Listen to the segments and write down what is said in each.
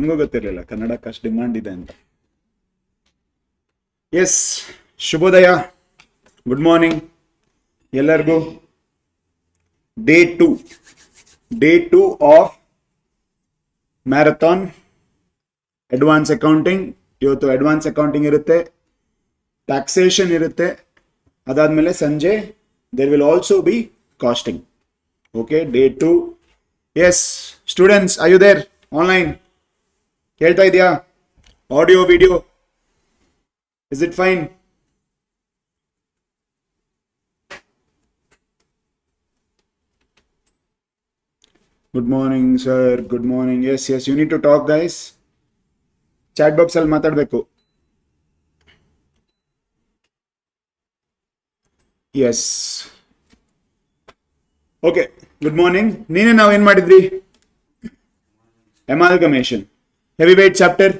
ನಮಗೂ ಗೊತ್ತಿರಲಿಲ್ಲ ಕನ್ನಡಕ್ಕೆ ಅಷ್ಟು ಡಿಮಾಂಡ್ ಇದೆ ಅಂತ. ಎಸ್, ಶುಭೋದಯ, ಗುಡ್ ಮಾರ್ನಿಂಗ್ ಎಲ್ಲರಿಗೂ. Day two of marathon advance accounting. ಇವತ್ತು ಅಡ್ವಾನ್ಸ್ ಅಕೌಂಟಿಂಗ್ ಇರುತ್ತೆ, ಟ್ಯಾಕ್ಸೇಷನ್ ಇರುತ್ತೆ, ಅದಾದ್ಮೇಲೆ ಸಂಜೆ there will also be costing. Okay, day 2. Yes students, are you there online? ಕೇಳ್ತಾ ಇದೆಯಾ? Audio video is it fine? Good morning sir, good morning. Yes yes, you need to talk guys. Chat box ಅಲ್ಲಿ ಮಾತಾಡಬೇಕು. Yes, okay, good morning. ನೀನೇ ನಾವು ಏನ್ ಮಾಡಿದ್ರಿ? Amalgamation heavy weight chapter,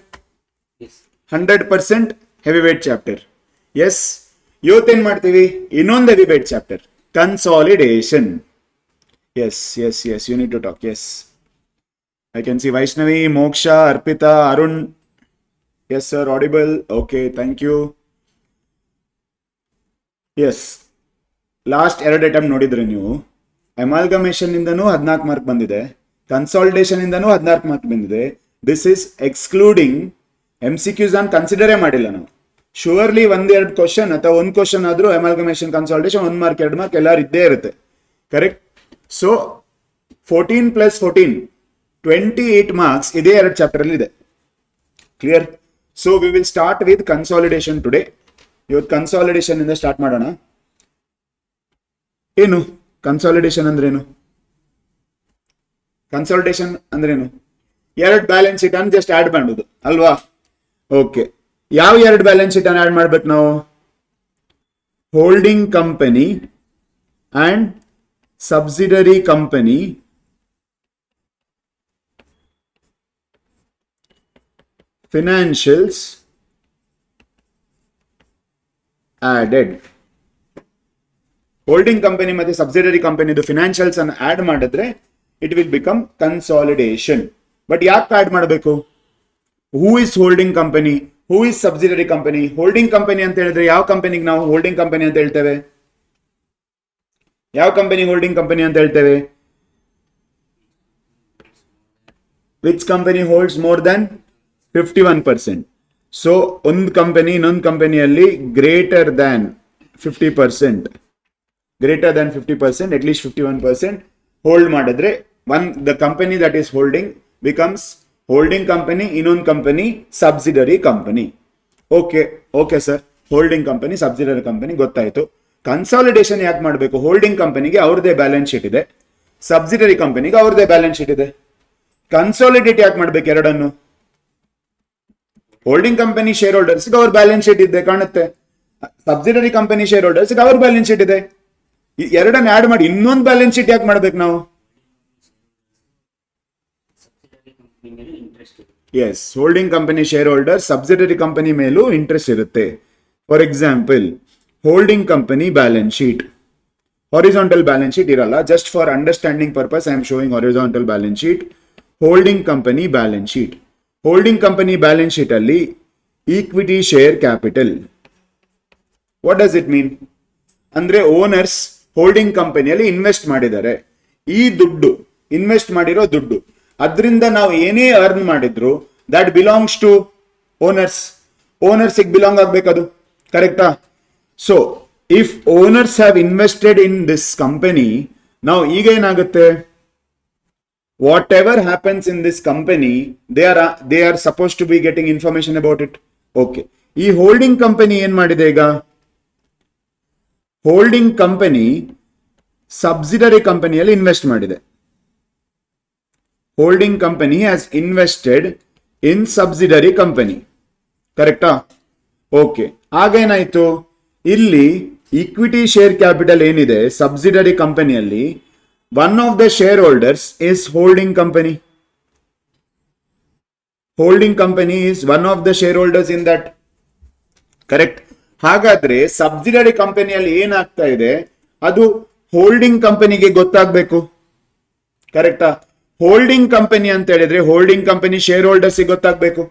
100% heavy weight chapter. Yes, ಇವತ್ತೇನ್ ಮಾಡ್ತೀವಿ? ಇನ್ನೊಂದು heavy weight chapter, consolidation. Yes yes yes, you need to talk. Yes, I can see Vaishnavi, Moksha, Arpita, Arun. Yes sir, audible. Okay, thank you. Yes, last 2 attempt ನೋಡಿದ್ರೆ ನೀವು, amalgamation ಇಂದನೂ 14 mark ಬಂದಿದೆ, consolidation ಇಂದನೂ 14 mark ಬಂದಿದೆ. This is excluding MCQs ಆನ್ ಕನ್ಸಿಡರೇ ಮಾಡಿಲ್ಲ ನಾವು. ಶೂರ್ಲಿ 1-2 ಕ್ವಶನ್ ಅಥವಾ 1 ಕ್ವಶನ್ ಆದ್ರೂ ಅಮಾಲ್ಗಮೇಷನ್, ಕನ್ಸಾಲಿಡೇಷನ್ 1 ಮಾರ್ಕ್ 2 ಮಾರ್ಕ್ ಎಲ್ಲಾರು ಇದ್ದೇ ಇರುತ್ತೆ. ಕರೆಕ್ಟ್? ಸೊ 14 + 14 28 ಮಾರ್ಕ್ಸ್ ಇದೇ 2 ಚಾಪ್ಟರ್ ಅಲ್ಲಿ ಇದೆ. Clear? So we will start with consolidation today. ಇವತ್ತು ಕನ್ಸಾಲಿಡೇಷನ್ ಇಂದ ಸ್ಟಾರ್ಟ್ ಮಾಡೋಣ. ಏನು ಕನ್ಸಾಲಿಡೇಷನ್ ಅಂದ್ರೇನು? ಕನ್ಸಾಲಿಡೇಷನ್ ಅಂದ್ರೇನು? 2 ಬ್ಯಾಲೆನ್ಸ್ ಶೀಟ್ ಅನ್ನು ಜಸ್ಟ್ ಆಡ್ ಮಾಡೋದು ಅಲ್ವಾ? ಓಕೆ, ಯಾವ 2 ಬ್ಯಾಲೆನ್ಸ್ ಶೀಟ್ ಅನ್ನು ಆಡ್ ಮಾಡ್ಬೇಕು ನಾವು? Holding company and subsidiary company financials added. Holding company ಮತ್ತೆ ಸಬ್ಸಿಡರಿ ಕಂಪನಿದು ಫಿನಾನ್ಷಿಯಲ್ಸ್ ಅನ್ನು ಆಡ್ ಮಾಡಿದ್ರೆ it will become consolidation. But ಯಾಕೆ ಆಡ್ ಮಾಡಬೇಕು? Who is holding company, who is subsidiary company? Holding company ಅಂತ ಹೇಳಿದ್ರೆ ಯಾವ ಕಂಪನಿಗೆ ನಾವು ಹೋಲ್ಡಿಂಗ್ ಕಂಪನಿ ಅಂತ ಹೇಳ್ತೇವೆ? ಯಾವ ಕಂಪನಿ ಹೋಲ್ಡಿಂಗ್ ಕಂಪನಿ ಅಂತ ಹೇಳ್ತೇವೆ? Which company holds more than 51%. So ಒಂದು ಕಂಪನಿ ಇನ್ನೊಂದು ಕಂಪನಿಯಲ್ಲಿ greater than 50%, at least 51% hold ಮಾಡಿದ್ರೆ the company that is holding becomes holding company, ಇನ್ನೊಂದು company subsidiary company. Okay sir, holding company subsidiary company ಗೊತ್ತಾಯ್ತು. Consolidation ಯಾಕೆ ಮಾಡಬೇಕು? ಹೋಲ್ಡಿಂಗ್ ಕಂಪನಿಗೆ ಅವ್ರದೇ ಬ್ಯಾಲೆನ್ಸ್ ಶೀಟ್ ಇದೆ, ಸಬ್ಸಿಡರಿ ಕಂಪನಿಗೆ ಅವ್ರದೇ ಬ್ಯಾಲೆನ್ಸ್ ಶೀಟ್ ಇದೆ. ಕನ್ಸಾಲಿಡೇಟ್ ಯಾಕೆ ಮಾಡ್ಬೇಕು ಎರಡನ್ನು? ಹೋಲ್ಡಿಂಗ್ ಕಂಪನಿ ಶೇರ್ ಹೋಲ್ಡರ್ಸ್ ಅವ್ರ ಬ್ಯಾಲೆನ್ಸ್ ಶೀಟ್ ಇದೆ ಕಾಣುತ್ತೆ, ಸಬ್ಸಿಡರಿ ಕಂಪನಿ ಶೇರ್ ಹೋಲ್ಡರ್ಸ್ ಅವ್ರ ಬ್ಯಾಲೆನ್ಸ್ ಶೀಟ್ ಇದೆ. ಎರಡನ್ನು ಆಡ್ ಮಾಡಿ ಇನ್ನೊಂದು ಬ್ಯಾಲೆನ್ಸ್ ಶೀಟ್ ಯಾಕೆ ಮಾಡ್ಬೇಕು ನಾವು? Yes, holding company share holder subsidiary company ಮೇಲೂ ಇಂಟ್ರೆಸ್ಟ್ ಇರುತ್ತೆ. For example, holding company balance sheet, horizontal balance sheet ಇರಲ್ಲ. Just for understanding purpose I am showing horizontal balance sheet. Holding company balance sheet, holding company balance sheet ಅಲ್ಲಿ equity share capital. What does it mean? ಅಂದ್ರೆ owners holding ಕಂಪನಿಯಲ್ಲಿ invest ಮಾಡಿದ್ದಾರೆ. ಈ ದುಡ್ಡು, invest ಮಾಡಿರೋ ದುಡ್ಡು, ಅದರಿಂದ ನಾವು ಏನೇ ಅರ್ನ್ ಮಾಡಿದ್ರು that belongs to owners. Owners belong ಆಗ್ಬೇಕದು. ಕರೆಕ್ಟಾ? So if owners have invested in this company, ನಾವು ಈಗ ಏನಾಗುತ್ತೆ? whatever happens in this company, they are supposed to be getting information about it. Okay, ಈ ಹೋಲ್ಡಿಂಗ್ ಕಂಪನಿ ಏನ್ ಮಾಡಿದೆ ಈಗ? Holding company subsidiary ಕಂಪನಿಯಲ್ಲಿ ಇನ್ವೆಸ್ಟ್ ಮಾಡಿದೆ. Holding company has invested in subsidiary company. ಕರೆಕ್ಟಾ? ಓಕೆ, ಆಗೇನಾಯ್ತು? ಇಲ್ಲಿ ಈಕ್ವಿಟಿ ಶೇರ್ ಕ್ಯಾಪಿಟಲ್ ಏನಿದೆ subsidiary ಕಂಪನಿಯಲ್ಲಿ, one of the shareholders is holding company. Holding company is one of the shareholders in that. Correct? ಹಾಗಾದ್ರೆ subsidiary ಕಂಪನಿಯಲ್ಲಿ ಏನಾಗ್ತಾ ಇದೆ ಅದು ಹೋಲ್ಡಿಂಗ್ ಕಂಪನಿಗೆ ಗೊತ್ತಾಗಬೇಕು. ಕರೆಕ್ಟಾ? ಹೋಲ್ಡಿಂಗ್ ಕಂಪನಿ ಅಂತ ಹೇಳಿದ್ರೆ ಹೋಲ್ಡಿಂಗ್ ಕಂಪನಿ ಶೇರ್ ಹೋಲ್ಡರ್ಸ್ ಗೊತ್ತಾಗಬೇಕು.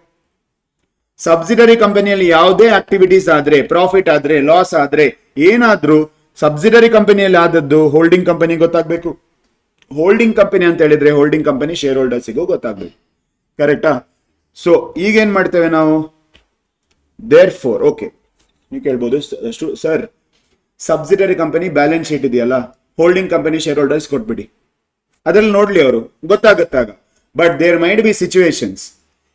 ಸಬ್ಸಿಡರಿ ಕಂಪನಿಯಲ್ಲಿ ಯಾವುದೇ ಆಕ್ಟಿವಿಟೀಸ್ ಆದ್ರೆ, ಪ್ರಾಫಿಟ್ ಆದ್ರೆ, ಲಾಸ್ ಆದ್ರೆ, ಏನಾದ್ರೂ ಸಬ್ಸಿಡರಿ ಕಂಪನಿಯಲ್ಲಿ ಆದದ್ದು ಹೋಲ್ಡಿಂಗ್ ಕಂಪನಿ ಗೊತ್ತಾಗಬೇಕು. ಹೋಲ್ಡಿಂಗ್ ಕಂಪನಿ ಅಂತ ಹೇಳಿದ್ರೆ ಹೋಲ್ಡಿಂಗ್ ಕಂಪನಿ ಶೇರ್ ಹೋಲ್ಡರ್ಸಿಗೂ ಗೊತ್ತಾಗಬೇಕು. ಕರೆಕ್ಟಾ? ಸೊ ಈಗೇನ್ ಮಾಡ್ತೇವೆ ನಾವು, ದೇರ್ ಫೋರ್, ಓಕೆ, ನೀವು ಕೇಳ್ಬೋದು sir subsidiary company balance sheet ಇದೆಯಲ್ಲ, ಹೋಲ್ಡಿಂಗ್ ಕಂಪನಿ ಶೇರ್ ಹೋಲ್ಡರ್ಸ್ ಕೊಟ್ಬಿಡಿ, ಅದ್ರಲ್ಲಿ ನೋಡ್ಲಿ ಅವರು, ಗೊತ್ತಾಗುತ್ತಾಗ. But there might be situations.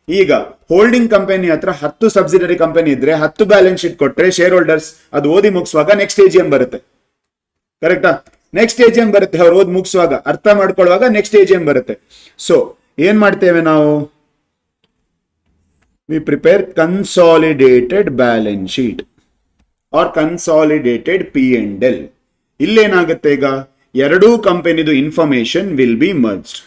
ಈಗ ಹೋಲ್ಡಿಂಗ್ ಕಂಪನಿ ಹತ್ರ 10 ಸಬ್ಸಿಡರಿ ಕಂಪನಿ ಇದ್ರೆ 10 ಬ್ಯಾಲೆನ್ಸ್ ಶೀಟ್ ಕೊಟ್ರೆ ಶೇರ್ ಹೋಲ್ಡರ್ಸ್ ಅದು ಓದಿ ಮುಗಿಸುವಾಗ ನೆಕ್ಸ್ಟ್ AGM ಬರುತ್ತೆ. ಕರೆಕ್ಟಾ? ನೆಕ್ಸ್ಟ್ AGM ಬರುತ್ತೆ, ಅವ್ರು ಓದಿ ಮುಗಿಸುವಾಗ ಅರ್ಥ ಮಾಡ್ಕೊಳ್ಳುವಾಗ ನೆಕ್ಸ್ಟ್ AGM ಬರುತ್ತೆ. ಸೊ ಏನ್ ಮಾಡ್ತೇವೆ ನಾವು, we prepare consolidated balance sheet or consolidated P&L. ಇಲ್ಲೇನಾಗುತ್ತೆ, ಈಗ ಎರಡೂ ಕಂಪನಿದು ಇನ್ಫಾರ್ಮೇಶನ್ ವಿಲ್ ಬಿ ಮರ್ಜ್ಡ್.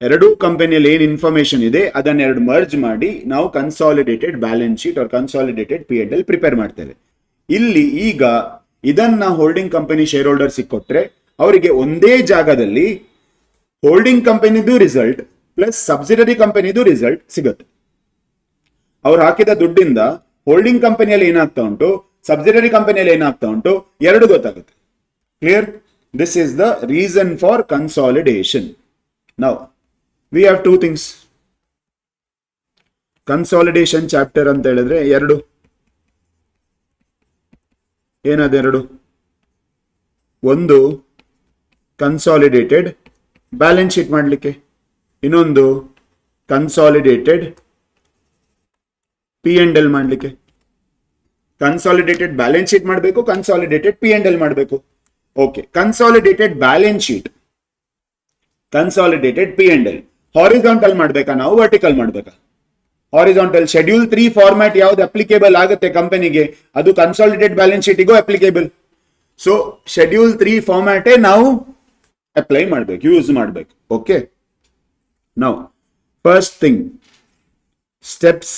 ಎರಡೂ ಕಂಪನಿಯಲ್ಲಿ ಏನ್ ಇನ್ಫಾರ್ಮೇಶನ್ ಇದೆ ಅದನ್ನೆರಡು ಮರ್ಜ್ ಮಾಡಿ ನಾವು consolidated balance sheet or consolidated P&L prepare ಮಾಡ್ತೇವೆ. ಇಲ್ಲಿ ಈಗ ಇದನ್ನ ಹೋಲ್ಡಿಂಗ್ ಕಂಪನಿ ಶೇರ್ ಹೋಲ್ಡರ್ಸ್ ಕೊಟ್ರೆ ಅವರಿಗೆ ಒಂದೇ ಜಾಗದಲ್ಲಿ ಹೋಲ್ಡಿಂಗ್ ಕಂಪನಿದು ರಿಸಲ್ಟ್ ಪ್ಲಸ್ ಸಬ್ಸಿಡರಿ ಕಂಪನಿದು ರಿಸಲ್ಟ್ ಸಿಗುತ್ತೆ. ಅವ್ರು ಹಾಕಿದ ದುಡ್ಡಿಂದ ಹೋಲ್ಡಿಂಗ್ ಕಂಪನಿಯಲ್ಲಿ ಏನಾಗ್ತಾ ಉಂಟು, ಸಬ್ಸಿಡರಿ ಕಂಪನಿಯಲ್ಲಿ ಏನಾಗ್ತಾ ಉಂಟು, ಎರಡು ಗೊತ್ತಾಗುತ್ತೆ. Clear? This is the reason for consolidation. Now we have two things. Consolidation chapter ಅಂತ ಹೇಳಿದ್ರೆ ಎರಡು, ಏನದೆರಡು, ಒಂದು ಕನ್ಸಾಲಿಡೇಟೆಡ್ ಬ್ಯಾಲೆನ್ಸ್ ಶೀಟ್ ಮಾಡಲಿಕ್ಕೆ, ಇನ್ನೊಂದು ಕನ್ಸಾಲಿಡೇಟೆಡ್ P&L ಮಾಡಲಿಕ್ಕೆ. ಕನ್ಸಾಲಿಡೇಟೆಡ್ ಬ್ಯಾಲೆನ್ಸ್ ಶೀಟ್ ಮಾಡಬೇಕು, ಕನ್ಸಾಲಿಡೇಟೆಡ್ P&L ಮಾಡಬೇಕು. Okay, consolidated balance sheet, consolidated P&L horizontal ಮಾಡ್ಬೇಕಾ ನಾವು ವರ್ಟಿಕಲ್ ಮಾಡ್ಬೇಕಾ? ಹಾರಿಜಾಂಟಲ್ ಶೆಡ್ಯೂಲ್ 3 ಫಾರ್ಮ್ಯಾಟ್ ಯಾವ್ದು ಅಪ್ಲಿಕೇಬಲ್ ಆಗುತ್ತೆ ಕಂಪನಿಗೆ ಅದು ಕನ್ಸಾಲಿಡೇಟೆಡ್ ಬ್ಯಾಲೆನ್ಸ್ ಶೀಟಿಗೂ ಅಪ್ಲಿಕೇಬಲ್. ಸೊ ಶೆಡ್ಯೂಲ್ 3 ಫಾರ್ಮ್ಯಾಟೇ ನಾವು ಅಪ್ಲೈ ಮಾಡ್ಬೇಕು, ಯೂಸ್ ಮಾಡ್ಬೇಕು. Okay, now first thing, steps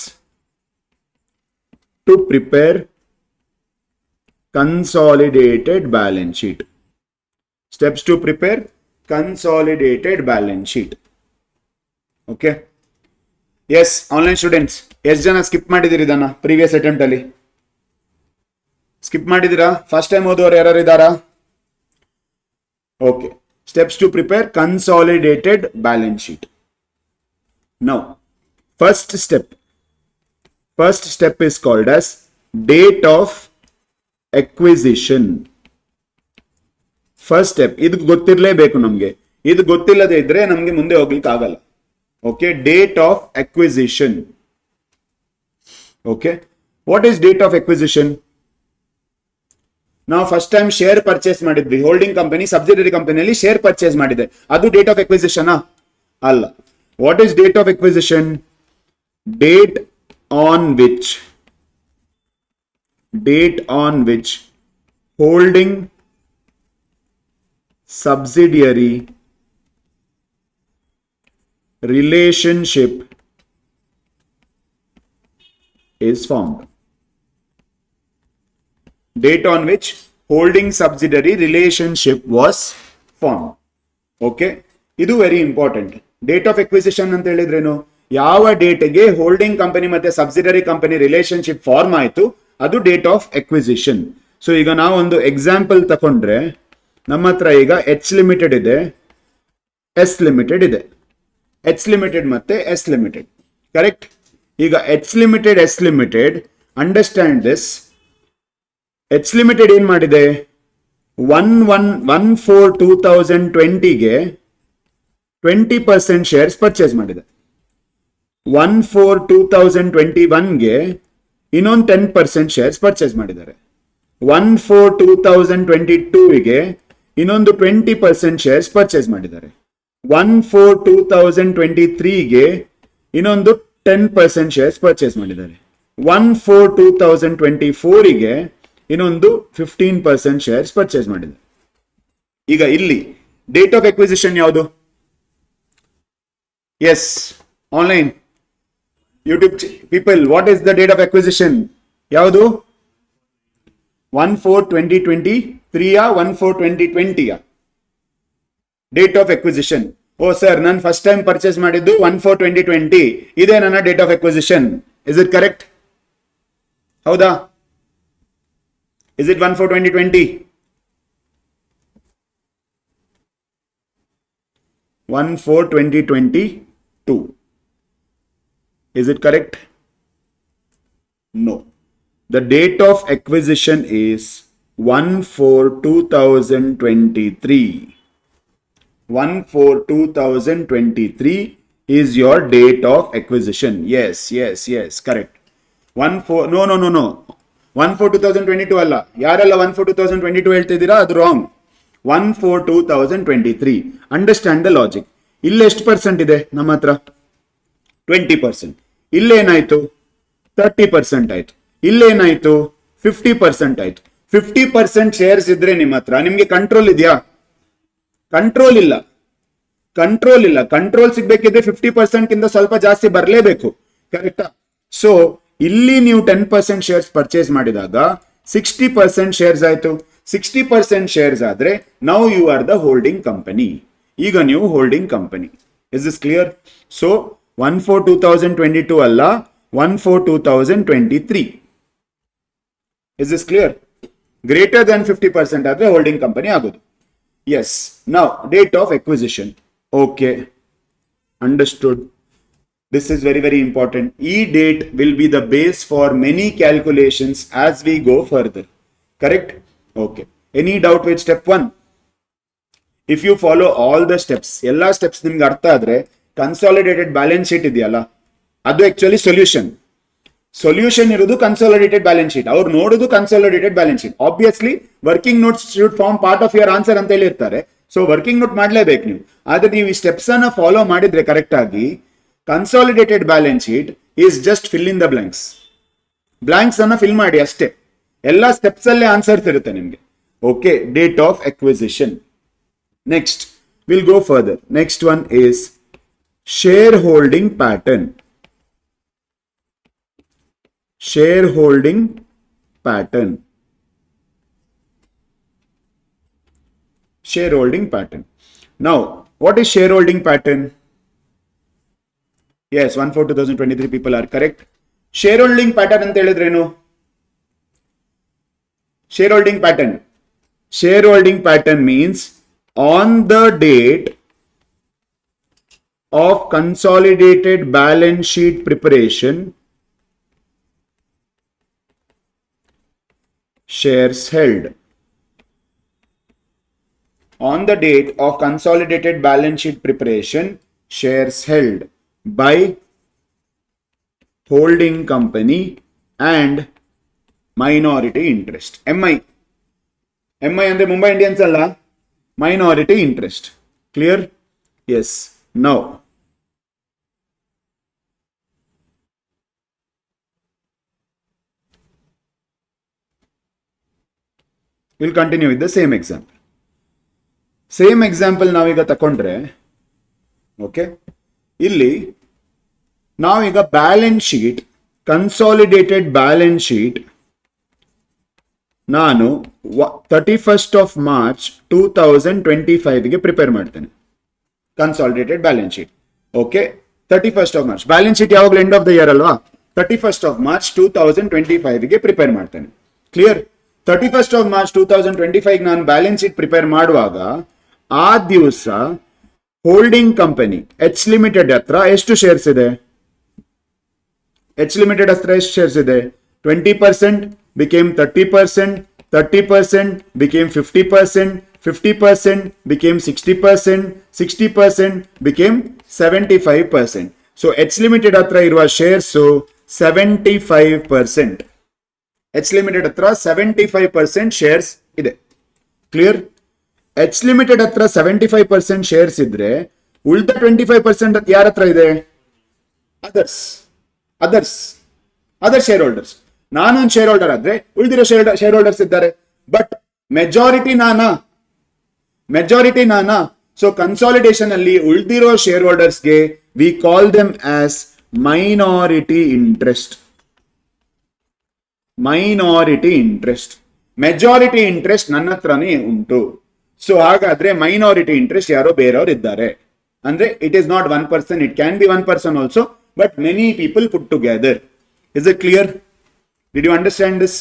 to prepare consolidated balance sheet. Steps to prepare consolidated balance sheet. Okay. Yes, online students, ಎಷ್ಟು ಜನ ಸ್ಕಿಪ್ ಮಾಡಿದಿರಿ ಇದನ್ನ ಪ್ರೀವಿಯಸ್ ಅಟೆಂಪ್ಟ್ ಅಲ್ಲಿ? ಸ್ಕಿಪ್ ಮಾಡಿದಿರಾ? ಫಸ್ಟ್ ಟೈಮ್ ಓದೋರು ಯಾರು ಇದ್ದಾರಾ? Okay, steps to prepare consolidated balance sheet. Now first step is called as date of acquisition. First step, ಇದು ಗೊತ್ತಿರಲೇಬೇಕು ನಮ್ಗೆ. ಇದು ಗೊತ್ತಿಲ್ಲದೆ ಇದ್ರೆ ನಮ್ಗೆ ಮುಂದೆ ಹೋಗ್ಲಿಕ್ಕೆ ಆಗಲ್ಲ. Okay, date of acquisition. Okay, what is date of acquisition? ನಾವು ಫಸ್ಟ್ ಟೈಮ್ ಶೇರ್ ಪರ್ಚೇಸ್ ಮಾಡಿದ್ವಿ, ಹೋಲ್ಡಿಂಗ್ ಕಂಪನಿ ಸಬ್ಸಿಡರಿ ಕಂಪನಿಯಲ್ಲಿ ಶೇರ್ ಪರ್ಚೇಸ್ ಮಾಡಿದೆ, ಅದು ಡೇಟ್ ಆಫ್ ಅಕ್ವಿಸಿಷನ್ ಅಲ್ಲ. What is date of acquisition? Date on which holding subsidiary relationship is formed. Date on which holding subsidiary relationship was formed. Okay, ಇದು very important. Date of acquisition ಅಂತ ಹೇಳಿದ್ರೇನು? ಯಾವ ಡೇಟ್ಗೆ holding company ಮತ್ತೆ subsidiary company relationship form ಆಯ್ತು ಅದು date of acquisition. So ಈಗ ನಾವು ಒಂದು example ತಕೊಂಡ್ರೆ, ನಮ್ಮ ಹತ್ರ ಈಗ ಎಚ್ ಲಿಮಿಟೆಡ್ ಇದೆ, ಎಸ್ ಲಿಮಿಟೆಡ್ ಇದೆ. ಎಚ್ ಲಿಮಿಟೆಡ್ ಮತ್ತೆ ಎಸ್ ಲಿಮಿಟೆಡ್, ಕರೆಕ್ಟ್? ಈಗ H limited S limited, understand this. H limited ಏನ್ ಮಾಡಿದೆ? 1/4/2020ಗೆ 20% ಶೇರ್ಸ್ ಪರ್ಚೇಸ್ ಮಾಡಿದೆ. 1/4/2021ಗೆ ಇನ್ನೊಂದು 10% ಶೇರ್ಸ್ ಪರ್ಚೇಸ್ ಮಾಡಿದ್ದಾರೆ. 1/4/2022ಗೆ ಇನ್ನೊಂದು 20% ಶೇರ್ಸ್ ಪರ್ಚೇಸ್ ಮಾಡಿದ್ದಾರೆ. 1/4/2023ಗೆ ಇನ್ನೊಂದು 10% ಶೇರ್ಸ್ ಪರ್ಚೇಸ್ ಮಾಡಿದ್ದಾರೆ. 1/4/2024ಗೆ ಇನ್ನೊಂದು 15% ಶೇರ್ಸ್ ಪರ್ಚೇಸ್ ಮಾಡಿದ್ದಾರೆ. ಈಗ ಇಲ್ಲಿ ಡೇಟ್ ಆಫ್ ಎಕ್ವಿಸಿಷನ್ ಯಾವುದು? Yes, online YouTube people, what is the date of acquisition? ಯಾವುದು? 1/4/2023 1/4/2020 date of acquisition. Oh sir ನಾನು ಫಸ್ಟ್ ಟೈಮ್ ಪರ್ಚೇಸ್ ಮಾಡಿದ್ದು 1/4/2020, ಇದೇ ನನ್ನ date of acquisition. Is it correct? ಹೌದಾ? Is it 1/4/2020? 1/4/2022. Is it correct? No. The date of acquisition is 1/4/2023. 1/4/2023 is your date of acquisition. Yes, correct. 1/4 no. 1/4/2022 ಅಲ್ಲ. ಯಾರೆಲ್ಲ 1/4/2022 ಹೇಳ್ತಿದ್ದೀರಾ ಅದು wrong. 1/4/2023. Understand the logic. ಇಲ್ಲಿ ಎಷ್ಟು ಪರ್ಸೆಂಟ್ ಇದೆ ನಮ್ಮ ಹತ್ರ? 20%. ಇಲ್ಲೇನಾಯ್ತು? 30% ಆಯ್ತು. ಇಲ್ಲೇನಾಯ್ತು? 50% ಆಯ್ತು. 50% ಶೇರ್ಸ್ ಇದ್ರೆ ನಿಮ್ಮ ಹತ್ರ ನಿಮ್ಗೆ ಕಂಟ್ರೋಲ್ ಇದೆಯಾ? ಕಂಟ್ರೋಲ್ ಇಲ್ಲ. ಕಂಟ್ರೋಲ್ ಸಿಗ್ಬೇಕಿದ್ರೆ 50% ಗಿಂತ ಸ್ವಲ್ಪ ಜಾಸ್ತಿ ಬರಲೇಬೇಕು. ಕರೆಕ್ಟಾ? ಸೊ ಇಲ್ಲಿ ನೀವು 10% ಶೇರ್ಸ್ ಪರ್ಚೇಸ್ ಮಾಡಿದಾಗ 60% ಶೇರ್ಸ್ ಆಯ್ತು. 60% ಶೇರ್ಸ್ ಆದ್ರೆ now you are the holding company. ಈಗ ನೀವು holding company. Is this clear? So 1/4/2022 ಅಲ್ಲ, 1/4/2023. Is this clear? Greater than 50% ಆದ್ರೆ ಹೋಲ್ಡಿಂಗ್ ಕಂಪನಿ ಆಗೋದು. Yes. Now date of acquisition. Okay, understood. This is very, very important. E-date will be the base for many calculations as we go further. Correct? Okay. Any doubt with step 1? If you follow all the steps, ಎಲ್ಲ steps ನಿಮ್ಗೆ ಅರ್ಥ ಆದ್ರೆ consolidated balance sheet ಇದೆಯಲ್ಲ, ಅದು actually solution ಇರೋದು consolidated balance sheet. ಅವ್ರು ನೋಡೋದು consolidated balance sheet. Obviously working notes should form part of your answer ಅಂತ ಹೇಳಿರ್ತಾರೆ. ಸೊ ವರ್ಕಿಂಗ್ ನೋಟ್ ಮಾಡ್ಲೇಬೇಕು ನೀವು. ಆದ್ರೆ ನೀವು ಈ ಸ್ಟೆಪ್ಸ್ ಅನ್ನ ಫಾಲೋ ಮಾಡಿದ್ರೆ ಕರೆಕ್ಟ್ ಆಗಿ consolidated balance sheet is just fill in the blanks. Blanks ಅನ್ನ ಫಿಲ್ ಮಾಡಿ ಅಷ್ಟೇ. ಎಲ್ಲ ಸ್ಟೆಪ್ಸ್ ಅಲ್ಲೇ ಆನ್ಸರ್ಸ್ ಇರುತ್ತೆ ನಿಮ್ಗೆ. Okay, date of acquisition. Next will go further. Next one is share holding pattern. Shareholding pattern. Shareholding pattern. Now, what is shareholding pattern? Yes, 1/4/2023 people are correct. Shareholding pattern anta helidrenu? Shareholding pattern. Shareholding pattern means on the date of consolidated balance sheet preparation, shares held. On the date of consolidated balance sheet preparation, shares held by holding company and minority interest. MI ಅಂದ್ರೆ Mumbai Indians ಅಲ್ಲ, minority interest. Clear? Yes. Now we'll continue with the same example. Same example ನಾವೀಗ ತಕೊಂಡ್ರೆ, okay, ಇಲ್ಲಿ ನಾವೀಗ balance sheet, consolidated balance sheet ನಾನು 31st March 2025ಗೆ prepare ಮಾಡ್ತೇನೆ. Consolidated balance sheet. Okay, 31st March. Balance sheet ಯಾವಾಗಲೂ end of the year ಅಲ್ವಾ? 31st March 2025ಗೆ prepare ಮಾಡ್ತೇನೆ. Clear? 31st March 2025 ನಾನು ಬ್ಯಾಲೆನ್ಸ್ ಶೀಟ್ ಪ್ರಿಪೇರ್ ಮಾಡುವಾಗ ಆ ದಿವಸ ಹೋಲ್ಡಿಂಗ್ ಕಂಪನಿ ಎಚ್ ಲಿಮಿಟೆಡ್ ಹತ್ರ ಎಷ್ಟು ಶೇರ್ಸ್ ಇದೆ? ಎಚ್ ಲಿಮಿಟೆಡ್ ಹತ್ರ ಎಷ್ಟು ಶೇರ್ಸ್ ಇದೆ? 20% became 30%, 30% became 50%, 50% became 60%, 60% became 75%. So H limited ಹತ್ರ ಇರುವ ಶೇರ್ಸ್ 75%. ಎಚ್ ಲಿಮಿಟೆಡ್ ಹತ್ರ 75% ಶೇರ್ಸ್ ಇದೆ. ಕ್ಲಿಯರ್? ಎಚ್ ಲಿಮಿಟೆಡ್ ಹತ್ರ 75% ಶೇರ್ಸ್ ಇದ್ರೆ ಉಳಿದ 25% ಯಾರ ಹತ್ರ ಇದೆ? Other share holders. ನಾನೊಂದು ಶೇರ್ ಹೋಲ್ಡರ್ ಆದ್ರೆ ಉಳಿದಿರೋ ಶೇರ್ ಹೋಲ್ಡರ್ಸ್ ಇದ್ದಾರೆ. ಬಟ್ ಮೆಜಾರಿಟಿ ನಾನಾ. ಸೊ ಕನ್ಸಾಲಿಡೇಷನ್ ಅಲ್ಲಿ ಉಳಿದಿರೋ ಶೇರ್ ಹೋಲ್ಡರ್ಸ್ಗೆ we call them as minority interest. Majority interest ನನ್ನ ಹತ್ರನೇ ಉಂಟು. ಸೊ ಹಾಗಾದ್ರೆ ಮೈನಾರಿಟಿ ಇಂಟ್ರೆಸ್ಟ್ ಯಾರೋ ಬೇರೆಯವ್ರು ಇದ್ದಾರೆ ಅಂದ್ರೆ it is not one person, it can be one person also, but many people put together. Is it clear? Did you understand this?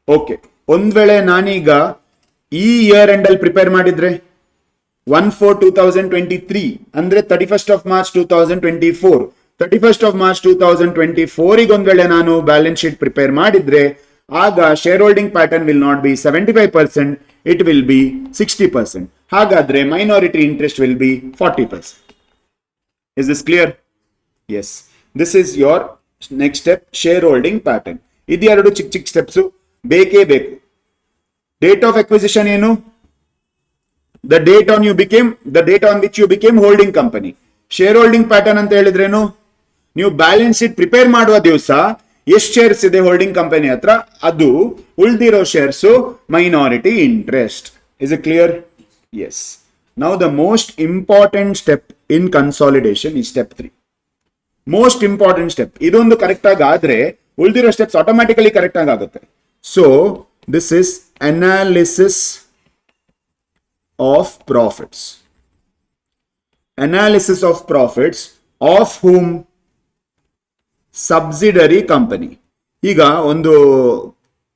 Okay. ಒಂದ್ ವೇಳೆ ನಾನೀಗ ಈ ಇಯರ್ ಎಂಡ್ ಅಲ್ಲಿ ಪ್ರಿಪೇರ್ ಮಾಡಿದ್ರೆ 1/4/2023 ಅಂದ್ರೆ 31st of March 2024, 31st of March 2024 ಗೆ ಒಂದ್ ವೇಳೆ ನಾನು ಬ್ಯಾಲೆನ್ಸ್ ಶೀಟ್ ಪ್ರಿಪೇರ್ ಮಾಡಿದ್ರೆ ಆಗ share holding pattern will not be 75%, it will B 60%. ಹಾಗಾದ್ರೆ minority interest will be 40%. Is this clear? Yes. This is your next step, share holding pattern. ಇದು ಎರಡು ಚಿಕ್ಕ ಚಿಕ್ಕ ಸ್ಟೆಪ್ಸ್ ಬೇಕೇ ಬೇಕು. ಡೇಟ್ ಆಫ್ ಅಕ್ವಿಸಿಷನ್ ಏನು? the date on which you became holding company. Share holding pattern ಅಂತ ಹೇಳಿದ್ರೇನು? ನೀವು balance sheet prepare ಮಾಡುವ ದಿವಸ ಎಷ್ಟು ಶೇರ್ಸ್ ಇದೆ ಹೋಲ್ಡಿಂಗ್ ಕಂಪನಿ ಹತ್ರ, ಅದು ಉಳಿದಿರೋ shares minority interest. Is it clear? Yes. Now the most important step in consolidation ಈ ಸ್ಟೆಪ್ 3. Most important step. ಇದೊಂದು ಕರೆಕ್ಟ್ ಆಗಿ ಆದ್ರೆ ಉಳಿದಿರೋ ಸ್ಟೆಪ್ಸ್ ಆಟೋಮ್ಯಾಟಿಕಲಿ ಕರೆಕ್ಟ್ ಆಗಿ ಆಗುತ್ತೆ. So this is analysis of profits. Analysis of profits of whom? Subsidiary company. ಈಗ ಒಂದು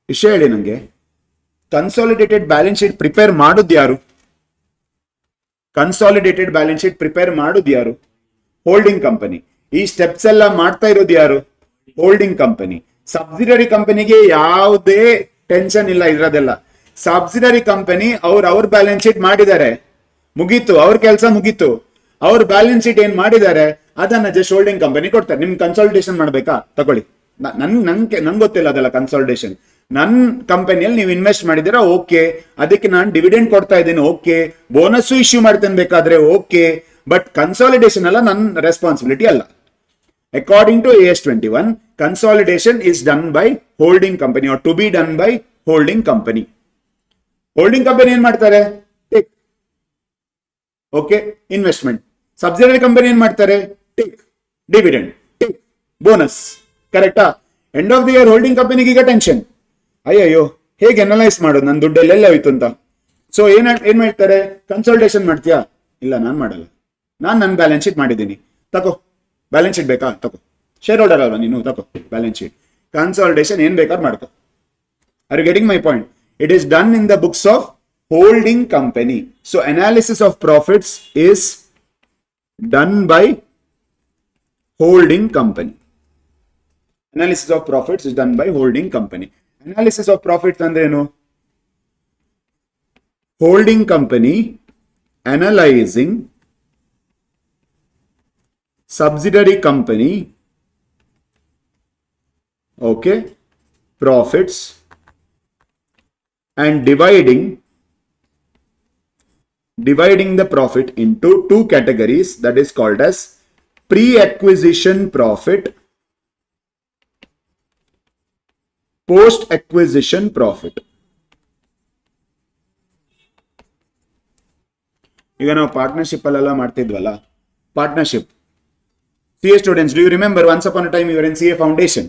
ವಿಷಯ ಹೇಳಿ ನಂಗೆ, ಕನ್ಸಾಲಿಡೇಟೆಡ್ ಬ್ಯಾಲೆನ್ಸ್ ಶೀಟ್ ಪ್ರಿಪೇರ್ ಮಾಡೋದು ಯಾರು? ಕನ್ಸಾಲಿಡೇಟೆಡ್ ಬ್ಯಾಲೆನ್ಸ್ ಶೀಟ್ ಪ್ರಿಪೇರ್ ಮಾಡೋದು ಯಾರು? Holding company. ಈ ಸ್ಟೆಪ್ಸ್ ಎಲ್ಲ ಮಾಡ್ತಾ ಇರೋದು ಯಾರು? Holding company. ಸಬ್ಸಿಡರಿ ಕಂಪನಿಗೆ ಯಾವುದೇ ಟೆನ್ಷನ್ ಇಲ್ಲ ಇರೋದೆಲ್ಲ. ಸಬ್ಸಿಡರಿ ಕಂಪನಿ ಅವ್ರ ಬ್ಯಾಲೆನ್ಸ್ ಶೀಟ್ ಮಾಡಿದ್ದಾರೆ, ಮುಗೀತು, ಅವ್ರ ಕೆಲಸ ಮುಗೀತು. ಅವ್ರ ಬ್ಯಾಲೆನ್ಸ್ ಶೀಟ್ ಏನ್ ಮಾಡಿದ್ದಾರೆ ಅದನ್ನ ಜಸ್ಟ್ ಹೋಲ್ಡಿಂಗ್ ಕಂಪನಿ ಕೊಡ್ತಾರೆ. ನಿಮ್ ಕನ್ಸಾಲಿಡೇಷನ್ ಮಾಡ್ಬೇಕಾ? ತಗೊಳ್ಳಿ. ನಂಗೆ ಗೊತ್ತಿಲ್ಲ ಅದೆಲ್ಲ ಕನ್ಸಾಲಿಡೇಷನ್. ನನ್ನ ಕಂಪನಿಯಲ್ಲಿ ನೀವು ಇನ್ವೆಸ್ಟ್ ಮಾಡಿದ್ದೀರಾ, ಓಕೆ, ಅದಕ್ಕೆ ನಾನು ಡಿವಿಡೆಂಡ್ ಕೊಡ್ತಾ ಇದ್ದೀನಿ, ಓಕೆ, ಬೋನಸ್ ಇಶ್ಯೂ ಮಾಡ್ತೇನೆ ಬೇಕಾದ್ರೆ, ಓಕೆ, ಬಟ್ ಕನ್ಸಾಲಿಡೇಷನ್ ಅಲ್ಲ ನನ್ನ ರೆಸ್ಪಾನ್ಸಿಬಿಲಿಟಿ ಅಲ್ಲ. According to AS 21, consolidation is done by holding company or to be done by holding company. Holding company ಏನ್ ಮಾಡ್ತಾರೆ? Take, okay, investment. Subsidiary company ಏನ್ ಮಾಡ್ತಾರೆ? Take dividend, take bonus. ಕರೆಕ್ಟಾ? End of the year holding ಕಂಪನಿಗೆ ಈಗ tension, ಅಯ್ಯಯ್ಯೋ ಹೇಗೆ analyse ಮಾಡೋದು, ನನ್ನ ದುಡ್ಡೆಲ್ಲ ಹೋಯ್ತು ಅಂತ. ಸೊ ಏನ್ ಮಾಡ್ತಾರೆ? ಕನ್ಸಲ್ಟೇಷನ್ ಮಾಡ್ತೀಯಾ? ಇಲ್ಲ, ನಾನು ಮಾಡಲ್ಲ, ನಾನು ನನ್ನ ಬ್ಯಾಲೆನ್ಸ್ ಶೀಟ್ ಮಾಡಿದ್ದೀನಿ, ತಗೋ ಬ್ಯಾಲೆನ್ಸ್ ಶೀಟ್ ಬೇಕಾ? ತಗೋ, ಶೇರ್ ಹೋಲ್ಡರ್ ಅಲ್ವಾ ನೀನು, ತಗೋ ಬ್ಯಾಲೆನ್ಸ್ ಶೀಟ್. ಕನ್ಸಾಲಿಡೇಷನ್ ಏನ್ ಬೇಕಾದ್ರೂ ಮಾಡ್ಕೋ. Are you getting my point? It is done in the books of holding company. So analysis of profits is done by holding company. Analysis of profits is done by holding company. Analysis of profits andre enu? Holding company analyzing subsidiary company, okay, profits, and dividing the profit into two categories, that is called as pre-acquisition profit, post-acquisition profit. ಈಗ ನಾವು partnership ಅಲ್ಲೆಲ್ಲ ಮಾಡ್ತಿದ್ವಲ್ಲ, partnership. CA students, do you remember once upon a time you were in CA foundation?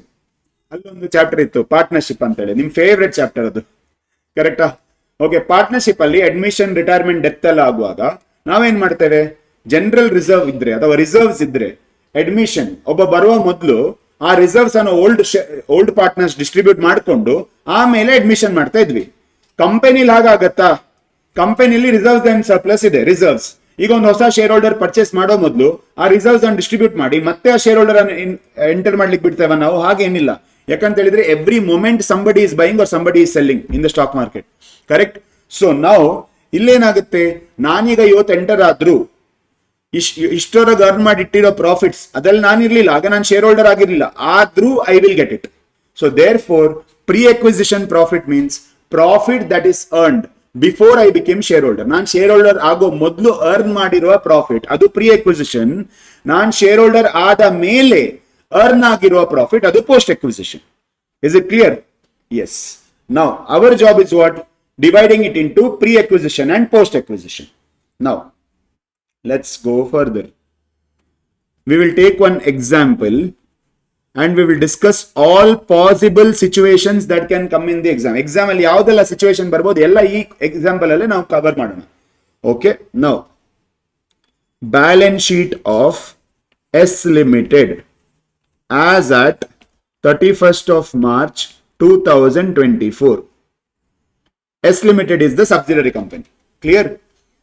ಅಲ್ಲೊಂದು chapter ಇತ್ತು partnership ಅಂತ ಹೇಳಿ, ನಿಮ್ favourite chapter ಅದು, ಕರೆಕ್ಟಾ? ಓಕೆ, ಪಾರ್ಟ್ನರ್ಶಿಪ್ ಅಲ್ಲಿ ಅಡ್ಮಿಷನ್, ರಿಟೈರ್ಮೆಂಟ್, ಡೆತ್ ಎಲ್ಲ ಆಗುವಾಗ ನಾವೇನ್ ಮಾಡ್ತೇವೆ? ಜನರಲ್ ರಿಸರ್ವ್ ಇದ್ರೆ ಅಥವಾ ರಿಸರ್ವ್ಸ್ ಇದ್ರೆ ಅಡ್ಮಿಷನ್ ಒಬ್ಬ ಬರುವ ಮೊದಲು ಆ ರಿಸರ್ವ್ಸ್ ಅನ್ನು ಓಲ್ಡ್ ಪಾರ್ಟ್ನರ್ಸ್ ಡಿಸ್ಟ್ರಿಬ್ಯೂಟ್ ಮಾಡಿಕೊಂಡು ಆಮೇಲೆ ಅಡ್ಮಿಷನ್ ಮಾಡ್ತಾ ಇದ್ವಿ. ಕಂಪನಿಲಿ ಹಾಗಾಗತ್ತಾ? ಕಂಪನಿಲಿ ರಿಸರ್ವ್ಸ್ ಅಂಡ್ ಸರ್ಪ್ಲಸ್ ಇದೆ. ರಿಸರ್ವ್ಸ್ ಈಗ ಒಂದು ಹೊಸ ಶೇರ್ ಹೋಲ್ಡರ್ ಪರ್ಚೇಸ್ ಮಾಡೋ ಮೊದಲು ಆ ರಿಸರ್ವ್ಸ್ ಅನ್ನು ಡಿಸ್ಟ್ರಿಬ್ಯೂಟ್ ಮಾಡಿ ಮತ್ತೆ ಆ ಶೇರ್ ಹೋಲ್ಡರ್ ಎಂಟರ್ ಮಾಡ್ಲಿಕ್ಕೆ ಬಿಡ್ತೇವೆ ನಾವು? ಹಾಗೇನಿಲ್ಲ. ಯಾಕಂತ ಹೇಳಿದ್ರೆ every moment somebody is buying or somebody is selling in the stock market, correct? So ನಾವು ಇಲ್ಲೇನಾಗುತ್ತೆ, ನಾನೀಗ ಇವತ್ತು ಎಂಟರ್ ಆದ್ರೂ ಇಷ್ಟೊರಗೆ ಅರ್ನ್ ಮಾಡಿ ಇಟ್ಟಿರೋ ಪ್ರಾಫಿಟ್ಸ್ ಅದ್ರಲ್ಲಿ ನಾನಿರ್ಲಿಲ್ಲ, ಆಗ ನಾನು ಶೇರ್ ಹೋಲ್ಡರ್ ಆಗಿರ್ಲಿಲ್ಲ, ಆದ್ರೂ I will get it. So therefore pre acquisition profit means profit that is earned before I became shareholder. ನಾನ್ ಶೇರ್ ಹೋಲ್ಡರ್ ಆಗೋ ಮೊದಲು ಅರ್ನ್ ಮಾಡಿರುವ ಪ್ರಾಫಿಟ್, ಅದು ಪ್ರೀ ಅಕ್ವಿಸಿಷನ್. ನಾನ್ ಶೇರ್ ಹೋಲ್ಡರ್ ಆದ ಮೇಲೆ ಅರ್ನ್ ಆಗಿರುವ ಪ್ರಾಫಿಟ್, ಅದು post acquisition. Is it clear? Yes. Now our job is what? Dividing it into pre acquisition and post acquisition. Now let's go further. We will take one example and we will discuss all possible situations that can come in the exam. Exam ಅಲ್ಲಿ ಯಾವುದೆಲ್ಲ situation ಬರ್ಬೋದು ಎಲ್ಲ ಈ example ಅಲ್ಲೇ ನಾವು cover ಮಾಡೋಣ. Okay, now balance sheet of S Limited as at 31st of March 2024. S Limited is the subsidiary company. Clear?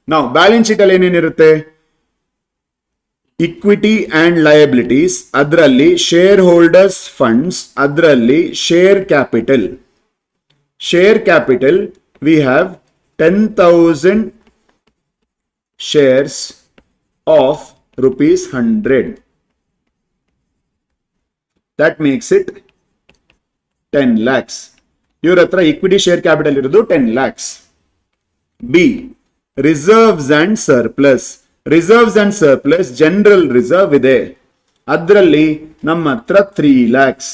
Now, balance sheet ಅಲ್ಲಿ ಏನೇನಿರುತ್ತೆ? Equity and liabilities, ಅದರಲ್ಲಿ shareholders funds, ಅದರಲ್ಲಿ share capital. Share capital, we have 10,000 shares of rupees 100. That makes it 10 lakhs. ಇವ್ರ ಹತ್ರ equity share capital ಇರೋದು 10 lakhs. B, reserves and surplus. Reserves and surplus, general reserve ಇದೆ, ಅದರಲ್ಲಿ ನಮ್ಮ ಹತ್ರ 3 lakhs.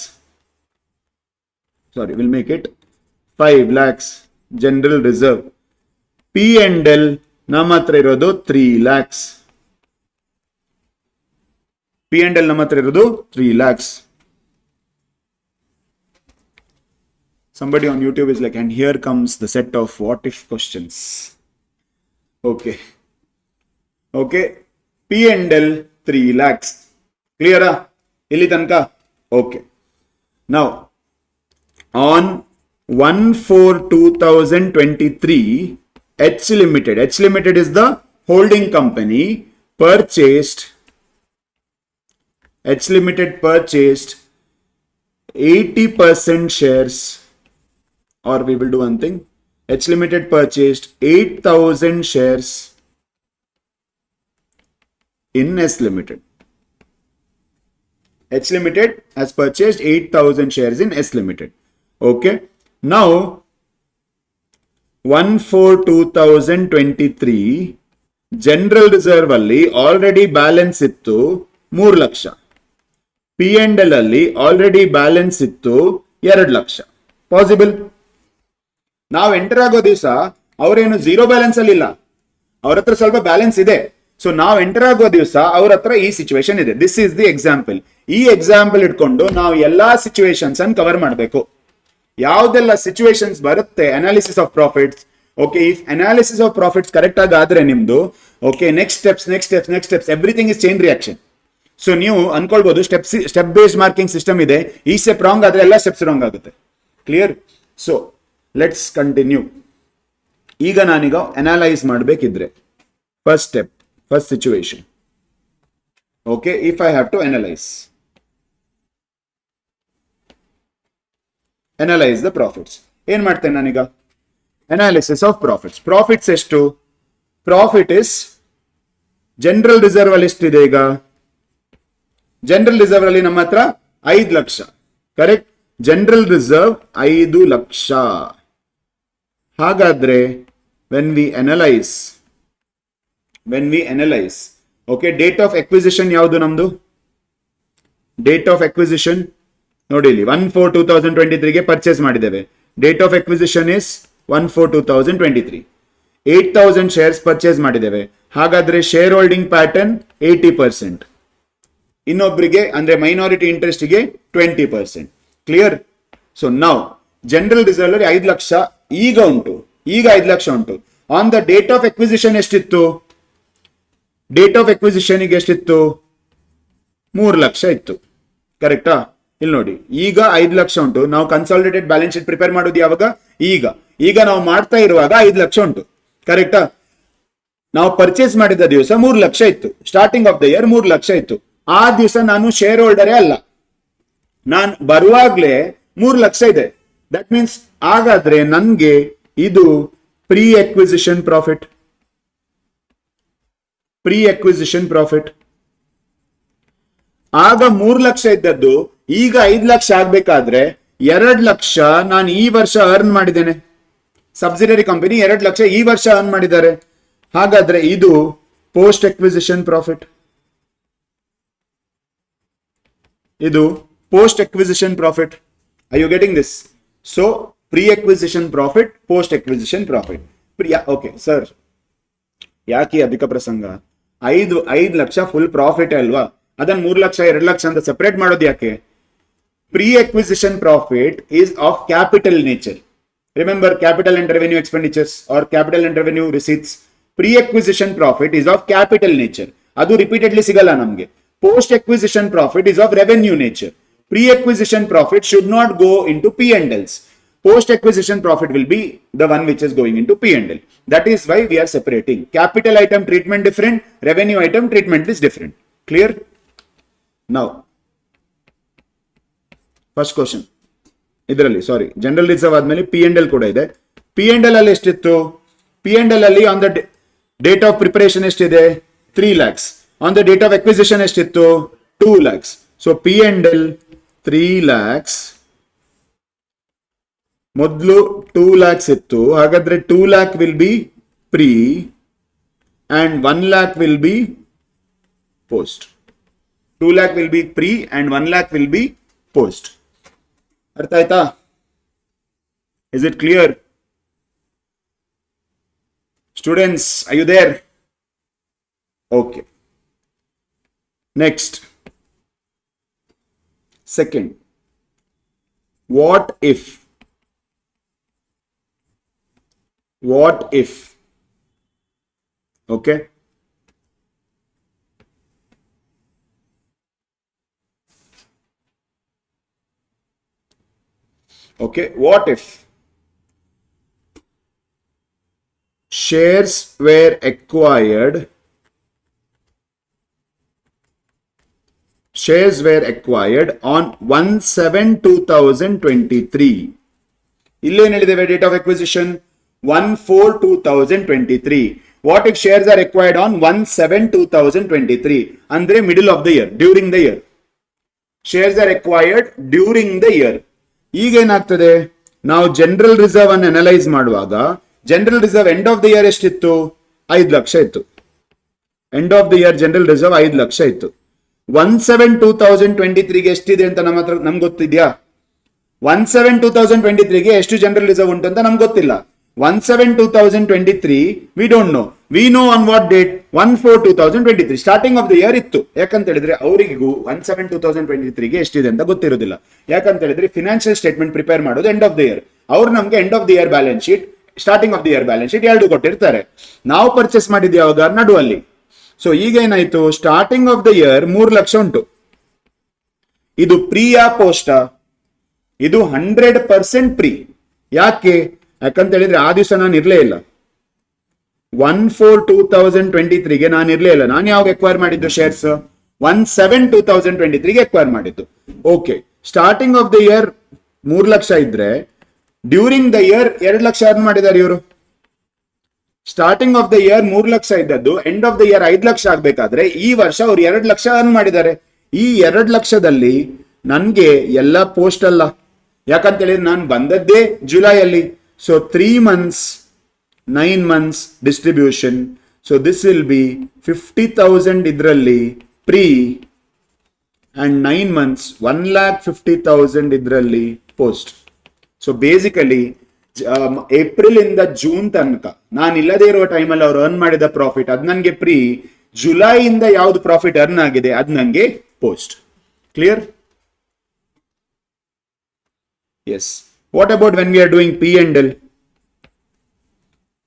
Sorry, we'll make it 5 lakhs general reserve. P&L ನಮ್ಮ ಹತ್ರ ಇರೋದು 3 lakhs. P&L ನಮ್ಮ ಹತ್ರ ಇರೋದು 3 lakhs. Somebody on YouTube is like, and here comes the set of what if questions. Okay. Okay. P&L 3 lakhs. Clear? Illi tanka? Okay. Now, on 1/4/2023, H Limited is the holding company, H Limited purchased 80% shares, or we will do one thing. H Limited purchased 8,000 shares in S Limited. H Limited has purchased 8,000 shares in S Limited. Okay. Now, 1/4/2023, general reserve ಅಲ್ಲಿ already balance ಇತ್ತು 3 ಲಕ್ಷ. P&L ಅಲ್ಲಿ already balance ಇತ್ತು 2 lakh. Possible? ನಾವು enter ಆಗೋ ದಿವಸ ಅವರೇನು zero balance ಅಲ್ಲಿ ಇಲ್ಲ, ಅವ್ರ ಹತ್ರ ಸ್ವಲ್ಪ ಬ್ಯಾಲೆನ್ಸ್ ಇದೆ. ಸೊ ನಾವು ಎಂಟರ್ ಆಗೋ ದಿವಸ ಅವ್ರ ಹತ್ರ ಈ ಸಿಚುವೇಶನ್ ಇದೆ. This is the example. ಈ ಎಕ್ಸಾಂಪಲ್ ಇಟ್ಕೊಂಡು ನಾವು ಎಲ್ಲಾ ಸಿಚುವೇಶನ್ಸ್ ಅನ್ನು ಕವರ್ ಮಾಡಬೇಕು. ಯಾವ್ದೆಲ್ಲ ಸಿಚುವೇಶನ್ಸ್ ಬರುತ್ತೆ analysis of profits. Okay, if analysis of profits correct ಆದ್ರೆ ನಿಮ್ದು okay next steps everything is chain reaction. So ನೀವು ಅನ್ಕೊಳ್ಬಹುದು ಸ್ಟೆಪ್ ಬೇಸ್ಡ್ ಮಾರ್ಕಿಂಗ್ ಸಿಸ್ಟಮ್ ಇದೆ, ಈ ಸ್ಟೆಪ್ ರಾಂಗ್ ಆದ್ರೆ ಎಲ್ಲ ಸ್ಟೆಪ್ಸ್ ರಾಂಗ್ ಆಗುತ್ತೆ. ಕ್ಲಿಯರ್? So let's continue. ಈಗ ನಾನೀಗ ಅನಲೈಸ್ ಮಾಡಬೇಕಿದ್ರೆ first step, first situation. Okay, if I have to analyse the profits, ಏನ್ ಮಾಡ್ತೇನೆ ನಾನೀಗ? Analysis of profits. ಪ್ರಾಫಿಟ್ಸ್ ಎಷ್ಟು? ಪ್ರಾಫಿಟ್ ಇಸ್ ಜನರಲ್ ರಿಸರ್ವ್ ಅಲ್ಲಿ ಎಷ್ಟಿದೆ? ಈಗ ಜನರಲ್ ರಿಸರ್ವ್ ಅಲ್ಲಿ ನಮ್ಮ ಹತ್ರ 5 lakh. Correct? General reserve 5 lakh. ಹಾಗಾದ್ರೆ when we analyze, okay, date of acquisition ಯಾವುದು ನಮ್ದು? ಡೇಟ್ ಆಫ್ ಅಕ್ವಿಸಿಷನ್ ನೋಡಿ, ಇಲ್ಲಿ 1/4/2023 ಗೆ ಪರ್ಚೇಸ್ ಮಾಡಿದ್ದೇವೆ. Date of acquisition is 1/4/2023. 8,000 shares purchase ಮಾಡಿದ್ದೇವೆ. ಹಾಗಾದ್ರೆ ಶೇರ್ ಹೋಲ್ಡಿಂಗ್ ಪ್ಯಾಟರ್ನ್ 80%, ಇನ್ನೊಬ್ಬರಿಗೆ ಅಂದ್ರೆ ಮೈನಾರಿಟಿ ಇಂಟ್ರೆಸ್ಟ್ ಗೆ 20%. ಕ್ಲಿಯರ್? ಸೊ ನಾವು ಜನರಲ್ ರಿಸರ್ವ್ ಅಲ್ಲಿ 5 ಲಕ್ಷ ಈಗ ಉಂಟು, ಈಗ 5 ಲಕ್ಷ ಉಂಟು. On the date of acquisition ಎಷ್ಟಿತ್ತು? ಡೇಟ್ ಆಫ್ ಎಕ್ವಿಸಿಷನ್ ಗೆ ಎಷ್ಟಿತ್ತು? 3 ಲಕ್ಷ ಇತ್ತು. ಕರೆಕ್ಟಾ? ಇಲ್ಲಿ ನೋಡಿ, ಈಗ 5 ಲಕ್ಷ ಉಂಟು. ನಾವು ಕನ್ಸಾಲಿಡೇಟೆಡ್ ಬ್ಯಾಲೆನ್ಸ್ ಶೀಟ್ ಪ್ರಿಪೇರ್ ಮಾಡೋದು ಯಾವಾಗ? ಈಗ ನಾವು ಮಾಡ್ತಾ ಇರುವಾಗ 5 ಲಕ್ಷ ಉಂಟು. ಕರೆಕ್ಟಾ? ನಾವು ಪರ್ಚೇಸ್ ಮಾಡಿದ ದಿವಸ 3 ಲಕ್ಷ ಇತ್ತು. Starting of the year 3 lakh ಇತ್ತು. ಆ ದಿವಸ ನಾನು ಶೇರ್ ಹೋಲ್ಡರೇ ಅಲ್ಲ, ನಾನು ಬರುವಾಗ್ಲೇ 3 ಲಕ್ಷ ಇದೆ. ದಟ್ ಮೀನ್ಸ್ ಹಾಗಾದ್ರೆ ನನ್ಗೆ ಇದು ಪ್ರೀ ಎಕ್ವಿಸಿಷನ್ ಪ್ರಾಫಿಟ್. ಆಗ 3 ಲಕ್ಷ ಇದ್ದದ್ದು ಈಗ 5 ಲಕ್ಷ ಆಗ್ಬೇಕಾದ್ರೆ 2 ಲಕ್ಷ ನಾನು ಈ ವರ್ಷ ಅರ್ನ್ ಮಾಡಿದ್ದೇನೆ. ಸಬ್ಸಿಡರಿ ಕಂಪನಿ 2 ಲಕ್ಷ ಈ ವರ್ಷ ಅರ್ನ್ ಮಾಡಿದ್ದಾರೆ. ಹಾಗಾದ್ರೆ ಇದು post acquisition profit. Are you getting this? So pre-acquisition profit, post-acquisition profit. Okay, sir. ಯಾಕೆ ಅಧಿಕ ಪ್ರಸಂಗ? 5 ಲಕ್ಷ ಫುಲ್ ಪ್ರಾಫಿಟ್ ಅಲ್ವಾ? ಅದನ್ನ 3 ಲಕ್ಷ 2 ಲಕ್ಷ ಅಂತ ಸೆಪರೇಟ್ ಮಾಡೋದು ಯಾಕೆ? Pre-acquisition profit is of capital nature. Remember capital and revenue expenditures or capital and revenue receipts. Pre-acquisition profit is of capital nature. ಅದು repeatedly ಸಿಗಲ್ಲ ನಮ್ಗೆ. Post acquisition profit is of revenue nature. Pre acquisition profit should not go into P&Ls. Post acquisition profit will be the one which is going into P&L. That is why we are separating. Capital item treatment different, revenue item treatment is different. Clear? Now, first question. ಇದರಲ್ಲಿ ಸಾರಿ general reserve ಆದ್ಮೇಲೆ P&L ಕೂಡ ಇದೆ. P&L ಅಲ್ಲಿ ಎಷ್ಟಿತ್ತು? P&L ಅಲ್ಲಿ on the date of preparation ಎಷ್ಟಿದೆ? 3 lakhs. On the date of acquisition ಎಷ್ಟಿತ್ತು? 2 lakhs. So P&L 3 lakhs. ಮೊದಲು 2 lakhs ಇತ್ತು. ಹಾಗಾದ್ರೆ 2 lakh will be pre and 1 lakh will be post. 2 lakh will be pre and 1 lakh will be post. ಅರ್ಥ ಆಯ್ತಾ? Is it clear? Students, are you there? Okay. Next, second, what if okay, what if shares were acquired on 1/7/2023. ಇಲ್ಲೇನು ಹೇಳಿದ್ದೇವೆ? Date of acquisition 1/4/2023. What if shares are acquired on 1/7/2023? ಅಂದ್ರೆ middle of the year, during the year. Shares are acquired during the year. ಈಗ ಏನಾಗ್ತದೆ? ನಾವು general reserve ಅನ್ನು analyse ಮಾಡುವಾಗ general reserve end of the year ಎಷ್ಟಿತ್ತು? 5 ಲಕ್ಷ ಇತ್ತು. End of the year general reserve 5 lakh ಇತ್ತು. 1/7/2023 ಎಷ್ಟಿದೆ ಅಂತ ನಮ್ಗೆ ಗೊತ್ತಿದ್ಯಾ? 1/7/2023 ಎಷ್ಟು ಜನರಲ್ ರಿಸರ್ವ್ ಉಂಟು ಅಂತ ನಮ್ಗೆ ಗೊತ್ತಿಲ್ಲ. 1/7/2023 we don't know. We know on what date? 1/4/2023 starting of the year ಇತ್ತು. ಯಾಕಂತ ಹೇಳಿದ್ರೆ ಅವರಿಗೂ 1/7/2023 ಎಷ್ಟಿದೆ ಅಂತ ಗೊತ್ತಿರೋದಿಲ್ಲ. ಯಾಕಂತ ಹೇಳಿದ್ರೆ ಫಿನಾನ್ಷಿಯಲ್ ಸ್ಟೇಟ್ಮೆಂಟ್ ಪ್ರಿಪೇರ್ ಮಾಡೋದು ಎಂಡ್ ಆಫ್ ದ ಇಯರ್. ಅವ್ರು ನಮ್ಗೆ end of the year balance sheet, starting of the year balance sheet ಎರಡು ಕೊಟ್ಟಿರ್ತಾರೆ. ನಾವು ಪರ್ಚೇಸ್ ಮಾಡಿದ್ದು ಯಾವಾಗ? ನಡುವಲ್ಲಿ. ಸೊ ಈಗ ಏನಾಯ್ತು? Starting of the year 3 lakh ಉಂಟು. ಇದು ಪ್ರೀಯಾ ಪೋಸ್ಟಾ? ಇದು 100% ಪ್ರೀ. ಯಾಕೆ? ಯಾಕಂತ ಹೇಳಿದ್ರೆ ಆ ದಿವಸ ನಾನು ಇರ್ಲೇ ಇಲ್ಲ. 1/4/2023 ನಾನು ಇರ್ಲೇ ಇಲ್ಲ. ನಾನು ಯಾವಾಗ ಎಕ್ವೈರ್ ಮಾಡಿದ್ದು ಶೇರ್ಸ್? 1/7/2023 ಎಕ್ವೈರ್ ಮಾಡಿದ್ದು. Okay, starting of the year 3 lakh ಇದ್ರೆ during the year 2 lakh earn ಮಾಡಿದ್ದಾರೆ ಇವರು. Starting of the year 3 lakh ಇದ್ದದ್ದು end of the year 5 lakh ಆಗ್ಬೇಕಾದ್ರೆ ಈ ವರ್ಷ ಅವ್ರು 2 ಲಕ್ಷ ಅರ್ನ್ ಮಾಡಿದ್ದಾರೆ. ಈ 2 ಲಕ್ಷದಲ್ಲಿ ನನ್ಗೆ ಎಲ್ಲ ಪೋಸ್ಟ್ ಅಲ್ಲ. ಯಾಕಂತ ಹೇಳಿದ್ರೆ ನಾನು ಬಂದದ್ದೇ ಜುಲೈಯಲ್ಲಿ. So 3 months 9 months distribution. So this will be 50,000 idralli pre and 9 months 1,50,000 idralli post. So basically April ಇಂದ ಜೂನ್ ತನಕ ನಾನು ಇಲ್ಲದೇ ಇರುವ ಟೈಮಲ್ಲಿ ಅವ್ರು ಅರ್ನ್ ಮಾಡಿದ ಪ್ರಾಫಿಟ್ ಅದು ನನಗೆ ಪ್ರೀ. ಜುಲೈ ಇಂದ ಯಾವ್ದು ಪ್ರಾಫಿಟ್ ಅರ್ನ್ ಆಗಿದೆ ಅದು ನನಗೆ post. Clear? Yes. What about when we are doing P&L?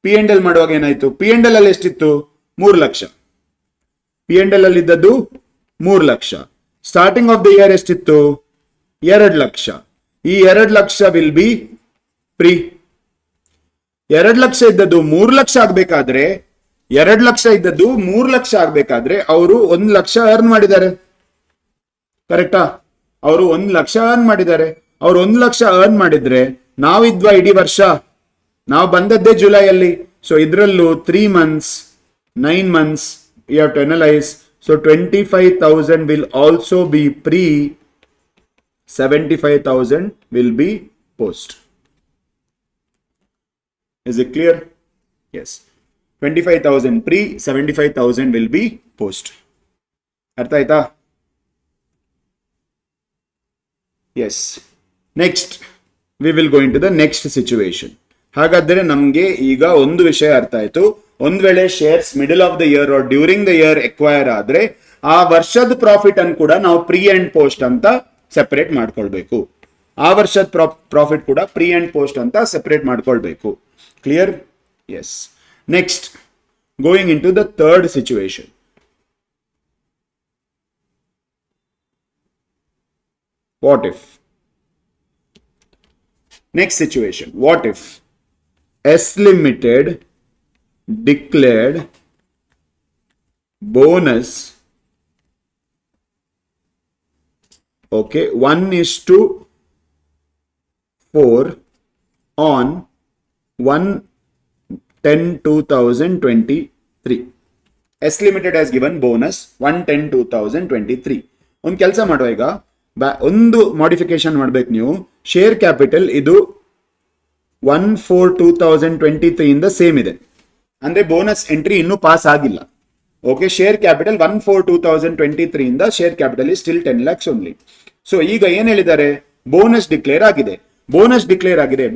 P&L ಮಾಡುವಾಗ ಏನಾಯ್ತು? P&L ಅಲ್ಲಿ ಎಷ್ಟಿತ್ತು? 3 ಲಕ್ಷ. P&L ಅಲ್ಲಿ ಇದ್ದದ್ದು 3 lakh. Starting of the year ಎಷ್ಟಿತ್ತು? 2 ಲಕ್ಷ. ಈ 2 lakh will be pre. 2 lakh ಇದ್ದದ್ದು 3 ಲಕ್ಷ ಆಗ್ಬೇಕಾದ್ರೆ 2 ಲಕ್ಷ ಇದ್ದದ್ದು 3 ಲಕ್ಷ ಆಗ್ಬೇಕಾದ್ರೆ ಅವರು 1 ಲಕ್ಷ ಅರ್ನ್ ಮಾಡಿದ್ದಾರೆ. ಕರೆಕ್ಟಾ? ಅವರು 1 ಲಕ್ಷ ಅರ್ನ್ ಮಾಡಿದ್ದಾರೆ. ಅವ್ರು 1 ಲಕ್ಷ ಅರ್ನ್ ಮಾಡಿದ್ರೆ ನಾವಿದ್ವಾ ಇಡೀ ವರ್ಷ? ನಾವು ಬಂದದ್ದೇ ಜುಲೈಯಲ್ಲಿ. ಸೊ ಇದರಲ್ಲೂ 3 months 9 months you have to analyze. So 25,000 will also be pre, 75,000 will be post. Is it clear? Yes. 25,000 pre, 75,000 will be post. ಅರ್ಥ ಆಯ್ತಾ? Yes. Next, we will go into the next situation. ಹಾಗಾದ್ರೆ ನಮ್ಗೆ ಈಗ ಒಂದು ವಿಷಯ ಅರ್ಥ ಆಯ್ತು. ಒಂದ್ ವೇಳೆ shares middle of the year or during the year acquire ಆದ್ರೆ ಆ ವರ್ಷದ ಪ್ರಾಫಿಟ್ ಅನ್ನು ಕೂಡ ನಾವು ಪ್ರೀ ಅಂಡ್ ಪೋಸ್ಟ್ ಅಂತ ಸೆಪರೇಟ್ ಮಾಡ್ಕೊಳ್ಬೇಕು. ಆ ವರ್ಷದ ಪ್ರಾಫಿಟ್ ಕೂಡ ಪ್ರೀ ಅಂಡ್ ಪೋಸ್ಟ್ ಅಂತ ಸೆಪರೇಟ್ ಮಾಡ್ಕೊಳ್ಬೇಕು. Clear? Yes. Next, going into the third situation. What if? Next situation. What if S Limited declared bonus, okay, 1:4 on 1/10/2023. S Limited has given bonus 1/10/2023. ಒಂದು ಕೆಲಸ ಮಾಡುವ, ಈಗ ಒಂದು modification ಮಾಡ್ಬೇಕು ನೀವು. Share capital ಇದು 1/4/2023 ಇಂದ ಸೇಮ್ ಇದೆ, ಅಂದ್ರೆ ಬೋನಸ್ ಎಂಟ್ರಿ ಇನ್ನೂ ಪಾಸ್ ಆಗಿಲ್ಲ. ಓಕೆ, ಶೇರ್ ಕ್ಯಾಪಿಟಲ್ 1/4/2023 ಇಂದ share capital is still 10 lakhs only. So ಈಗ ಏನ್ ಹೇಳಿದ್ದಾರೆ, ಬೋನಸ್ ಡಿಕ್ಲೇರ್ ಆಗಿದೆ.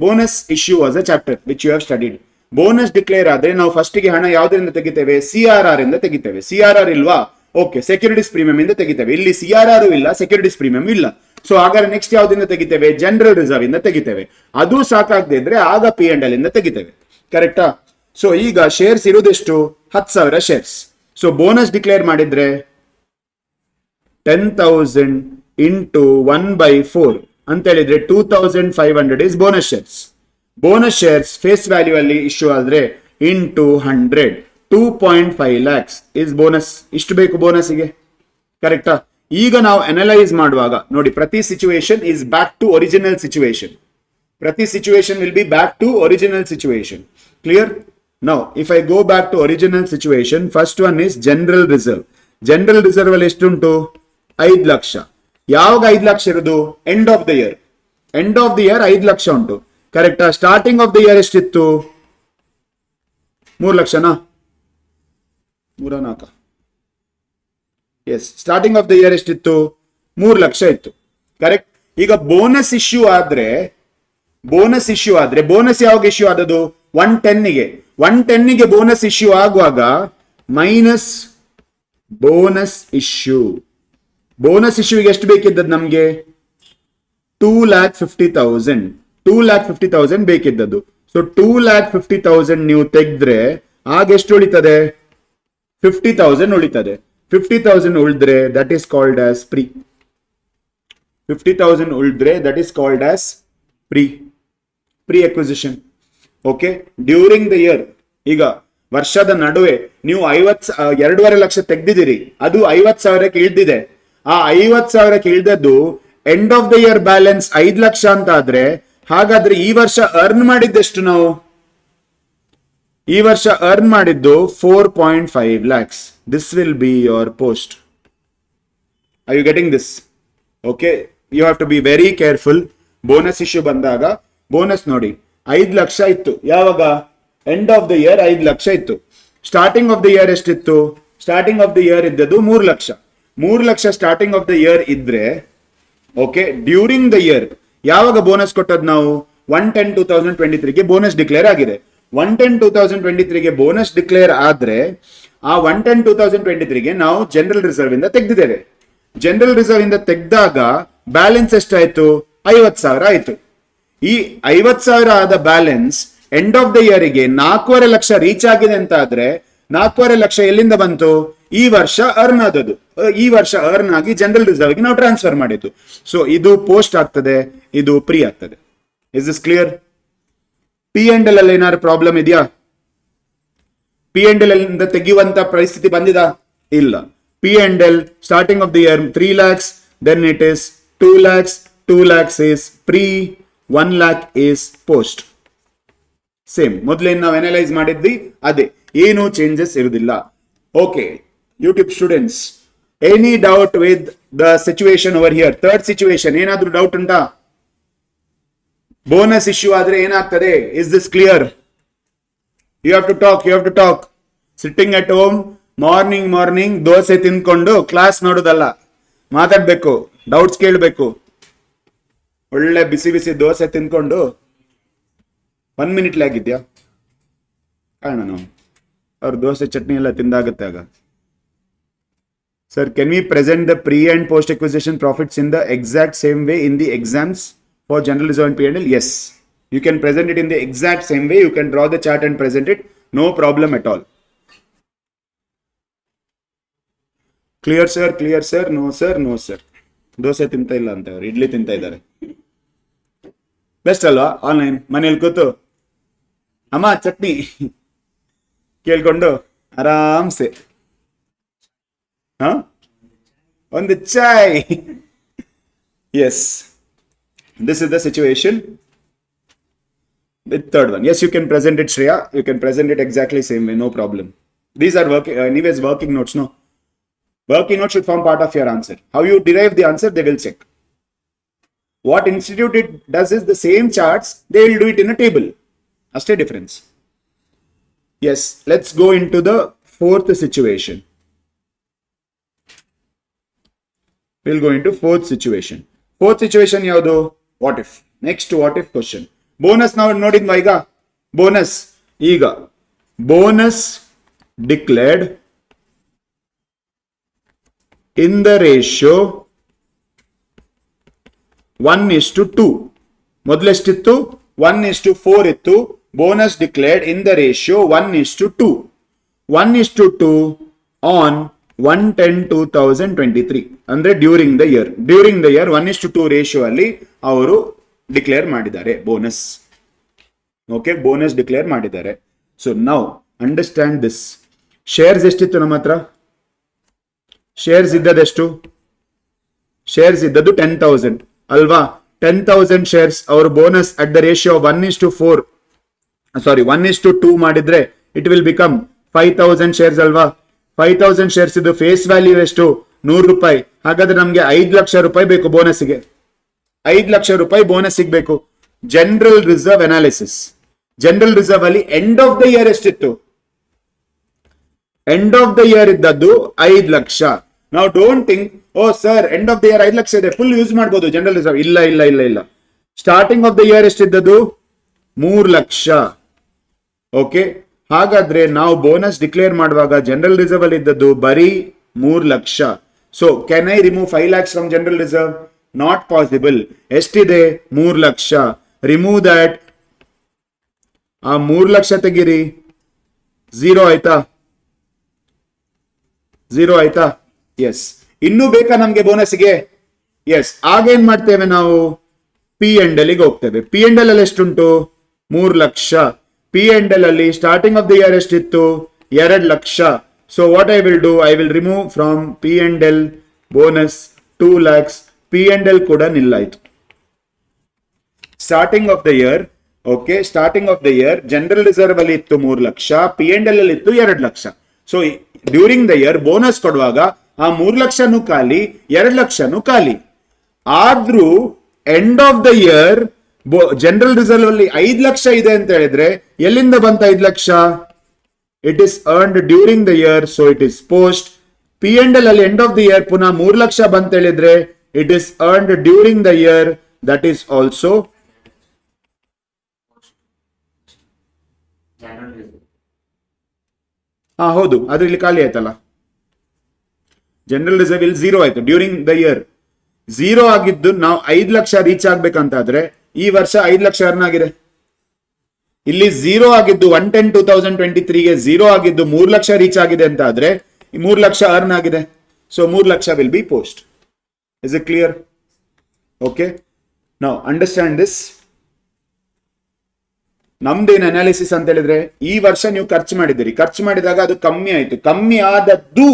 Bonus issue was a chapter which you have studied. Bonus declare ಆದ್ರೆ ನಾವು ಫಸ್ಟ್ ಗೆ ಹಣ ಯಾವ್ದ್ರಿಂದ ತೆಗಿತೇವೆ, CRR ಇಂದ ತೆಗಿತೇವೆ. CRR ಇಲ್ವಾ, ಓಕೆ, ಸೆಕ್ಯೂರಿಟೀಸ್ ಪ್ರೀಮಿಯಂ ಇಂದ ತೆಗಿತೇವೆ. ಇಲ್ಲಿ CRR ಇಲ್ಲ, ಸೆಕ್ಯೂರಿಟೀಸ್ ಪ್ರೀಮಿಯಂ ಇಲ್ಲ. ಸೊ ಹಾಗಾದ್ರೆ ನೆಕ್ಸ್ಟ್ ಯಾವ್ದಿಂದ ತೆಗಿತೇವೆ, ಜನರಲ್ ರಿಸರ್ವ್ ಇಂದ ತೆಗಿತೇವೆ. ಅದು ಸಾಕಾಗದೆ ಇದ್ರೆ ಆಗ P&L ಇಂದ ತೆಗಿತೇವೆ. ಕರೆಕ್ಟಾ? ಸೊ ಈಗ ಶೇರ್ಸ್ ಇರುವುದೆಷ್ಟು, 10,000 ಶೇರ್ಸ್. ಸೊ ಬೋನಸ್ ಡಿಕ್ಲೇರ್ ಮಾಡಿದ್ರೆ 10,000 ಇಂಟು 1/4 ಅಂತ ಹೇಳಿದ್ರೆ 2,500 is bonus shares. Bonus shares face value ಅಲ್ಲಿ ಇಶ್ಯೂ ಆದ್ರೆ ಇಂಟು 100 2.5 lakhs ಇಸ್ ಬೋನಸ್. ಇಷ್ಟು ಬೇಕು ಬೋನಸ್ಗೆ. ಕರೆಕ್ಟಾ? ಈಗ ನಾವು ಅನಲೈಸ್ ಮಾಡುವಾಗ ನೋಡಿ, ಪ್ರತಿ situation is back to original situation. ಪ್ರತಿ situation will be back to original situation. Clear? Now if I go back to original situation, first one is general reserve. General reserve ಅಲ್ಲಿ ಎಷ್ಟುಂಟು, 5 ಲಕ್ಷ. ಯಾವಾಗ 5 ಲಕ್ಷ ಇರೋದು, end of the year. End of the year 5 lakh ಉಂಟು. ಕರೆಕ್ಟಾ? Starting of the year ಎಷ್ಟಿತ್ತು, 3 ಲಕ್ಷನಾ, 3-4? Yes, starting of the year ಎಷ್ಟಿತ್ತು, 3 ಲಕ್ಷ ಇತ್ತು. ಕರೆಕ್ಟ್? ಈಗ ಬೋನಸ್ ಇಶ್ಯೂ ಆದ್ರೆ ಬೋನಸ್ ಯಾವಾಗ ಇಶ್ಯೂ ಆದದು, 110ಗೆ. 110ಗೆ ಬೋನಸ್ ಇಶ್ಯೂ ಆಗುವಾಗ ಮೈನಸ್ ಬೋನಸ್ ಇಶ್ಯೂಗೆ ಎಷ್ಟು ಬೇಕಿದ್ದದ್ದು ನಮ್ಗೆ, 2,50,000. 2,50,000 ಬೇಕಿದ್ದದ್ದು. ಸೊ 2,50,000 ನೀವು ತೆಗೆದ್ರೆ ಆಗ ಎಷ್ಟು ಉಳಿತದೆ, 50,000 ಉಳಿತದೆ. 50,000 ಉಳಿದ್ರೆ that is called as pre. 50,000 ಉಳಿದ್ರೆ that is called as pre acquisition. Okay, during the year, ಈಗ ವರ್ಷದ ನಡುವೆ ನೀವು 2.5 ಲಕ್ಷ ತೆಗ್ದಿದ್ದೀರಿ, ಅದು 50,000ಕ್ಕೆ ಇಳ್ದಿದೆ. ಆ 50,000ಕ್ಕೆ ಇಳ್ದದ್ದು end of the year balance 5 lakh ಅಂತ ಆದ್ರೆ, ಹಾಗಾದ್ರೆ ಈ ವರ್ಷ ಅರ್ನ್ ಮಾಡಿದ್ದೆಷ್ಟು, ನಾವು ಈ ವರ್ಷ ಅರ್ನ್ ಮಾಡಿದ್ದು 4.5 lakhs. This will be your post. Are you getting this? Okay, you have to be very careful. Bonus issue ಬಂದಾಗ ಬೋನಸ್ ನೋಡಿ 5 ಲಕ್ಷ ಇತ್ತು. ಯಾವಾಗ, end of the year 5 lakh ಇತ್ತು. ಸ್ಟಾರ್ಟಿಂಗ್ ಆಫ್ ದ ಇಯರ್ ಎಷ್ಟಿತ್ತು, ಸ್ಟಾರ್ಟಿಂಗ್ ಆಫ್ ದ ಇಯರ್ ಇದ್ದದ್ದು 3 lakh. 3 lakh starting of the year ಇದ್ರೆ, okay, during the year ಯಾವಾಗ bonus ಕೊಟ್ಟದ್ ನಾವು, 1/10/2023ಗೆ ಬೋನಸ್ ಡಿಕ್ಲೇರ್ ಆಗಿದೆ. 1/10/2023ಗೆ ಬೋನಸ್ ಡಿಕ್ಲೇರ್ ಆದ್ರೆ ಆ 1/10/2023ಗೆ ನಾವು ಜನರಲ್ ರಿಸರ್ವ್ ಇಂದ ತೆಗೆದಿದ್ದೇವೆ. ಜನರಲ್ ರಿಸರ್ವ್ ಇಂದ ತೆಗೆದಾಗ ಬ್ಯಾಲೆನ್ಸ್ ಎಷ್ಟಾಯ್ತು, 50,000 ಆಯ್ತು. ಈ 50,000 ಆದ ಬ್ಯಾಲೆನ್ಸ್ ಎಂಡ್ ಆಫ್ ದ ಇಯರ್ಗೆ 4.5 ಲಕ್ಷ ರೀಚ್ ಆಗಿದೆ ಅಂತ ಆದ್ರೆ, 4.5 ಲಕ್ಷ ಎಲ್ಲಿಂದ ಬಂತು, ಈ ವರ್ಷ ಅರ್ನ್ ಆದದ್ದು. ಈ ವರ್ಷ ಅರ್ನ್ ಆಗಿ ಜನರಲ್ ರಿಸರ್ವ್ಗೆ ನಾವು ಟ್ರಾನ್ಸ್ಫರ್ ಮಾಡಿದ್ದು. ಸೊ ಇದು ಪೋಸ್ಟ್ ಆಗ್ತದೆ, ಇದು ಪ್ರೀ ಆಗ್ತದೆ. Is this clear? P&L ಅಲ್ಲಿ ಏನಾದ್ರು ಪ್ರಾಬ್ಲಮ್ ಇದೆಯಾ? P&L ಇಂದ ತೆಗೆಯುವಂತ ಪರಿಸ್ಥಿತಿ ಬಂದಿದಾ? ಇಲ್ಲ. P&L starting of the year 3 lakhs, then it is 2 lakhs, 2 lakhs is pre, 1 lakh is post. Same ಮೊದಲೇನು ನಾವು ಅನಲೈಸ್ ಮಾಡಿದ್ವಿ ಅದೇ, ಏನು ಚೇಂಜಸ್ ಇರುವುದಿಲ್ಲ. Okay, YouTube students, any doubt with the situation over here? Third situation ಏನಾದ್ರೂ doubt ಉಂಟಾ? Bonus issue ಆದ್ರೆ ಏನಾಗ್ತದೆ? Is this clear? You have to talk. Sitting at home morning dosa ತಿನ್ಕೊಂಡು ಕ್ಲಾಸ್ ನೋಡೋದಲ್ಲ, ಮಾತಾಡ್ಬೇಕು, ಡೌಟ್ಸ್ ಕೇಳಬೇಕು. ಒಳ್ಳೆ ಬಿಸಿ ದೋಸೆ ತಿನ್ಕೊಂಡು 1 minute ಆಗಿದ್ಯಾ ಕಾರಣ ನಾವು ಅವ್ರ ದೋಸೆ ಚಟ್ನಿ ಎಲ್ಲ ತಿಂದಾಗುತ್ತೆ ಆಗ. Sir, can we present the pre and post acquisition profits in the exact same way in the exams for general reserve and P&L? Yes, you can present it in the exact same way. You can draw the chart and present it, no problem at all. Clear sir? No sir. Dosa ತಿಂತ ಇಲ್ಲ ಅಂತ ಅವ್ರು ಇಡ್ಲಿ ತಿಂತ ಇದ್ದಾರೆ. Best ಅಲ್ವಾ? Online ಮನೇಲಿ ಕೂತು ಅಮ್ಮ ಚಟ್ನಿ ಕೇಳ್ಕೊಂಡು ಆರಾಮ್ಸೆ ಒಂದು ಚಾಯ್. Yes, this is the situation. The third one. Yes, you can present it, Shreya. You can present it exactly same way, no problem. These are anyways working notes, no? Working notes should form part of your answer. How you derive the answer, they will check. What institute it does is the same charts, they will do it in a table. That's the difference. Yes, let's go into the fourth situation. We'll go into fourth situation. Fourth situation yaudu? What if? Next what if question. Bonus ನಾವು ನೋಡಿದ್ವಾ ಈಗ? Bonus declared in the ratio 1:2. ಮೊದಲೆಷ್ಟಿತ್ತು? 1:4 ಇತ್ತು. Bonus declared in the ratio 1:2. 1:2 on 1/10/2023 ಅಂದ್ರೆ during the year 1:2 ratio ಅಲ್ಲಿ ಅವರು declare ಮಾಡಿದ್ದಾರೆ bonus. Okay, bonus declare ಮಾಡಿದ್ದಾರೆ. So now understand this. Shares ಎಷ್ಟಿತ್ತು ನಮ್ಮ ಹತ್ರ? ಶೇರ್ಸ್ ಇದ್ದದೆಷ್ಟು? ಶೇರ್ಸ್ ಇದ್ದದ್ದು 10,000 ಅಲ್ವಾ? 10,000 ಶೇರ್ಸ್ ಅವರು ಬೋನಸ್ ಅಟ್ ದ ರೇಷಿಯೋ 1:2 ಮಾಡಿದ್ರೆ ಇಟ್ ವಿಲ್ ಬಿಕಮ್ 5,000 ಶೇರ್ಸ್ ಅಲ್ವಾ? 5,000 ಶೇರ್ಸ್ ಇದು ಫೇಸ್ ವ್ಯಾಲ್ಯೂ ಎಷ್ಟು? 100 ರೂಪಾಯಿ. ಹಾಗಾದ್ರೆ ನಮ್ಗೆ 5 ಲಕ್ಷ ರೂಪಾಯಿ ಬೇಕು ಬೋನಸ್ಗೆ. 5 ಲಕ್ಷ ರೂಪಾಯಿ ಬೋನಸ್ ಸಿಗ್ಬೇಕು. General reserve analysis. General reserve ಅಲ್ಲಿ ಎಂಡ್ ಆಫ್ ದ ಇಯರ್ ಎಷ್ಟಿತ್ತು? ಎಂಡ್ ಆಫ್ ದ ಇಯರ್ ಇದ್ದದ್ದು 5 ಲಕ್ಷ. ನಾವು don't think oh sir end of the year 5 ಲಕ್ಷ ಇದೆ, ಫುಲ್ ಯೂಸ್ ಮಾಡಬಹುದು ಜನರಲ್ ರಿಸರ್ವ್. ಇಲ್ಲ. ಸ್ಟಾರ್ಟಿಂಗ್ ಆಫ್ ದ ಇಯರ್ ಎಷ್ಟಿದ್ದದ್ದು? 3 ಲಕ್ಷ. ಓಕೆ, ಹಾಗಾದ್ರೆ ನಾವು ಬೋನಸ್ ಡಿಕ್ಲೇರ್ ಮಾಡುವಾಗ ಜನರಲ್ ರಿಸರ್ವ್ ಅಲ್ಲಿ ಇದ್ದದ್ದು ಬರೀ 3 ಲಕ್ಷ. So can I remove 5 lakhs from general reserve? Not possible. ಎಷ್ಟಿದೆ? 3 ಲಕ್ಷ. Remove that. ಆ 3 ಲಕ್ಷ ತೆಗಿರಿ. 0 ಆಯ್ತಾ? ಎಸ್. ಇನ್ನೂ ಬೇಕಾ ನಮ್ಗೆ ಬೋನಸ್ಗೆ? ಎಸ್. ಆಗೇನ್ ಮಾಡ್ತೇವೆ ನಾವು? P&L ಗೆ ಹೋಗ್ತೇವೆ. P&L ಅಲ್ಲಿ ಎಷ್ಟುಂಟು? 3 ಲಕ್ಷ. P&L ಅಲ್ಲಿ ಸ್ಟಾರ್ಟಿಂಗ್ ಆಫ್ ದ ಇಯರ್ ಎಷ್ಟಿತ್ತು? 2 ಲಕ್ಷ. So what I will do? I will remove from P&L bonus 2 lakhs. P&L ಕೂಡ ನಿಲ್ಲಾಯ್ತು. Starting of the year, okay, starting of the year general reserve ಅಲ್ಲಿ ಇತ್ತು 3 ಲಕ್ಷ, P&L ಅಲ್ಲಿ ಇತ್ತು 2 ಲಕ್ಷ. So during the year bonus ಕೊಡುವಾಗ ಆ 3 ಲಕ್ಷನೂ ಖಾಲಿ, 2 ಲಕ್ಷನೂ ಖಾಲಿ. ಆದ್ರೂ end of the year general reserve ಅಲ್ಲಿ 5 ಲಕ್ಷ ಇದೆ ಅಂತ ಹೇಳಿದ್ರೆ ಎಲ್ಲಿಂದ ಬಂತ 5 lakh? It is earned during the year, so it is post. P&L ಅಲ್ಲಿ ಎಂಡ್ ಆಫ್ ದ ಇಯರ್ ಪುನಃ 3 ಲಕ್ಷ ಬಂತ ಹೇಳಿದ್ರೆ it is earned during the year, that is also ಹೌದು, ಅದು ಇಲ್ಲಿ ಖಾಲಿ ಆಯ್ತಲ್ಲ. ಜನರಲ್ ರಿಸರ್ವ್ ಇಲ್ಲಿ 0 ಆಯ್ತು ಡ್ಯೂರಿಂಗ್ ದ ಇಯರ್. 0 ಆಗಿದ್ದು ನಾವು 5 ಲಕ್ಷ ರೀಚ್ ಆಗ್ಬೇಕಂತಾದ್ರೆ ಈ ವರ್ಷ 5 ಲಕ್ಷ ಅರ್ನ್ ಆಗಿದೆ. ಇಲ್ಲಿ 0 ಆಗಿದ್ದು 1/10/2023ಗೆ 0 ಆಗಿದ್ದು 3 ಲಕ್ಷ ರೀಚ್ ಆಗಿದೆ ಅಂತ ಆದ್ರೆ ಈ 3 ಲಕ್ಷ ಅರ್ನ್ ಆಗಿದೆ. ಸೊ 3 ಲಕ್ಷ will be post. Is it clear? Okay. Now understand this. ನಮ್ದೇನು ಅನಾಲಿಸಿಸ್ ಅಂತ ಹೇಳಿದ್ರೆ, ಈ ವರ್ಷ ನೀವು ಖರ್ಚು ಮಾಡಿದಾಗ ಅದು ಕಮ್ಮಿ ಆಯ್ತು. ಕಮ್ಮಿ ಆದದ್ದು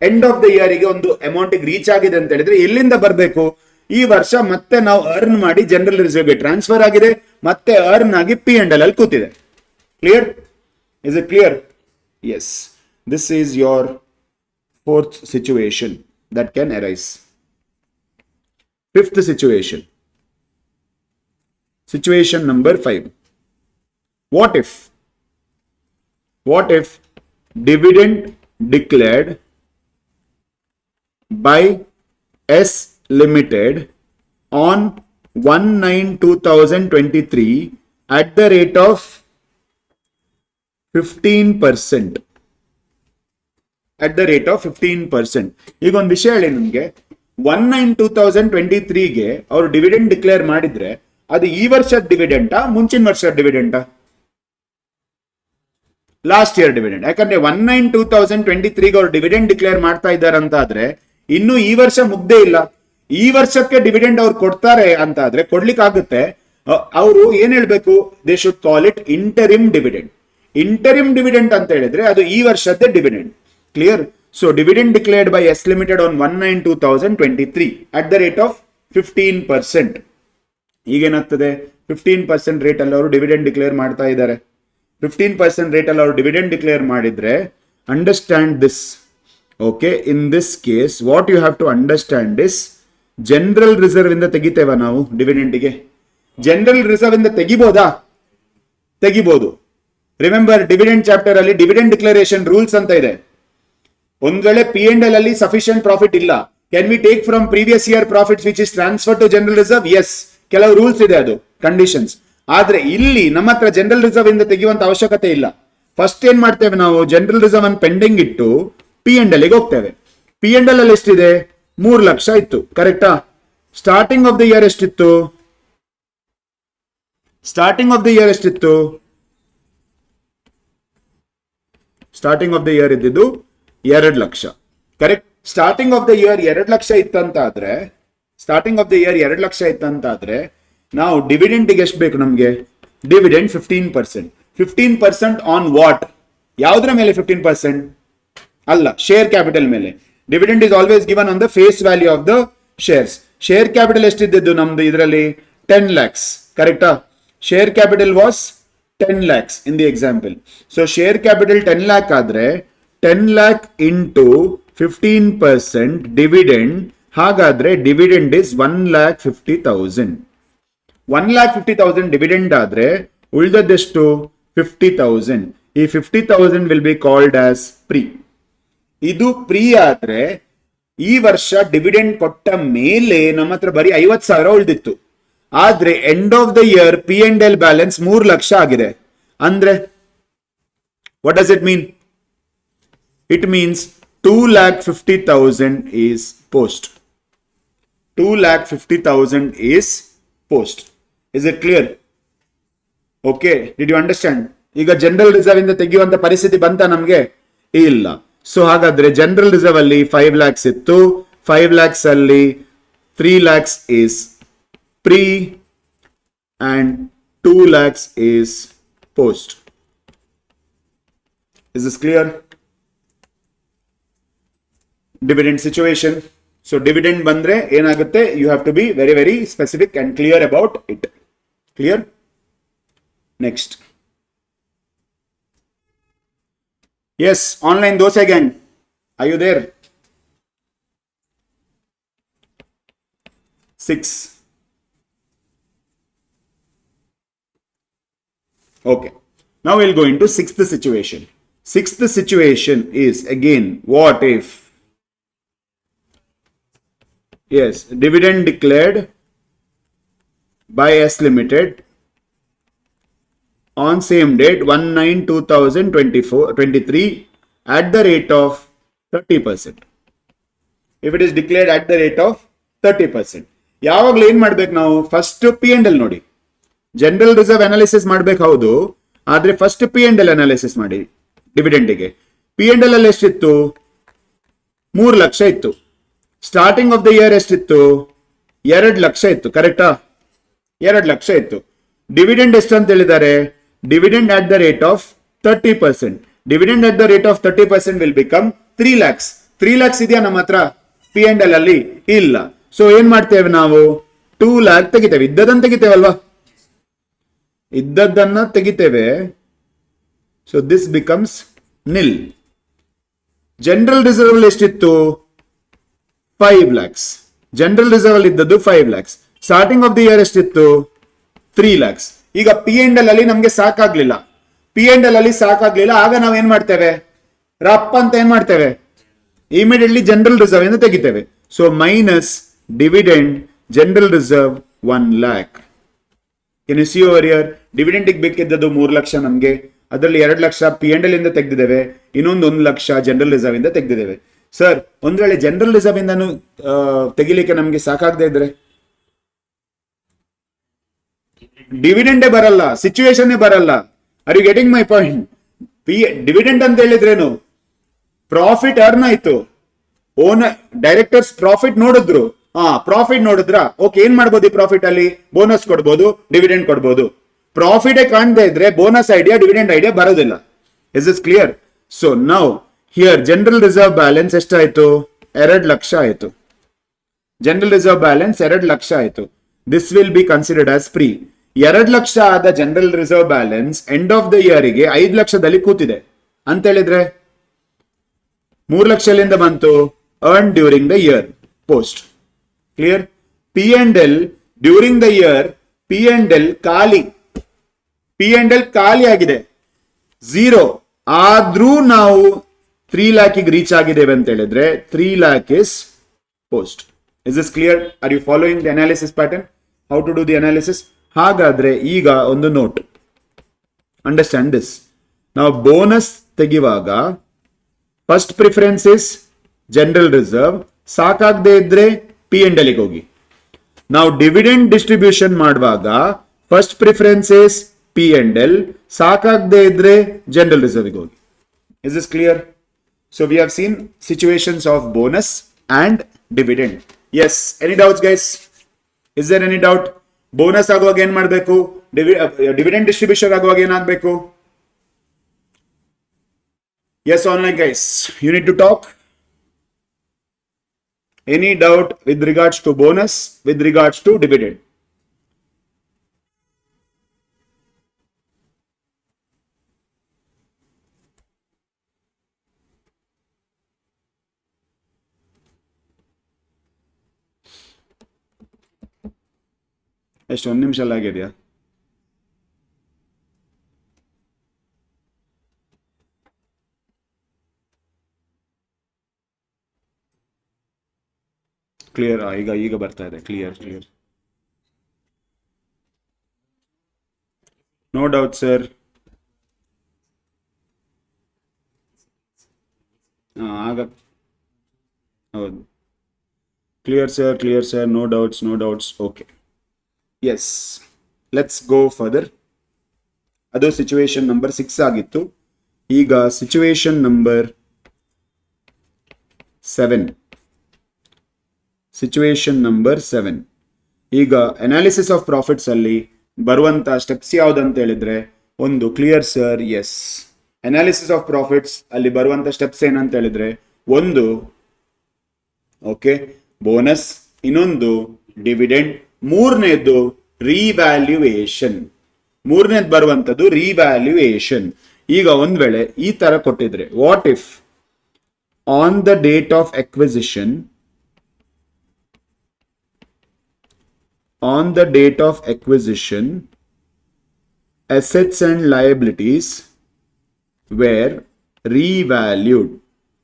ಎಂಡ್ ಆಫ್ ದ ಇಯರ್ ಗೆ ಒಂದು ಅಮೌಂಟ್ ರೀಚ್ ಆಗಿದೆ ಅಂತ ಹೇಳಿದ್ರೆ ಎಲ್ಲಿಂದ ಬರಬೇಕು? ಈ ವರ್ಷ ಮತ್ತೆ ನಾವು ಅರ್ನ್ ಮಾಡಿ ಜನರಲ್ ರಿಸರ್ವ್ ಗೆ ಟ್ರಾನ್ಸ್ಫರ್ ಆಗಿದೆ, ಮತ್ತೆ ಅರ್ನ್ ಆಗಿ P&L ಅಲ್ಲಿ ಕೂತಿದೆ. Clear? Is it clear? Yes. This is your fourth situation that can arise. Fifth situation. Situation number 5. What if dividend declared by S Limited on 1/9/2023 at the rate of 15%. At the rate of 15%. ಈಗ ಒಂದು ವಿಷಯ ಹೇಳಿ ನಿಮ್ಗೆ, 1/9/2023ಗೆ ಅವರು dividend declare ಮಾಡಿದ್ರೆ ಅದು ಈ ವರ್ಷದ ಡಿವಿಡೆಂಟಾ ಮುಂಚಿನ ವರ್ಷದ ಡಿವಿಡೆಂಟಾ? Last year dividend. ಯಾಕಂದ್ರೆ 1/9/2023ಗೆ ಅವರು ಡಿವಿಡೆಂಡ್ ಡಿಕ್ಲೇರ್ ಮಾಡ್ತಾ ಇದ್ದಾರೆ ಅಂತ ಆದ್ರೆ ಇನ್ನು ಈ ವರ್ಷ ಮುಗ್ದೇ ಇಲ್ಲ. ಈ ವರ್ಷಕ್ಕೆ ಡಿವಿಡೆಂಡ್ ಅವ್ರು ಕೊಡ್ತಾರೆ ಅಂತ ಆದ್ರೆ ಕೊಡ್ಲಿಕ್ಕೆ ಆಗುತ್ತೆ. ಅವರು ಏನ್ ಹೇಳ್ಬೇಕು, they should call it interim dividend. Interim dividend ಅಂತ ಹೇಳಿದ್ರೆ ಅದು ಈ ವರ್ಷದ dividend. Clear? So dividend declared by S limited on 1/9/2023 at the rate of 15%. ಈಗೇನಾಗ್ತದೆ, 15% ರೇಟ್ ಅಲ್ಲಿ ಅವರು ಡಿವಿಡೆಂಡ್ ಡಿಕ್ಲೇರ್ ಮಾಡ್ತಾ ಇದ್ದಾರೆ. 15% ರೇಟ್ ಅಲ್ಲಿ ಅವರು ಡಿವಿಡೆಂಡ್ ಡಿಕ್ಲೇರ್ ಮಾಡಿದ್ರೆ understand this. Okay, in this case what you have to understand is, general reserve ಇಂದ ತೆಗಿತೇವ ನಾವು ಡಿವಿಡೆಂಡ್ಗೆ? ಜನರಲ್ ರಿಸರ್ವ್ ಇಂದ ತೆಗಿಬೋದಾ? ತೆಗಿಬಹುದು. ರಿಮೆಂಬರ್, ಡಿವಿಡೆಂಡ್ ಚಾಪ್ಟರ್ ಅಲ್ಲಿ ಡಿವಿಡೆಂಡ್ ಡಿಕ್ಲರೇಷನ್ ರೂಲ್ಸ್ ಅಂತ ಇದೆ. ಒಂದ್ ವೇಳೆ P&L ಅಲ್ಲಿ ಸಫಿಶಿಯಂಟ್ ಪ್ರಾಫಿಟ್ ಇಲ್ಲ, can we take from previous year profits which is transfer to general reserve? Yes, ಕೆಲವು ರೂಲ್ಸ್ ಇದೆ, ಅದು ಕಂಡೀಷನ್ಸ್. ಆದ್ರೆ ಇಲ್ಲಿ ನಮ್ಮ ಹತ್ರ ಜನರಲ್ ರಿಸರ್ವ್ ಇಂದ ತೆಗೆಯುವಂತ ಅವಶ್ಯಕತೆ ಇಲ್ಲ. ಫಸ್ಟ್ ಏನ್ ಮಾಡ್ತೇವೆ ನಾವು, ಜನರಲ್ ರಿಸರ್ವ್ ಅನ್ನು ಪೆಂಡಿಂಗ್ ಇಟ್ಟು P&L ಗೆ ಹೋಗ್ತೇವೆ. P&L ಅಲ್ಲಿ ಎಷ್ಟಿದೆ? 3 ಲಕ್ಷ ಇತ್ತು, ಕರೆಕ್ಟಾ? ಸ್ಟಾರ್ಟಿಂಗ್ ಆಫ್ ದ ಇಯರ್ ಎಷ್ಟಿತ್ತು? ಸ್ಟಾರ್ಟಿಂಗ್ ಆಫ್ ದ ಇಯರ್ ಎಷ್ಟಿತ್ತು? ಸ್ಟಾರ್ಟಿಂಗ್ ಆಫ್ ದ ಇಯರ್ ಇದ್ದಿದ್ದು 2 ಲಕ್ಷ, correct? Starting of the year 2 ಲಕ್ಷ ಇತ್ತಂತಾದ್ರೆ, ಸ್ಟಾರ್ಟಿಂಗ್ ಆಫ್ ದ ಇಯರ್ 2 ಲಕ್ಷ ಇತ್ತಂತಾದ್ರೆ ನಾವು ಡಿವಿಡೆಂಡ್ ಎಷ್ಟು ಬೇಕು ನಮ್ಗೆ? ಡಿವಿಡೆಂಡ್ 15%. 15% on what? ಯಾವುದ್ರ ಮೇಲೆ 15%? ಅಲ್ಲ, ಶೇರ್ ಕ್ಯಾಪಿಟಲ್ ಮೇಲೆ. Dividend is always given on the face value of the shares. Share capital ಎಷ್ಟಿದ್ದು ನಮ್ದು ಇದರಲ್ಲಿ? 10 lakhs, ಕರೆಕ್ಟಾ? Share capital was 10 lakhs in the example. So share capital 10 lakh ಆದ್ರೆ 10 lakh into 15% dividend, ಹಾಗಾದ್ರೆ dividend is 1,50,000. 1,50,000 dividend ಆದ್ರೆ ಉಳಿದದ್ದೆಷ್ಟು? 50,000. ಈ 50,000 will be called as pre. ಇದು pre ಆದ್ರೆ ಈ ವರ್ಷ ಡಿವಿಡೆಂಡ್ ಕೊಟ್ಟ ಮೇಲೆ ನಮ್ಮ ಹತ್ರ ಬರೀ 50,000 ಉಳಿದಿತ್ತು. ಆದ್ರೆ end of the year P&L balance 3 lakh ಆಗಿದೆ. ಅಂದ್ರೆ what does it mean? It means 2,50,000 is post. 2,50,000 is post. Is it clear? Okay, did you understand? ಈಗ ಜನರಲ್ ರಿಸರ್ವ್ ಇಂದ ತೆಗೆಯುವಂತ ಪರಿಸ್ಥಿತಿ ಬಂತ ನಮ್ಗೆ? ಇಲ್ಲ. ಸೊ ಹಾಗಾದ್ರೆ ಜನರಲ್ ರಿಸರ್ವ್ ಅಲ್ಲಿ 5 lakhs ಇತ್ತು. 5 lakhs ಅಲ್ಲಿ 3 lakhs is pre and 2 lakhs is post. Is this clear? Dividend situation. So dividend bandre ಏನಾಗುತ್ತೆ? You have to be very very specific and clear about it. Clear? Next. Yes, online dosa gang. Are you there? 6. Okay. Now we'll go into sixth situation. Sixth situation is again, what if? Yes, dividend declared by S Limited on same date 1/9/2023 at the rate of 30%. If it is declared at the rate of 30%, ಯಾವಾಗಲೂ ಏನ್ ಮಾಡ್ಬೇಕು ನಾವು? First P&L ನೋಡಿ. General reserve analysis ಮಾಡ್ಬೇಕು, ಹೌದು. ಆದ್ರೆ first P&L analysis ಮಾಡಿ ಡಿವಿಡೆಂಡ್ಗೆ. P&L ಅಲ್ಲಿ ಎಷ್ಟಿತ್ತು? 3 ಲಕ್ಷ ಇತ್ತು. ಸ್ಟಾರ್ಟಿಂಗ್ ಆಫ್ ದ ಇಯರ್ ಎಷ್ಟಿತ್ತು? 2 ಲಕ್ಷ ಇತ್ತು, ಕರೆಕ್ಟಾ? 2 ಲಕ್ಷ ಇತ್ತು. ಡಿವಿಡೆಂಡ್ ಎಷ್ಟು ಅಂತ ಹೇಳಿದ್ದಾರೆ? Dividend at the rate of 30%. Dividend at the rate of 30% will become 3 lakhs. 3 lakhs ಇದೆಯಾ ನಮ್ಮ ಹತ್ರ P&L ಅಲ್ಲಿ? ಇಲ್ಲ. ಸೊ ಏನ್ ಮಾಡ್ತೇವೆ ನಾವು? 2 lakh ತೆಗಿತೇವೆ. ಇದ್ದದನ್ನ ತೆಗಿತೇವಲ್ವಾ? ಇದ್ದದ್ದನ್ನ ತೆಗಿತೇವೆ. So this becomes nil. General reserve ಅಲ್ಲಿ ಎಷ್ಟಿತ್ತು? 5 lakhs. ಜನರಲ್ ರಿಸರ್ವ್ ಅಲ್ಲಿ ಇದ್ದದ್ದು 5 lakhs. Starting of the year ಎಷ್ಟಿತ್ತು? 3 lakhs. ಈಗ P&L ಅಲ್ಲಿ ನಮ್ಗೆ ಸಾಕಾಗ್ಲಿಲ್ಲ. P&L ಅಲ್ಲಿ ಸಾಕಾಗ್ಲಿಲ್ಲ. ಆಗ ನಾವು ಏನ್ ಮಾಡ್ತೇವೆ? ರಪ್ ಅಂತ ಏನ್ ಮಾಡ್ತೇವೆ? ಇಮಿಡಿಯೇಟ್ಲಿ ಜನರಲ್ ರಿಸರ್ವ್ ಇಂದ ತೆಗಿತೇವೆ. So minus dividend general reserve 1 lakh. Can you see over here? Dividend ಬೇಕಿದ್ದದ್ದು 3 ಲಕ್ಷ ನಮ್ಗೆ. ಅದರಲ್ಲಿ 2 ಲಕ್ಷ P&L ಇಂದ ತೆಗೆದಿದ್ದೇವೆ. ಇನ್ನೊಂದು 1 ಲಕ್ಷ ಜನರಲ್ ರಿಸರ್ವ್ ಇಂದ ತೆಗೆದಿದ್ದೇವೆ. ಸರ್, ಒಂದ್ ವೇಳೆ ಜನರಲ್ ರಿಸರ್ವ್ ಇಂದನು ತೆಗಿಲಿಕ್ಕೆ ನಮ್ಗೆ ಸಾಕಾಗದೆ ಇದ್ರೆ ಡಿವಿಡೆಂಡೇ ಬರಲ್ಲ, ಸಿಚುವೇಶನ್ ಬರಲ್ಲ. Are you getting my point? Dividend ಅಂತ ಹೇಳಿದ್ರೇನು? ಪ್ರಾಫಿಟ್ ಅರ್ನ್ ಆಯ್ತು, ಓನರ್ ಡೈರೆಕ್ಟರ್ಸ್ ಪ್ರಾಫಿಟ್ ನೋಡಿದ್ರು, ಪ್ರಾಫಿಟ್ ನೋಡಿದ್ರ ಓಕೆ, ಏನ್ ಮಾಡ್ಬೋದು ಈ ಪ್ರಾಫಿಟ್ ಅಲ್ಲಿ? ಬೋನಸ್ ಕೊಡ್ಬೋದು, ಡಿವಿಡೆಂಡ್ ಕೊಡ್ಬೋದು. ಪ್ರಾಫಿಟ್ ಕಾಣದೇ ಇದ್ರೆ ಬೋನಸ್ ಐಡಿಯಾ, ಡಿವಿಡೆಂಡ್ ಐಡಿಯಾ ಬರೋದಿಲ್ಲ. Is is clear? So now here general reserve balance ಎಷ್ಟಾಯ್ತು? 2 ಲಕ್ಷ ಆಯ್ತು. ಜನರಲ್ ರಿಸರ್ವ್ ಬ್ಯಾಲೆನ್ಸ್ 2 ಲಕ್ಷ ಆಯ್ತು. This will be considered as free. 2 ಲಕ್ಷ ಆದ general reserve balance end of the year ಗೆ 5 ಲಕ್ಷದಲ್ಲಿ ಕೂತಿದೆ ಅಂತ ಹೇಳಿದ್ರೆ 3 ಲಕ್ಷದಿಂದ ಬಂತು earned during the year post. Clear? P&L during the year, P&L ಖಾಲಿ, P&L ಖಾಲಿ ಆಗಿದೆ, 0 ಆದ್ರೂ ನಾವು 3 lakh ರೀಚ್ ಆಗಿದ್ದೇವೆ ಅಂತ ಹೇಳಿದ್ರೆ 3 lakh is post. Is this clear? Are you following the analysis pattern? How to do the analysis? ಹಾಗಾದ್ರೆ ಈಗ ಒಂದು ನೋಟ್, ಅಂಡರ್ಸ್ಟ್ಯಾಂಡ್ ದಿಸ್. ನಾವು ಬೋನಸ್ ತೆಗಿವಾಗ first preference is general reserve, ಸಾಕಾಗದೆ ಇದ್ರೆ P&L ಗೆ ಹೋಗಿ. ನಾವು ಡಿವಿಡೆಂಡ್ ಡಿಸ್ಟ್ರಿಬ್ಯೂಷನ್ ಮಾಡುವಾಗ ಫಸ್ಟ್ ಪ್ರಿಫರೆನ್ಸ್ ಇಸ್ P&L, ಸಾಕಾಗದೆ ಇದ್ರೆ ಜನರಲ್ ರಿಸರ್ವ್ ಗೆ ಹೋಗಿ. Is this clear? So we have seen situations of bonus and dividend. Yes, any doubts guys? Is there any doubt? Bonus ಆಗುವಾಗ ಏನ್ ಮಾಡಬೇಕು? ಡಿವಿಡೆಂಡ್ ಡಿಸ್ಟ್ರಿಬ್ಯೂಷನ್ ಆಗುವಾಗ ಏನಾಗಬೇಕು? Yes online guys, you need to talk. Any doubt with regards to bonus, with regards to dividend? ಎಷ್ಟು 1 ನಿಮಿಷ ಆಗಿದೆಯಾ? Clear? ಈಗ ಬರ್ತಾ ಇದೆ. ಕ್ಲಿಯರ್. No doubt sir. ಆಗ ಹೌದು. Clear sir. No doubts. Okay, yes, let's go further. ಅದು situation number 6 ಆಗಿತ್ತು. ಈಗ ಸಿಚುವೇಶನ್ ನಂಬರ್ 7. Situation number 7. ಈಗ ಅನಾಲಿಸಿಸ್ ಆಫ್ ಪ್ರಾಫಿಟ್ಸ್ ಅಲ್ಲಿ ಬರುವಂತ ಸ್ಟೆಪ್ಸ್ ಯಾವ್ದಂತ ಹೇಳಿದ್ರೆ, ಒಂದು clear sir? Yes, analysis of profits ಅಲ್ಲಿ ಬರುವಂತ ಸ್ಟೆಪ್ಸ್ ಏನಂತ ಹೇಳಿದ್ರೆ, ಒಂದು ಓಕೆ ಬೋನಸ್, ಇನ್ನೊಂದು ಡಿವಿಡೆಂಡ್, ಮೂರನೇದು ರಿವ್ಯಾಲ್ಯೂಯೇಷನ್. ಮೂರನೇದು ಬರುವಂತದ್ದು ರಿವ್ಯಾಲ್ಯೂಯೇಷನ್. ಈಗ ಒಂದ್ ವೇಳೆ ಈ ತರ ಕೊಟ್ಟಿದ್ರೆ, what if on the date of acquisition, on the date of acquisition, assets and liabilities were revalued.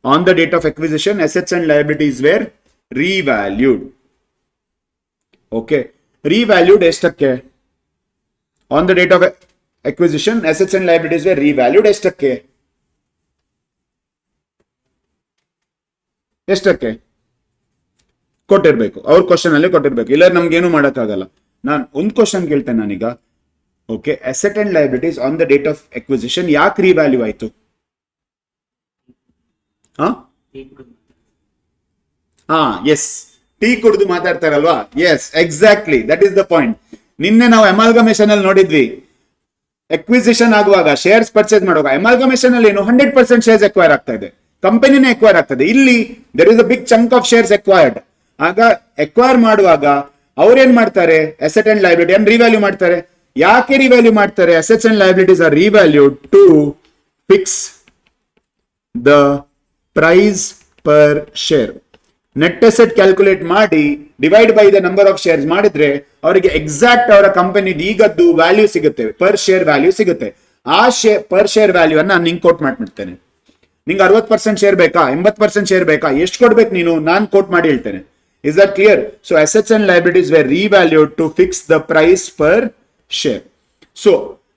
On the date of acquisition, assets and liabilities were revalued. Okay, revalued ಎಷ್ಟಕ್ಕೆ? On the date of acquisition, assets and liabilities were revalued ಎಷ್ಟಕ್ಕೆ? ಕೊಟ್ಟಿರ್ಬೇಕು. ಅವ್ರ question ಅಲ್ಲಿ ಕೊಟ್ಟಿರ್ಬೇಕು, ಇಲ್ಲ ನಮ್ಗೇನು ಮಾಡಕ್ಕಾಗಲ್ಲ. ನಾನು ಒಂದು question ಕೇಳ್ತೇನೆ ನಾನೀಗ. Okay, asset and liabilities on the date of acquisition ಯಾಕೆ ರಿವ್ಯಾಲ್ಯೂ ಆಯ್ತು? ಎಸ್, ಟೀ ಕುಡಿದು ಮಾತಾಡ್ತಾರಲ್ವಾ? Yes, exactly, that is the point. ನಿನ್ನೆ ನಾವು ಅಮಾಲ್ಗಮೇಷನ್ ಅಲ್ಲಿ ನೋಡಿದ್ವಿ, ಎಕ್ವಿಸಿಷನ್ ಆಗುವಾಗ, ಶೇರ್ಸ್ ಪರ್ಚೇಸ್ ಮಾಡುವಾಗ ಅಮಾಲ್ಗಮೇಷನ್ ಅಲ್ಲಿ ಏನು 100% ಶೇರ್ಸ್ ಎಕ್ವೈರ್ ಆಗ್ತಾ ಇದೆ, ಕಂಪನಿನೇ ಎಕ್ವೈರ್ ಆಗ್ತದೆ. ಇಲ್ಲಿ there is a big chunk of shares acquired. ಆಗ ಎಕ್ವೈರ್ ಮಾಡುವಾಗ ಅವ್ರೇನ್ ಮಾಡ್ತಾರೆ? ಅಸೆಟ್ ಅಂಡ್ ಲಯಬಿಲಿಟಿ ಅನ್ನು ರಿವ್ಯಾಲ್ಯೂ ಮಾಡ್ತಾರೆ. ಯಾಕೆ ರಿವ್ಯಾಲ್ಯೂ ಮಾಡ್ತಾರೆ? Assets and liabilities are revalued to fix the price per share. Net asset calculate ಮಾಡಿ divide by the number of shares ಮಾಡಿದ್ರೆ ಅವರಿಗೆ ಎಕ್ಸಾಕ್ಟ್ ಅವರ ಕಂಪನಿ ಈಗದ್ದು ವ್ಯಾಲ್ಯೂ ಸಿಗುತ್ತೆ, ಪರ್ ಶೇರ್ ವ್ಯಾಲ್ಯೂ ಸಿಗುತ್ತೆ. ಆ ಪರ್ ಶೇರ್ ವ್ಯಾಲ್ಯೂ ಅನ್ನ ನಾನು ನಿಂಗೆ ಕೋಟ್ ಮಾಡ್ಬಿಡ್ತೇನೆ. ನಿಂಗೆ 60% ಶೇರ್ ಬೇಕಾ, 80% ಶೇರ್ ಬೇಕಾ, ಎಷ್ಟು ಕೊಡ್ಬೇಕು ನೀನು, ನಾನು ಕೋಟ್ ಮಾಡಿ ಹೇಳ್ತೇನೆ. Is that clear? So assets and liabilities were revalued to fix the price per share. So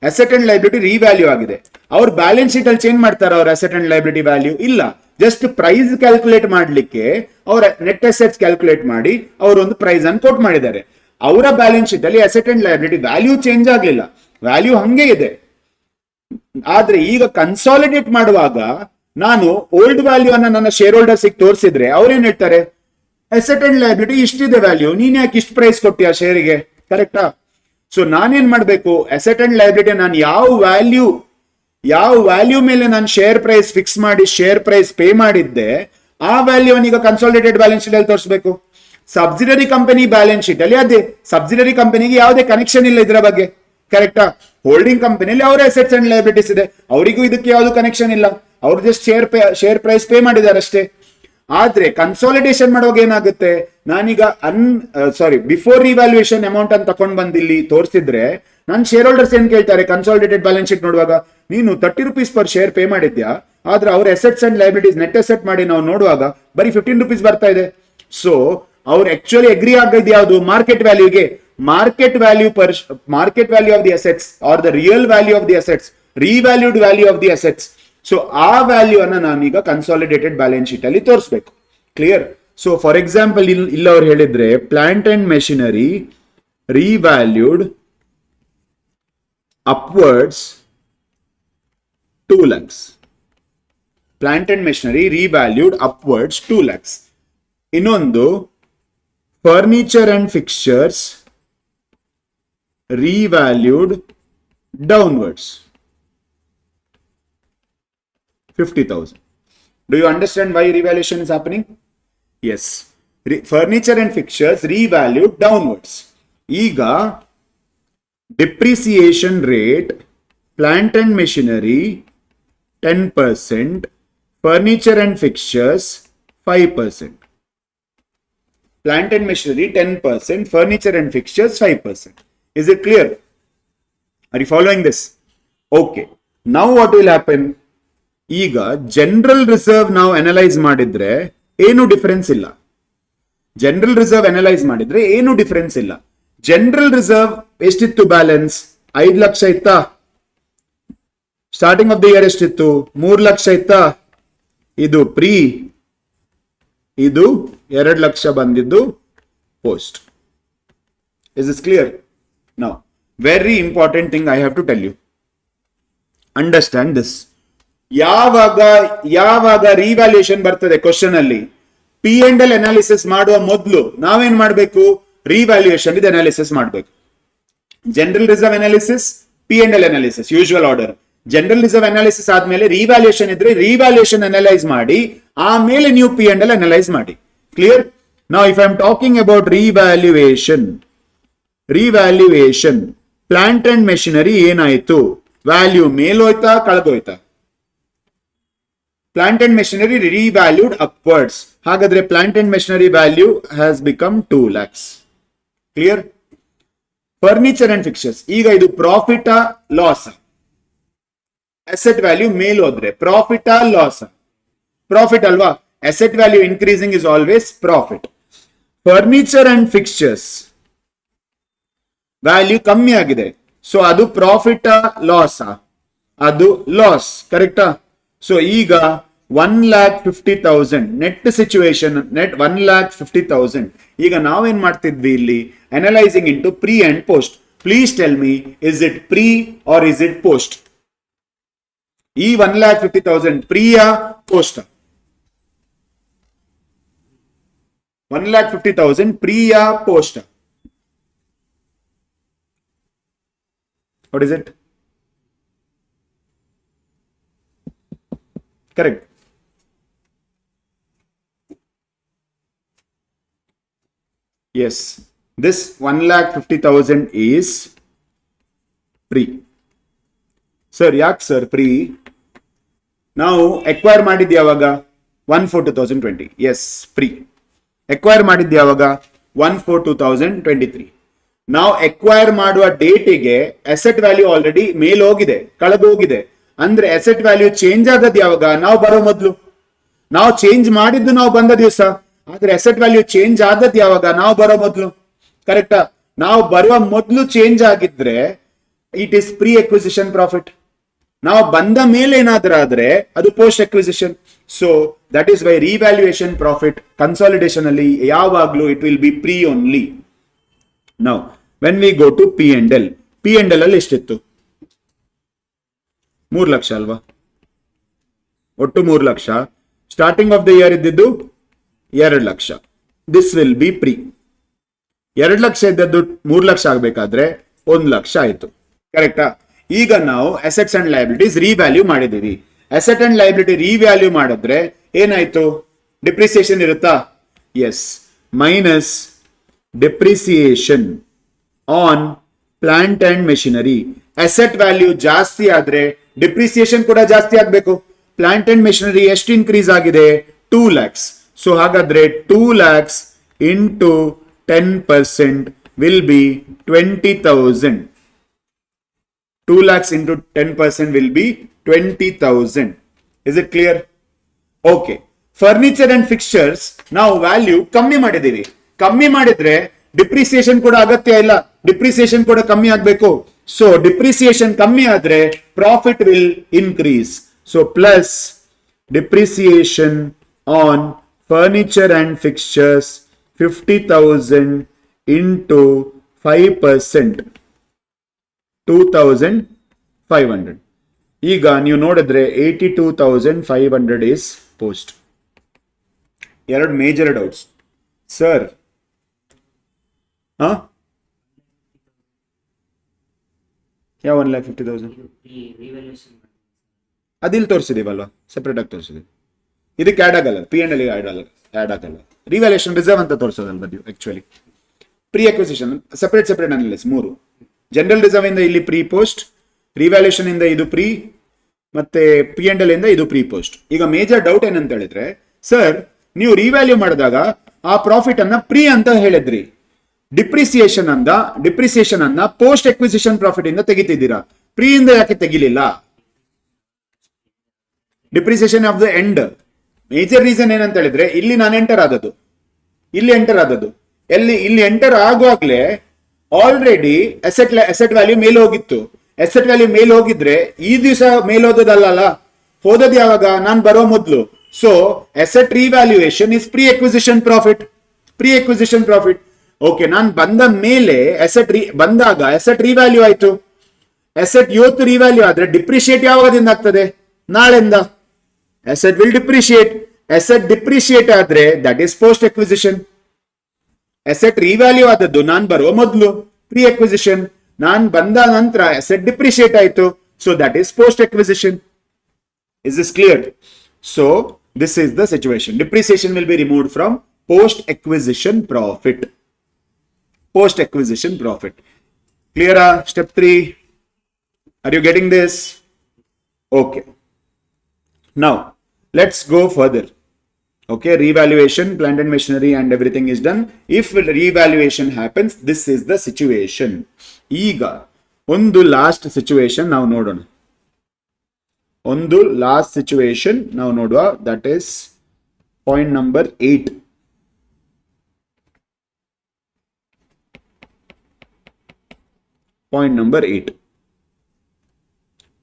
asset and liability revalue ಆಗಿದೆ. ಅವ್ರ ಬ್ಯಾಲೆನ್ಸ್ ಶೀಟ್ ಅಲ್ಲಿ ಚೇಂಜ್ ಮಾಡ್ತಾರ ಅವ್ರ ಅಸೆಟ್ ಅಂಡ್ ಲಯಬಿಲಿಟಿ ವ್ಯಾಲ್ಯೂ? ಇಲ್ಲ, ಜಸ್ಟ್ ಪ್ರೈಸ್ ಕ್ಯಾಲ್ಕುಲೇಟ್ ಮಾಡ್ಲಿಕ್ಕೆ ಅವರ ನೆಟ್ ಅಸೆಟ್ಸ್ ಕ್ಯಾಲ್ಕುಲೇಟ್ ಮಾಡಿ ಅವರು ಒಂದು ಪ್ರೈಸ್ ಅನ್ನು ಕೋಟ್ ಮಾಡಿದ್ದಾರೆ. ಅವರ ಬ್ಯಾಲೆನ್ಸ್ ಶೀಟ್ ಅಲ್ಲಿ asset and liability value change ಆಗ್ಲಿಲ್ಲ, ವ್ಯಾಲ್ಯೂ ಹಂಗೆ ಇದೆ. ಆದ್ರೆ ಈಗ ಕನ್ಸಾಲಿಡೇಟ್ ಮಾಡುವಾಗ ನಾನು ಓಲ್ಡ್ ವ್ಯಾಲ್ಯೂ ಅನ್ನ ನನ್ನ ಶೇರ್ ಹೋಲ್ಡರ್ಸ್ ತೋರಿಸಿದ್ರೆ ಅವ್ರೇನ್ ಹೇಳ್ತಾರೆ? ಅಸೆಟ್ ಅಂಡ್ ಲಯಬಿಲಿಟಿ ಇಷ್ಟಿದೆ ವ್ಯಾಲ್ಯೂ, ನೀನ್ ಯಾಕೆ ಇಷ್ಟು ಪ್ರೈಸ್ ಕೊಟ್ಟಿಯಾ ಶೇರಿಗೆ, ಕರೆಕ್ಟಾ? ಸೊ ನಾನೇನ್ ಮಾಡ್ಬೇಕು, ಅಸೆಟ್ ಅಂಡ್ ಲಯಬಿಲಿಟಿ ನಾನು ಯಾವ ವ್ಯಾಲ್ಯೂ ಮೇಲೆ ನಾನು ಶೇರ್ ಪ್ರೈಸ್ ಫಿಕ್ಸ್ ಮಾಡಿ ಶೇರ್ ಪ್ರೈಸ್ ಪೇ ಮಾಡಿದ್ದೆ, ಆ ವ್ಯಾಲ್ಯೂ ಈಗ ಕನ್ಸಾಲಿಡೇಟೆಡ್ ಬ್ಯಾಲೆನ್ಸ್ ಶೀಟ್ ಅಲ್ಲಿ ತೋರಿಸಬೇಕು. ಸಬ್ಸಿಡರಿ ಕಂಪನಿ ಬ್ಯಾಲೆನ್ಸ್ ಶೀಟ್ ಅಲ್ಲಿ ಅದೇ ಸಬ್ಸಿಡರಿ ಕಂಪನಿಗೆ ಯಾವುದೇ ಕನೆಕ್ಷನ್ ಇಲ್ಲ ಇದರ ಬಗ್ಗೆ, ಕರೆಕ್ಟಾ? ಹೋಲ್ಡಿಂಗ್ ಕಂಪನಿಯಲ್ಲಿ ಅವರ ಅಸೆಟ್ಸ್ ಅಂಡ್ ಲಯಬಿಲಿಟೀಸ್ ಇದೆ, ಅವರಿಗೂ ಇದಕ್ಕೆ ಯಾವುದು ಕನೆಕ್ಷನ್ ಇಲ್ಲ, ಅವ್ರು ಜಸ್ಟ್ ಶೇರ್ ಪ್ರೈಸ್ ಪೇ ಮಾಡಿದ್ದಾರೆ ಅಷ್ಟೇ. ಆದ್ರೆ ಕನ್ಸಾಲಿಡೇಷನ್ ಮಾಡುವಾಗ ಏನಾಗುತ್ತೆ, ನಾನೀಗ ಬಿಫೋರ್ ರಿವ್ಯಾಲ್ಯೂಯೇಷನ್ ಅಮೌಂಟ್ ಅಂತ ತಕೊಂಡ್ ಬಂದು ಇಲ್ಲಿ ತೋರಿಸಿದ್ರೆ ನಾನು ಶೇರ್ ಹೋಲ್ಡರ್ಸ್ ಏನ್ ಕೇಳ್ತಾರೆ, ಕನ್ಸಾಲಿಡೇಟೆಡ್ ಬ್ಯಾಲೆನ್ಸ್ ಶೀಟ್ ನೋಡುವಾಗ ನೀನು 30 rupees ಪರ್ ಶೇರ್ ಪೇ ಮಾಡಿದ್ಯಾ, ಆದ್ರೆ ಅವ್ರ assets and liabilities net asset ಮಾಡಿ ನಾವು ನೋಡುವಾಗ ಬರೀ 15 rupees ಬರ್ತಾ ಇದೆ. ಸೊ ಅವ್ರು ಆಕ್ಚುಲಿ ಅಗ್ರಿ ಆಗಿದ್ದು ಯಾವುದು, ಮಾರ್ಕೆಟ್ ವ್ಯಾಲ್ಯೂಗೆ. Market value of the assets are the real value of the assets, revalued value of the assets. So ಆ ವ್ಯಾಲ್ಯೂ ಅನ್ನ ನಾನೀಗ ಕನ್ಸಾಲಿಡೇಟೆಡ್ ಬ್ಯಾಲೆನ್ಸ್ ಶೀಟ್ ಅಲ್ಲಿ ತೋರಿಸಬೇಕು. ಕ್ಲಿಯರ್? ಸೊ ಫಾರ್ ಎಕ್ಸಾಂಪಲ್ ಇಲ್ಲ ಅವ್ರು ಹೇಳಿದ್ರೆ plant and machinery revalued upwards 2 lakhs. Plant and machinery revalued upwards 2 lakhs. Innondu furniture and fixtures revalued downwards 50,000. Do you understand why revaluation is happening? Yes. Furniture and fixtures revalued downwards. Ega depreciation rate, plant and machinery 10%, furniture and fixtures 5%. Plant and machinery 10%, furniture and fixtures 5%. Is it clear? Are you following this? Okay. Now what will happen? ಈಗ general reserve ನಾವು analyse ಮಾಡಿದ್ರೆ ಏನು difference ಇಲ್ಲ. General reserve analyse ಮಾಡಿದ್ರೆ ಏನು difference ಇಲ್ಲ. General reserve ಎಷ್ಟಿತ್ತು balance, 5 lakh ಇತ್ತಾ? ಸ್ಟಾರ್ಟಿಂಗ್ ಆಫ್ ದ ಇಯರ್ ಎಷ್ಟಿತ್ತು, 3 ಲಕ್ಷ ಇತ್ತಾ? ಇದು ಪ್ರೀ, ಇದು 2 ಲಕ್ಷ ಬಂದಿದ್ದು post. Is this clear? Now very important thing I have to tell you, understand this. ಯಾವಾಗ ರಿವ್ಯಾಲ್ಯೂಯೇಷನ್ ಬರ್ತದೆ ಕ್ವಶನ್ ಅಲ್ಲಿ, ಪಿ ಅಂಡ್ ಎಲ್ ಅನಾಲಿಸಿಸ್ ಮಾಡುವ ಮೊದಲು ನಾವೇನ್ ಮಾಡಬೇಕು, ರಿವ್ಯಾಲ್ಯೂಯೇಷನ್ ಇದು ಅನಾಲಿಸಿಸ್ ಮಾಡಬೇಕು. General reserve analysis, P and L analysis, usual order. General reserve analysis ಆದ್ಮೇಲೆ ರಿವ್ಯಾಲ್ಯೂಯೇಷನ್ ಇದ್ರೆ ರಿವ್ಯಾಲ್ಯೂಯೇಷನ್ ಅನಲೈಸ್ ಮಾಡಿ, ಆಮೇಲೆ ನೀವು ಪಿ ಅಂಡ್ ಎಲ್ ಅನಲೈಸ್ ಮಾಡಿ. Clear? Now if I am talking about revaluation, plant and machinery ಏನಾಯ್ತು, value ಮೇಲೋಯ್ತಾ ಕಳೆದೋಯ್ತಾ? Plant and machinery revalued upwards. ಹಾಗಾದ್ರೆ plant and machinery value has become 2 lakhs. Clear? Furniture and fixtures. ಈಗ ಇದು profit loss? Asset value ಮೇಲೋದ್ರೆ profit loss? Profit ಅಲ್ವಾ? Asset value increasing is always profit. Furniture and fixtures value ಕಮ್ಮಿ ಆಗಿದೆ, so ಅದು profit loss? ಅದು loss, ಕರೆಕ್ಟಾ? So ಈಗ 1,50,000 ನೆಟ್ ಸಿಚುವೇಶನ್, ನೆಟ್ 1,50,000. ಈಗ ನಾವೇನ್ ಮಾಡ್ತಿದ್ವಿ ಇಲ್ಲಿ, analysing into pre and post. Please tell me, is it pre or is it post? ಈ 1,50,000 ಪ್ರೀಯಾ ಪೋಸ್ಟ್? 1,50,000 ಪ್ರೀಯಾ post? What is it? Correct. Yes, this 1,50,000 is pre. Sir, yak sir pre? Now acquire ಮಾಡಿದ್ದೆ ಯಾವಾಗ? 1/4/2020. Yes, pre. Acquire ಮಾಡಿದ್ದೆ ಯಾವಾಗ? 1/4/2023. ನಾವು acquire ಮಾಡುವ ಡೇಟಿಗೆ ಅಸೆಟ್ ವ್ಯಾಲ್ಯೂ ಆಲ್ರೆಡಿ ಮೇಲ್ ಹೋಗಿದೆ, ಕಳೆದು ಹೋಗಿದೆ. ಅಂದ್ರೆ ಅಸೆಟ್ ವ್ಯಾಲ್ಯೂ ಚೇಂಜ್ ಆಗದ್ ಯಾವಾಗ? ನಾವು ಬರೋ ಮೊದಲು. ನಾವು ಚೇಂಜ್ ಮಾಡಿದ್ದು ನಾವು ಬಂದ ದಿವಸ, ಆದ್ರೆ ಅಸೆಟ್ ವ್ಯಾಲ್ಯೂ ಚೇಂಜ್ ಆದದ್ ಯಾವಾಗ? ನಾವು ಬರೋ ಮೊದಲು, ಕರೆಕ್ಟಾ? ನಾವು ಬರುವ ಮೊದಲು ಚೇಂಜ್ ಆಗಿದ್ರೆ it is pre acquisition profit. ನಾವು ಬಂದ ಮೇಲೆ ಏನಾದ್ರೂ ಆದ್ರೆ ಅದು post acquisition. So that is why revaluation profit consolidation ಅಲ್ಲಿ ಯಾವಾಗ್ಲೂ it will be pre only. Now when we go to P and L, P and L ಅಲ್ಲಿ ಎಷ್ಟಿತ್ತು? 3 ಲಕ್ಷ ಅಲ್ವಾ? ಒಟ್ಟು 3 lakh. Starting of the year ಇದ್ದಿದ್ದು 2 lakh. This will be pre. 2 lakh ಇದ್ದದ್ದು 3 ಲಕ್ಷ ಆಗ್ಬೇಕಾದ್ರೆ 1 ಲಕ್ಷ ಆಯ್ತು. ಕರೆಕ್ಟಾ? ಈಗ ನಾವು ಅಸೆಟ್ಸ್ ಅಂಡ್ ಲಯಬಿಲಿಟೀಸ್ ರಿವ್ಯಾಲ್ಯೂ ಮಾಡಿದೀವಿ. ಅಸೆಟ್ ಅಂಡ್ ಲಯಬಿಲಿಟಿ ರಿವ್ಯಾಲ್ಯೂ ಮಾಡಿದ್ರೆ ಏನಾಯ್ತು? ಡಿಪ್ರಿಸಿಯೇಷನ್ ಇರುತ್ತಾ? Yes, minus depreciation on plant and machinery. Asset value ಜಾಸ್ತಿ ಆದ್ರೆ ಡಿಪ್ರಿಸಿಯೇಷನ್ ಕೂಡ ಜಾಸ್ತಿ ಆಗ್ಬೇಕು. ಪ್ಲಾಂಟ್ ಅಂಡ್ ಮೆಷಿನರಿ ಎಷ್ಟು ಇನ್ಕ್ರೀಸ್ ಆಗಿದೆ? 2 lakhs. ಸೊ ಹಾಗಾದ್ರೆ 2 lakhs into 10% will be 20,000. 2 lakhs into 10% will be 20,000. Is it clear? Okay. Furniture and fixtures ನಾವು value ಕಮ್ಮಿ ಮಾಡಿದೀವಿ. ಕಮ್ಮಿ ಮಾಡಿದ್ರೆ ಡಿಪ್ರಿಸಿಯೇಷನ್ ಕೂಡ ಅಗತ್ಯ ಇಲ್ಲ, ಡಿಪ್ರಿಸಿಯೇಷನ್ ಕೂಡ ಕಮ್ಮಿ ಆಗ್ಬೇಕು. ಸೊ ಡಿಪ್ರಿಸಿಯೇಷನ್ ಕಮ್ಮಿ ಆದ್ರೆ profit will increase. So plus depreciation on furniture and fixtures 50,000 into 5%, 2,500. ಈಗ ನೀವು ನೋಡಿದ್ರೆ 82,500 is post. ಎರಡು ಮೇಜರ್ ಡೌಟ್ಸ್ ಸರ್. ಯಾವ 1,50,000 ಅದಿಲ್ಲಿ ತೋರಿಸಿದೀವಲ್ವಾ, ಸೆಪರೇಟ್ ಆಗಿ ತೋರಿಸಿದೀವಿ. ಇದಕ್ಕೆ ಆಡ್ ಆಗಲ್ಲ, P&L ಆಡ್ ಆಗಲ್ಲ. ರಿವ್ಯಾಲ್ಯೂಯೇಷನ್ ರಿಸರ್ವ್ ಅಂತ ತೋರಿಸೋದಲ್ವಾ ನೀವು actually. Pre acquisition separate analysis 3. General reserve ಇಂದ ಇಲ್ಲಿ ಪ್ರೀ ಪೋಸ್ಟ್, ರಿವ್ಯಾಲ್ಯೂಯೇಷನ್ ಇಂದ ಇದು ಪ್ರೀ, ಮತ್ತೆ P&L ಇಂದ ಇದು ಪ್ರೀ ಪೋಸ್ಟ್. ಈಗ ಮೇಜರ್ ಡೌಟ್ ಏನಂತ ಹೇಳಿದ್ರೆ, ಸರ್ ನೀವು ರಿವ್ಯಾಲ್ಯೂ ಮಾಡಿದಾಗ ಆ ಪ್ರಾಫಿಟ್ ಅನ್ನ ಪ್ರೀ ಅಂತ ಹೇಳಿದ್ರಿ, ಡಿಪ್ರಿಸಿಯೇಷನ್ ಅನ್ನ ಪೋಸ್ಟ್ ಎಕ್ವಿಸಿಷನ್ ಪ್ರಾಫಿಟ್ ಇಂದ ತೆಗಿತಿದ್ದೀರಾ, ಪ್ರೀ ಇಂದ ಯಾಕೆ ತೆಗಿಲಿಲ್ಲ? Depreciation of the end. Major reason ಏನಂತ ಹೇಳಿದ್ರೆ, ಇಲ್ಲಿ ನಾನು ಎಂಟರ್ ಆದದ್ದು, ಇಲ್ಲಿ ಎಂಟರ್ ಆಗುವಾಗ್ಲೇ ಆಲ್ರೆಡಿ ಅಸೆಟ್ ವ್ಯಾಲ್ಯೂ ಮೇಲೆ ಹೋಗಿತ್ತು. ಅಸೆಟ್ ವ್ಯಾಲ್ಯೂ ಮೇಲೆ ಹೋಗಿದ್ರೆ ಈ ದಿವಸ ಮೇಲೆ ಹೋದದಲ್ಲ, ಹೋದದ್ ಯಾವಾಗ? ನಾನು ಬರೋ ಮೊದಲು. So asset revaluation is pre acquisition profit. Okay, ನಾನು ಬಂದ ಮೇಲೆ ಬಂದಾಗ ಅಸೆಟ್ ರಿವ್ಯಾಲ್ಯೂ ಆಯ್ತು. ಅಸೆಟ್ ಇವತ್ತು ರಿವ್ಯಾಲ್ಯೂ ಆದ್ರೆ ಡಿಪ್ರಿಶಿಯೇಟ್ ಯಾವಾಗದಿಂದ ಆಗ್ತದೆ? ನಾಳೆಯಿಂದ. Asset will depreciate. Asset depreciate ಆದ್ರೆ that is post acquisition. Asset revalue ಆದದ್ದು ನಾನು ಬರುವ ಮೊದಲು, ಪ್ರೀ ಎಕ್ವಿಸಿಷನ್. ನಾನು ಬಂದ ನಂತರ ಅಸೆಟ್ ಡಿಪ್ರಿಶಿಯೇಟ್ ಆಯ್ತು, so that is post acquisition. Is this clear? So this is the situation. Depreciation will be removed from post acquisition profit. Clear? Step 3. Are you getting this? Okay. Now let's go further. Okay, revaluation, plant and machinery and everything is done. If revaluation happens, this is the situation. ಈಗ ಒಂದು last situation ನಾವು ನೋಡೋಣ. That is point number 8.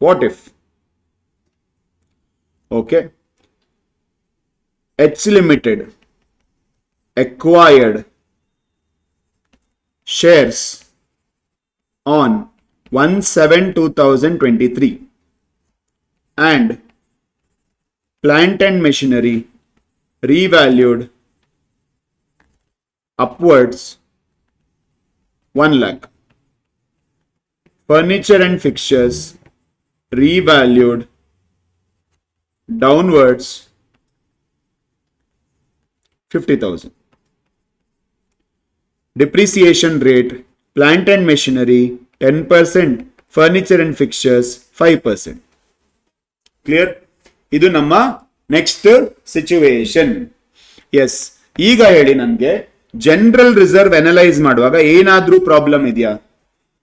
What if? Okay, H Limited acquired shares on 1/7/2023 and plant and machinery revalued upwards 1 lakh. Furniture and fixtures revalued downwards 50,000. Depreciation rate, plant and machinery 10%, furniture and fixtures 5%. Clear? ಇದು ನಮ್ಮ next situation. S, ಈಗ ಹೇಳಿ ನನಗೆ, general reserve analyse ಮಾಡುವಾಗ ಏನಾದ್ರೂ problem ಇದೆಯಾ?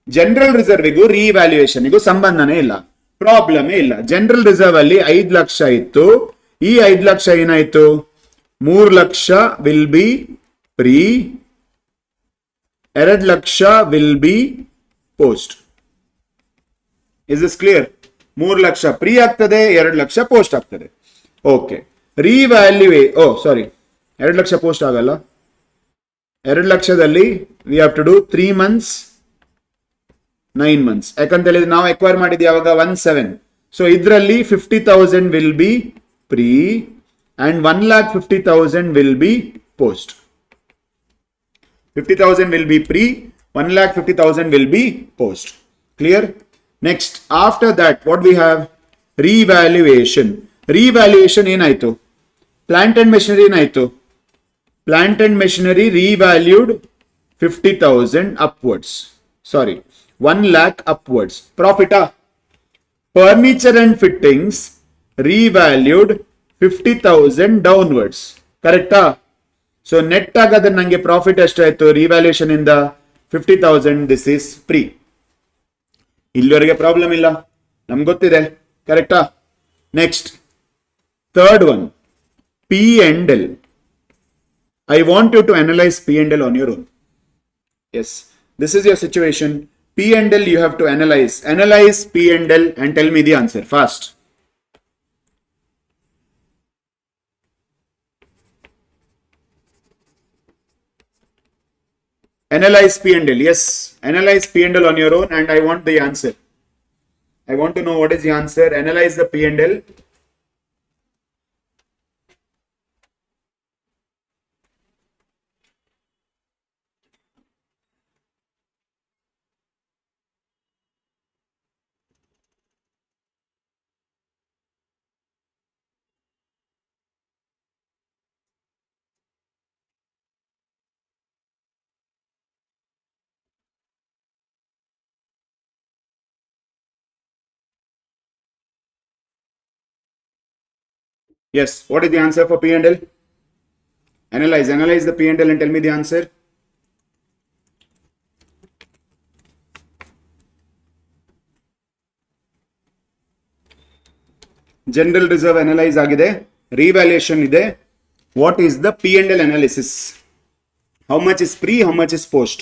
General ರಿಸರ್ವಿಗೂ ರಿವ್ಯಾಲ್ಯೂಯೇಷನ್ಗೂ ಸಂಬಂಧನೇ ಇಲ್ಲ, ಪ್ರಾಬ್ಲಮೇ ಇಲ್ಲ. ಜನರಲ್ ರಿಸರ್ವ್ ಅಲ್ಲಿ 5 ಲಕ್ಷ ಇತ್ತು, ಈ 5 ಲಕ್ಷ ಏನಾಯ್ತು? 3 ಲಕ್ಷ will be pre, 2 lakh will be post. Is this clear? 3 ಲಕ್ಷ ಪ್ರೀ ಆಗ್ತದೆ, 2 ಲಕ್ಷ ಪೋಸ್ಟ್ ಆಗ್ತದೆ. ಓಕೆ, ಸಾರಿ, 2 ಲಕ್ಷ ಪೋಸ್ಟ್ ಆಗಲ್ಲ. 2 ಲಕ್ಷದಲ್ಲಿ we have to do 3 months 9 months. ಯಾಕಂತ ಹೇಳಿದ್ರೆ ನಾವು ಎಕ್ವೈರ್ ಮಾಡಿದ್ವಿ ಯಾವಾಗ? 1/7. ಸೊ ಇದರಲ್ಲಿ 50,000 will be pre and 1,50,000 will be post. 50,000 will be pre, 1,50,000 will be post. Clear? Next, after that, what we have? Revaluation. Revaluation ಏನಾಯ್ತು? Plant and machinery ಏನಾಯ್ತು? Plant and machinery revalued 50,000 upwards. Sorry, 1 lakh upwards. Profit. Furniture and fittings revalued 50,000 downwards. Correct? So net ಆಗದ ನಂಗೆ profit ಎಷ್ಟಾಯ್ತು revaluation ಇಂದ? 50,000. This is free. ಇಲ್ಲಿವರೆಗೆ problem ಇಲ್ಲ, ನಮ್ಗೆ ಗೊತ್ತಿದೆ. ಕರೆಕ್ಟಾ? Next third one, P and L. I want you to analyze P and L on your own. Yes, this is your situation. P and L you have to analyze. Analyze P and L and tell me the answer fast. Analyze P and L. Yes, analyze P and L on your own and I want the answer. I want to know what is the answer. Analyze the P and L. Yes, what is the answer for P and L? Analyze the P and L and tell me the answer. General reserve analyze agide, revaluation ide. What is the P and L analysis? How much is pre, how much is post?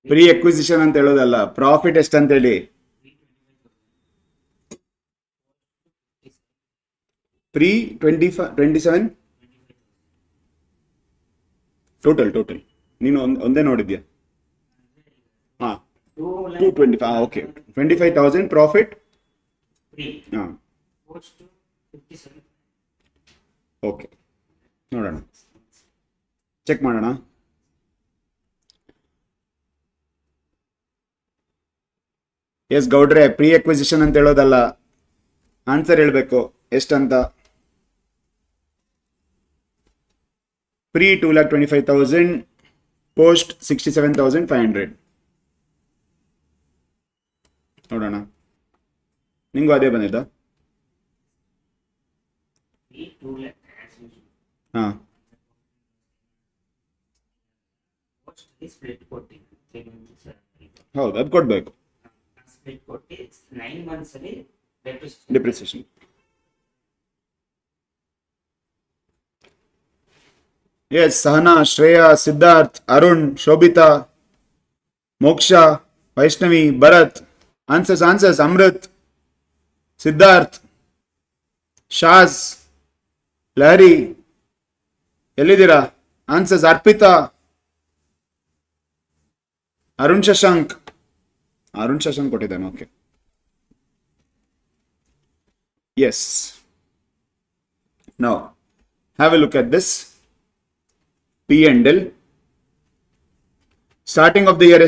Pre acquisition ಅಂತ ಹೇಳೋದಲ್ಲ, profit ಎಷ್ಟು ಅಂತ ಹೇಳಿ. Pre 27 total ನೀನು ಒಂದೇ ನೋಡಿದ್ಯಾ? ಹಾ, 225. Okay, 25,000 profit. ಹಾ, ಓಕೆ, ನೋಡೋಣ, ಚೆಕ್ ಮಾಡೋಣ. ಎಸ್ ಗೌಡ್ರೆ, ಪ್ರೀ ಎಕ್ವಿಸಿಷನ್ ಅಂತ ಹೇಳೋದಲ್ಲ, ಆನ್ಸರ್ ಹೇಳ್ಬೇಕು ಎಷ್ಟಂತ. Pre 2,25,000, post 67,500. ನೋಡೋಣ, ನಿಂಗೂ ಅದೇ ಬಂದಿದ್ದ? ಹಾ, ಹೌದು, ಅದು ಕೊಡ್ಬೇಕು. Depreciation. Yes, Sahana, Shreya, Siddharth, Arun, Shobhita, Moksha, Vaishnavi, Bharat. Answers. Amrit, Siddharth, Shaz, Lahari, ಎಲ್ಲಿದ್ದೀರಾ? ಆನ್ಸರ್ಸ್. ಅರ್ಪಿತಾ, ಅರುಣ್ ಶಶಾಂಕ್ ಕೊಟ್ಟಿದ್ದಾನೆ. Okay, yes. Now have a look at this P and L. Starting of the year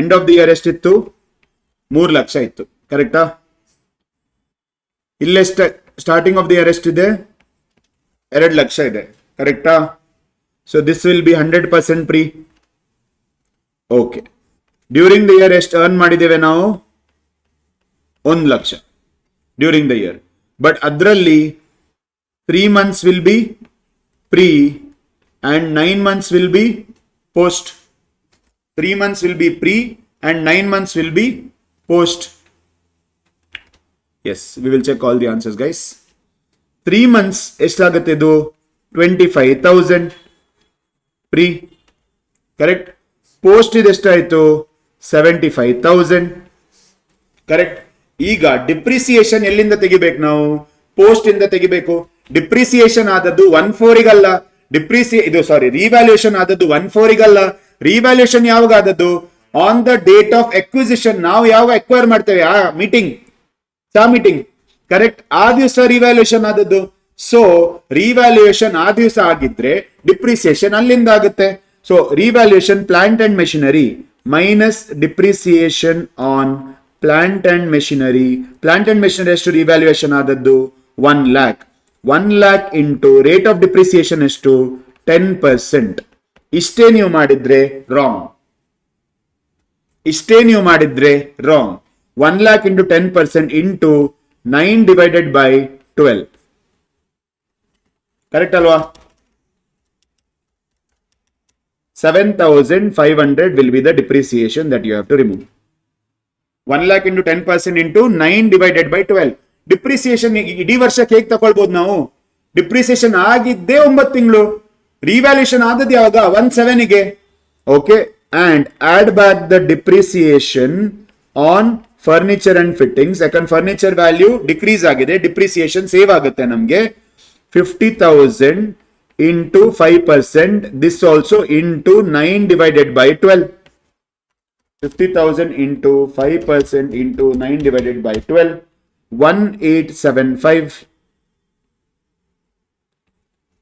end of the year ಎಷ್ಟಿತ್ತು? 3 ಲಕ್ಷ ಇತ್ತು. ಕರೆಕ್ಟಾ? ಇಲ್ಲೆಷ್ಟ ಸ್ಟಾರ್ಟಿಂಗ್ ಆಫ್ ದ ಇಯರ್ ಎಷ್ಟಿದೆ? 2 ಲಕ್ಷ ಇದೆ. ಕರೆಕ್ಟಾ? So this will be 100% pre. Okay, during the year ಎಷ್ಟು earn ಮಾಡಿದ್ದೇವೆ ನಾವು? 1 lakh during the year. But ಅದರಲ್ಲಿ 3 months will be pre and 9 months will be post. 3 months will be pre and 9 months will be post. Yes, we will check all the answers, guys. 3 months ಎಷ್ಟಾಗುತ್ತೆ ಇದು? 25,000 pre. Correct? Post ಇದು ಎಷ್ಟಾಯಿತು? 75,000. Correct? ಈಗ depreciation ಎಲ್ಲಿಂದ ತೆಗಿಬೇಕು ನಾವು? Post ಇಂದ ತೆಗಿಬೇಕು. ಡಿಪ್ರಿಸಿಯೇಷನ್ ಆದದ್ದು 1/4 ಅಲ್ಲ, ರಿವ್ಯಾಲ್ಯೂಯೇಷನ್ ಆದದ್ದು 1/4 ಅಲ್ಲ. ರಿವ್ಯಾಲ್ಯೂಯೇಷನ್ ಯಾವಾಗ ಆದದ್ದು? On the date of acquisition. ನಾವು ಯಾವಾಗ ಎಕ್ವೈರ್ ಮಾಡ್ತೇವೆ ಆ ಮೀಟಿಂಗ್ ಕರೆಕ್ಟ್, ಆ ದಿವಸ ರಿವ್ಯಾಲ್ಯೂಯೇಷನ್ ಆದದ್ದು. ಸೊ ರಿವ್ಯಾಲ್ಯೂಯೇಷನ್ ಆ ದಿವಸ ಆಗಿದ್ರೆ ಡಿಪ್ರಿಸಿಯೇಷನ್ ಅಲ್ಲಿಂದ ಆಗುತ್ತೆ. So revaluation plant and machinery minus depreciation on plant and machinery. Plant and machinery ಎಷ್ಟು ರಿವ್ಯಾಲ್ಯೂಯೇಷನ್ ಆದದ್ದು? 1 lakh. 1 lakh into rate of depreciation ಎಷ್ಟು? 10%. ಇಷ್ಟೇ ನೀವು ಮಾಡಿದ್ರೆ wrong. 1 lakh into 10% into 9 divided by 12. Correct ಅಲ್ವಾ? 7,500 will be the depreciation that you have to remove. 1 lakh into 10% into 9 divided by 12. Depreciation ಇಡೀ ವರ್ಷಕ್ಕೆ ಹೇಗೆ ತಗೊಳ್ಬಹುದು ನಾವು? ಡಿಪ್ರಿಸಿಯೇಷನ್ ಆಗಿದ್ದೇ 9 ತಿಂಗಳು, ರಿವ್ಯಾಲ್ಯೂಯೇಷನ್ ಆದದ್ದು ಯಾವಾಗ? 1/7ಗೆ. Okay, and add back the depreciation on furniture and fittings. ಯಾಕಂದ್ರೆ ಫರ್ನಿಚರ್ ವ್ಯಾಲ್ಯೂ ಡಿಕ್ರೀಸ್ ಆಗಿದೆ, ಡಿಪ್ರಿಸಿಯೇಷನ್ ಸೇವ್ ಆಗುತ್ತೆ ನಮಗೆ. 50,000 into 5%, this also into 9 divided by 12. 50,000 into 5% into 9 divided by 12, 1875.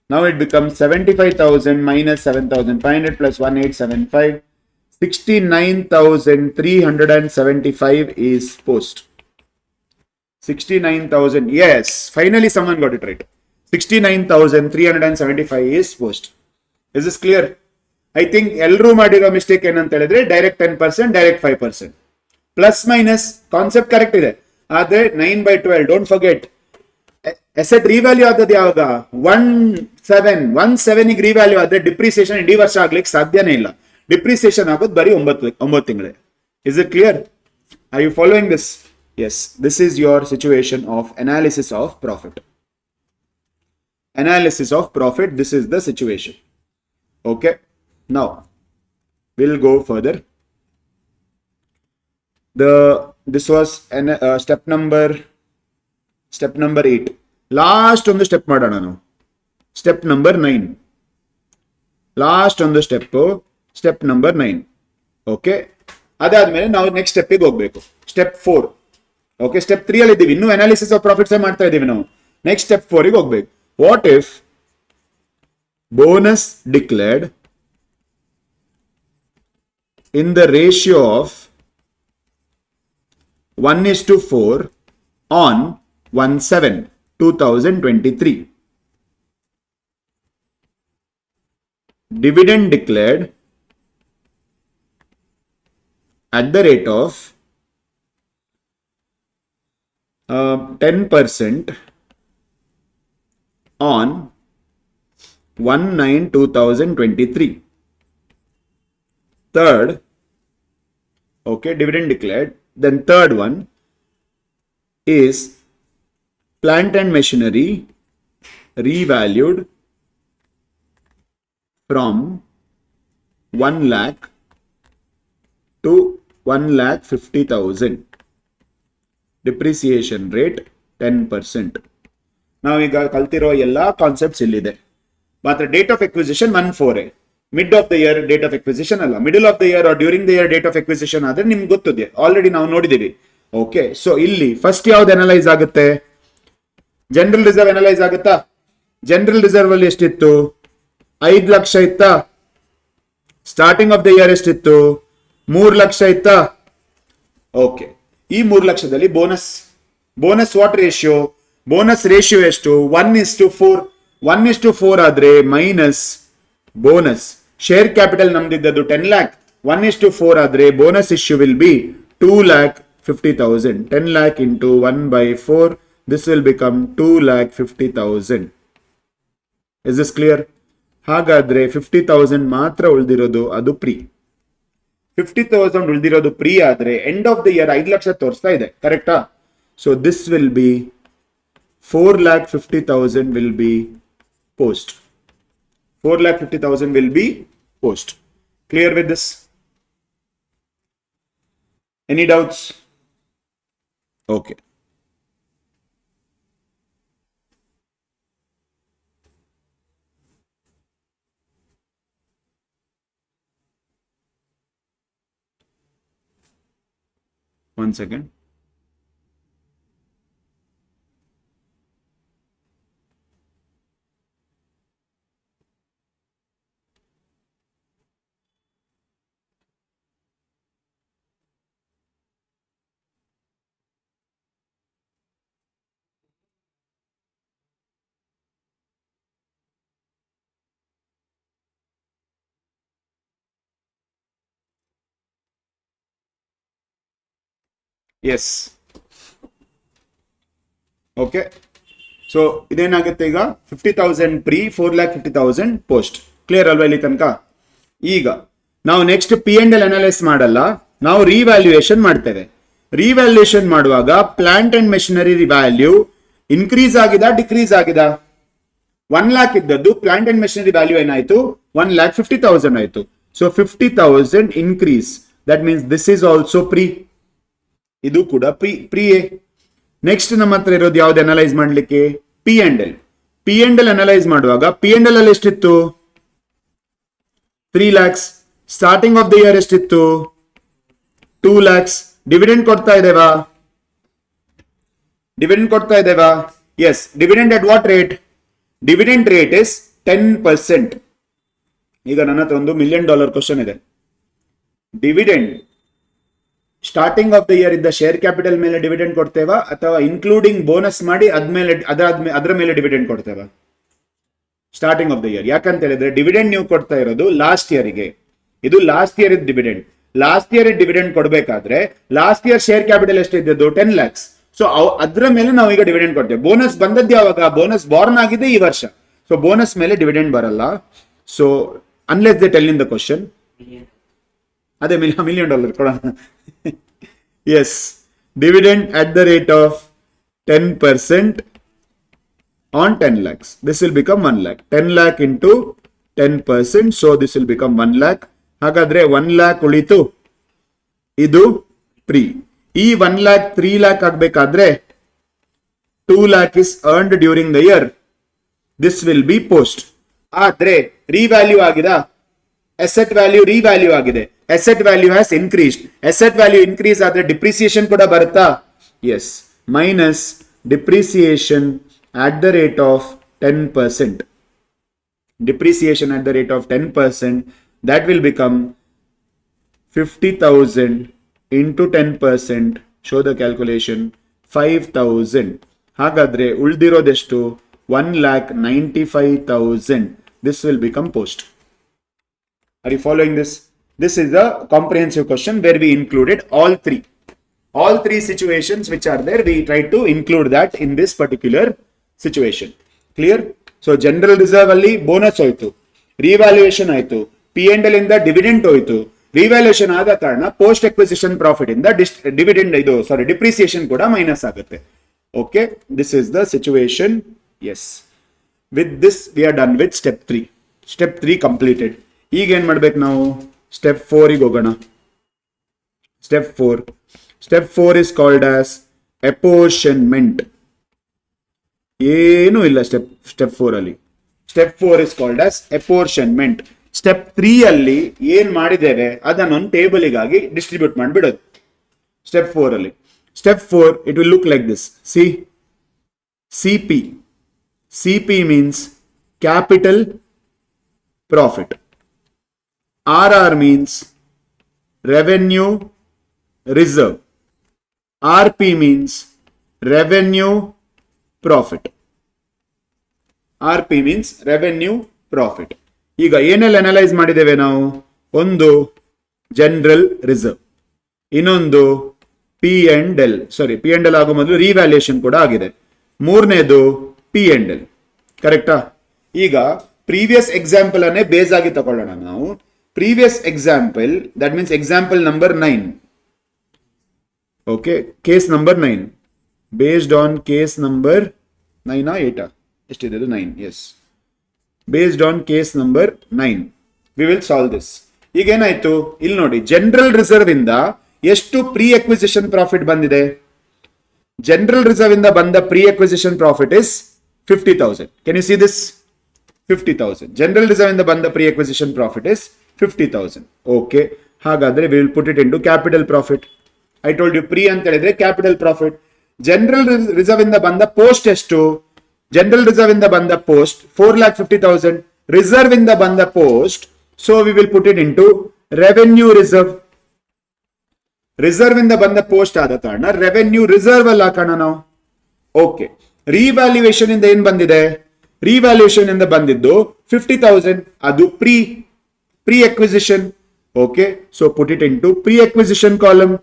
Now it becomes 75,000 minus 7,500 plus 1875. 69,375 is post. 69,000. Yes, finally someone got it right. 69,375 is post. Is this clear? I think ಎಲ್ಲರೂ ಮಾಡಿರೋ mistake ಏನಂತ ಹೇಳಿದ್ರೆ direct 10%, direct 5%. Plus minus concept correct ಇದೆ, ಆದ್ರೆ 9/12 don't forget. Asset revalue ಆದದ್ದು ಯಾವಾಗ? 1/7 revalue ಆದ್ರೆ depreciation ಇಡೀ ವರ್ಷ ಆಗ್ಲಿಕ್ಕೆ ಸಾಧ್ಯನೇ ಇಲ್ಲ. ಡಿಪ್ರಿಸಿಯೇಷನ್ ಆಗೋದು ಬರೀ 9 ತಿಂಗಳೇ. Is it clear? Are you following this? Yes, this is your situation of analysis of profit. Analysis of profit, this is the situation. Okay, now we'll go further. This was step number 8. Last on the step madana now. Step number 9. Last on the step number 9. Okay, ಅದಾದ್ಮೇಲೆ ನಾವು next step ಗೆ ಹೋಗ್ಬೇಕು. Step 4. Okay, step 3 ಅಲ್ಲಿ ಇದ್ದೀವಿ, ಇನ್ನು analysis of profits ಮಾಡ್ತಾ ಇದೀವಿ ನಾವು. ನೆಕ್ಸ್ಟ್ ಸ್ಟೆಪ್ 4 ಗೆ ಹೋಗ್ಬೇಕು. What if bonus declared in the ratio of 1:4 on 1/7/2023? Dividend declared at the rate of 10% on 1/9/2023. Third, okay, dividend declared. Then third one is plant and machinery revalued from 1 lakh to 1,50,000. Depreciation rate 10%. ನಾವೀಗ ಕಲ್ತಿರೋ ಎಲ್ಲಾ concepts ಇಲ್ಲಿದೆ. ಮಾತ್ರ date of acquisition 1/4, mid of the year date of acquisition ಅಲ್ಲ. Middle of the year or during the year date of acquisition ಆದ್ರೆ ನಿಮ್ಗೆ ಗೊತ್ತಿದೆ, already ನಾವು ನೋಡಿದೀವಿ. ಓಕೆ, ಸೊ ಇಲ್ಲಿ ಫಸ್ಟ್ ಯಾವ್ದು ಅನಲೈಸ್ ಆಗುತ್ತೆ? ಜನರಲ್ ರಿಸರ್ವ್ ಅನಲೈಸ್ ಆಗುತ್ತಾ? ಜನರಲ್ ರಿಸರ್ವ್ ಅಲ್ಲಿ ಎಷ್ಟಿತ್ತು? 5 ಲಕ್ಷ ಇತ್ತಾ? ಸ್ಟಾರ್ಟಿಂಗ್ ಆಫ್ ದ ಇಯರ್ ಎಷ್ಟಿತ್ತು? 3 ಲಕ್ಷ ಇತ್ತಾ? ಓಕೆ, ಈ 3 ಲಕ್ಷದಲ್ಲಿ bonus what ratio? Bonus ratio ಎಷ್ಟು? 1:4. 1:4 ಆದ್ರೆ ಮೈನಸ್ ಬೋನಸ್. ಶೇರ್ ಕ್ಯಾಪಿಟಲ್ ನಮ್ದಿದ್ದದ್ದು 10 lakh. 1:4 ಆದ್ರೆ bonus issue will be 2,50,000. 10 lakh into 1/4, this will become 2,50,000. Is this clear? ಹಾಗಾದ್ರೆ 50,000 ಮಾತ್ರ ಉಳಿದಿರೋದು, ಅದು ಪ್ರೀ. 50,000 ಉಳಿದಿರೋದು ಪ್ರೀ ಆದ್ರೆ end of the year 5 lakh ತೋರಿಸ್ತಾ ಇದೆ, ಕರೆಕ್ಟಾ? So this will B 4,50,000 will be post. 4,50,000 will be post. Clear with this? Any doubts? Okay. 1 second. Yes, okay. So ಇದೇನಾಗುತ್ತೆ ಈಗ 50,000 ಪ್ರೀ, 4,50,000 ಪೋಸ್ಟ್. ಕ್ಲಿಯರ್ ಅಲ್ವಾ ಇಲ್ಲಿ ತನಕ? ಈಗ ನಾವು ನೆಕ್ಸ್ಟ್ P&L ಅನಲೈಸ್ ಮಾಡಲ್ಲ, ನಾವು ರಿವ್ಯಾಲ್ಯೂಯೇಷನ್ ಮಾಡ್ತೇವೆ. ರಿವ್ಯಾಲ್ಯೂಯೇಷನ್ ಮಾಡುವಾಗ plant and machinery value increase ಆಗಿದ ಡಿಕ್ರೀಸ್ ಆಗಿದ? 1 lakh ಇದ್ದದ್ದು ಪ್ಲಾಂಟ್ ಅಂಡ್ ಮೆಷಿನರಿ ವ್ಯಾಲ್ಯೂ ಏನಾಯ್ತು? 1,50,000 ಆಯ್ತು. So 50,000 increase, that means this is also pre. ಇದು ಕೂಡ ಪ್ರಿಯೇ. ನೆಕ್ಸ್ಟ್ ನಮ್ಮ ಹತ್ರ ಇರೋದು ಯಾವ್ದು ಅನಲೈಸ್ ಮಾಡ್ಲಿಕ್ಕೆ? P&L. P&L ಅನಲೈಸ್ ಮಾಡುವಾಗ P&L ಅಲ್ಲಿ ಎಷ್ಟಿತ್ತು? 3 lakhs. Starting of the year ಎಷ್ಟಿತ್ತು? 2 lakhs. ಡಿವಿಡೆಂಡ್ ಕೊಡ್ತಾ ಇದ್ದೇವಾ? Yes. Dividend at what rate? Dividend rate is 10%. ಈಗ ನನ್ನ ಹತ್ರ ಒಂದು $1 million ಕ್ವಶನ್ ಇದೆ. Dividend starting of the year ಇದ್ದ ಶೇರ್ ಕ್ಯಾಪಿಟಲ್ ಮೇಲೆ ಡಿವಿಡೆಂಡ್ ಕೊಡ್ತೇವಾ ಅಥವಾ ಇನ್ಕ್ಲೂಡಿಂಗ್ ಬೋನಸ್ ಮಾಡಿ ಅದರ ಮೇಲೆ ಡಿವಿಡೆಂಡ್ ಕೊಡ್ತೇವಾ? Starting of the year. ಯಾಕಂತ ಹೇಳಿದ್ರೆ ಡಿವಿಡೆಂಡ್ ನೀವು ಕೊಡ್ತಾ ಇರೋದು ಲಾಸ್ಟ್ ಇಯರ್ಗೆ. ಇದು ಲಾಸ್ಟ್ ಇಯರ್ ಇದ್ ಡಿವಿಡೆಂಡ್. ಲಾಸ್ಟ್ ಇಯರ್ ಡಿವಿಡೆಂಡ್ ಕೊಡಬೇಕಾದ್ರೆ ಲಾಸ್ಟ್ ಇಯರ್ ಶೇರ್ ಕ್ಯಾಪಿಟಲ್ ಎಷ್ಟಿದ್ದು? 10 lakhs. ಸೊ ಅದ್ರ ಮೇಲೆ ನಾವು ಈಗ ಡಿವಿಡೆಂಡ್ ಕೊಡ್ತೇವೆ. ಬೋನಸ್ ಬಂದದ್ದು ಯಾವಾಗ? ಬೋನಸ್ ಬಾರ್ನ್ ಆಗಿದೆ ಈ ವರ್ಷ. ಸೊ ಬೋನಸ್ ಮೇಲೆ ಡಿವಿಡೆಂಡ್ ಬರಲ್ಲ. So unless they tell in the question. ಅದೇ $1 million ಕೊಡೋಣ. Yes, dividend at the rate of 10% on 10 lakhs. This will become 1 lakh. 10 lakh into 10%. So this will become 1 lakh. ಹಾಗಾದ್ರೆ 1 lakh ಉಳಿತು. ಇದು pre. ಈ 1 lakh 3 lakh ಆಗ್ಬೇಕಾದ್ರೆ 2 lakh is earned during the year. This will be post. ಆದ್ರೆ revalue ಆಗಿದ? Asset value revalue ಆಗಿದೆ. Asset value has increased. Asset value increase ಆದ್ರೆ depreciation ಕೂಡ ಬರುತ್ತಾ? Yes. Minus depreciation at the rate of 10%. Depreciation at the rate of 10%, that will become 50,000 into 10%. Show the calculation. 5,000. ಹಾಗಾದ್ರೆ ಉಳಿದಿರೋದೆಷ್ಟು? 1,95,000. This will become post. Are you following this? This is the comprehensive question where we included all three situations which are there. We try to include that in this particular situation. Clear? So general reserve ಅಲ್ಲಿ bonus ಹೋಯ್ತು, revaluation ಆಯ್ತು, P&L ಇಂದ dividend ಹೋಯ್ತು. Revaluation ಆದ ಕಾರಣ post acquisition profit ಇಂದ depreciation ಕೂಡ minus ಆಗುತ್ತೆ. Okay, this is the situation. Yes, with this we are done with step 3. Step 3 completed. ಈಗ ಏನ್ ಮಾಡ್ಬೇಕು ನಾವು? ಸ್ಟೆಪ್ 4 ಗೆ ಹೋಗೋಣ. Step 4 is called as apportionment. ಏನು ಇಲ್ಲ ಸ್ಟೆಪ್ 4 ಅಲ್ಲಿ. Step 4 is called as apportionment. Step 3 ಅಲ್ಲಿ ಏನ್ ಮಾಡಿದ್ದೇವೆ ಅದನ್ನೊಂದು ಟೇಬಲಿಗಾಗಿ ಡಿಸ್ಟ್ರಿಬ್ಯೂಟ್ ಮಾಡಿಬಿಡೋದು. ಸ್ಟೆಪ್ 4 ಅಲ್ಲಿ, step 4 it will look like this. See, CP means capital profit. RR means revenue reserve. RP means revenue profit. RP means revenue profit. ಈಗ ಏನೆಲ್ಲ analyse ಮಾಡಿದ್ದೇವೆ ನಾವು? ಒಂದು ಜನರಲ್ ರಿಸರ್ವ್, ಇನ್ನೊಂದು P&L. P&L ಆಗೋ ಮೊದಲು ರಿವ್ಯಾಲ್ಯೂಯೇಷನ್ ಕೂಡ ಆಗಿದೆ. ಮೂರನೇದು P&L. ಕರೆಕ್ಟಾ? ಈಗ ಪ್ರೀವಿಯಸ್ ಎಕ್ಸಾಂಪಲ್ ಅನ್ನೇ ಬೇಸ್ ಆಗಿ ತಗೊಳ್ಳೋಣ ನಾವು. Previous example, that means example number 9. Okay, case number 9. Based on case number 9 or 8 ಎಷ್ಟಿದೆ? 9. Yes. Based on case number 9, we will solve this. ಈಗ ಏನಾಯ್ತು ಇಲ್ಲಿ ನೋಡಿ, ಜನರಲ್ ರಿಸರ್ವ್ ಇಂದ ಎಷ್ಟು ಪ್ರೀ ಎಕ್ವಿಸಿಷನ್ ಪ್ರಾಫಿಟ್ ಬಂದಿದೆ? ಜನರಲ್ ರಿಸರ್ವ್ ಇಂದ ಬಂದ pre acquisition profit is 50,000. Can you see this? 50,000. General reserve ಇಂದ ಬಂದ pre acquisition profit is 50,000. Okay, ಹಾಗಾದ್ರೆ we will put it into capital profit. I told you pre ಅಂತ ಹೇಳಿದ್ರೆ capital profit. General reserve ಇಂದ ಬಂದ post ಎಷ್ಟು? General reserve ಇಂದ ಬಂದ ಪೋಸ್ಟ್ 4,50,000. ರಿಸರ್ವ್ ಇಂದ ಬಂದ post, so we will put it into revenue reserve. Reserve ಇಂದ ಬಂದ ಪೋಸ್ಟ್ ಆದ ಕಾರಣ ರೆವೆನ್ಯೂ ರಿಸರ್ವ್ ಅಲ್ಲಿ ಹಾಕೋಣ ನಾವು. ಓಕೆ, ರಿವ್ಯಾಲ್ಯೂಯೇಷನ್ ಇಂದ ಏನ್ ಬಂದಿದೆ? ರಿವ್ಯಾಲ್ಯೂಯೇಷನ್ ಇಂದ ಬಂದಿದ್ದು 50,000, ಅದು pre acquisition. Okay, so put it into pre acquisition column.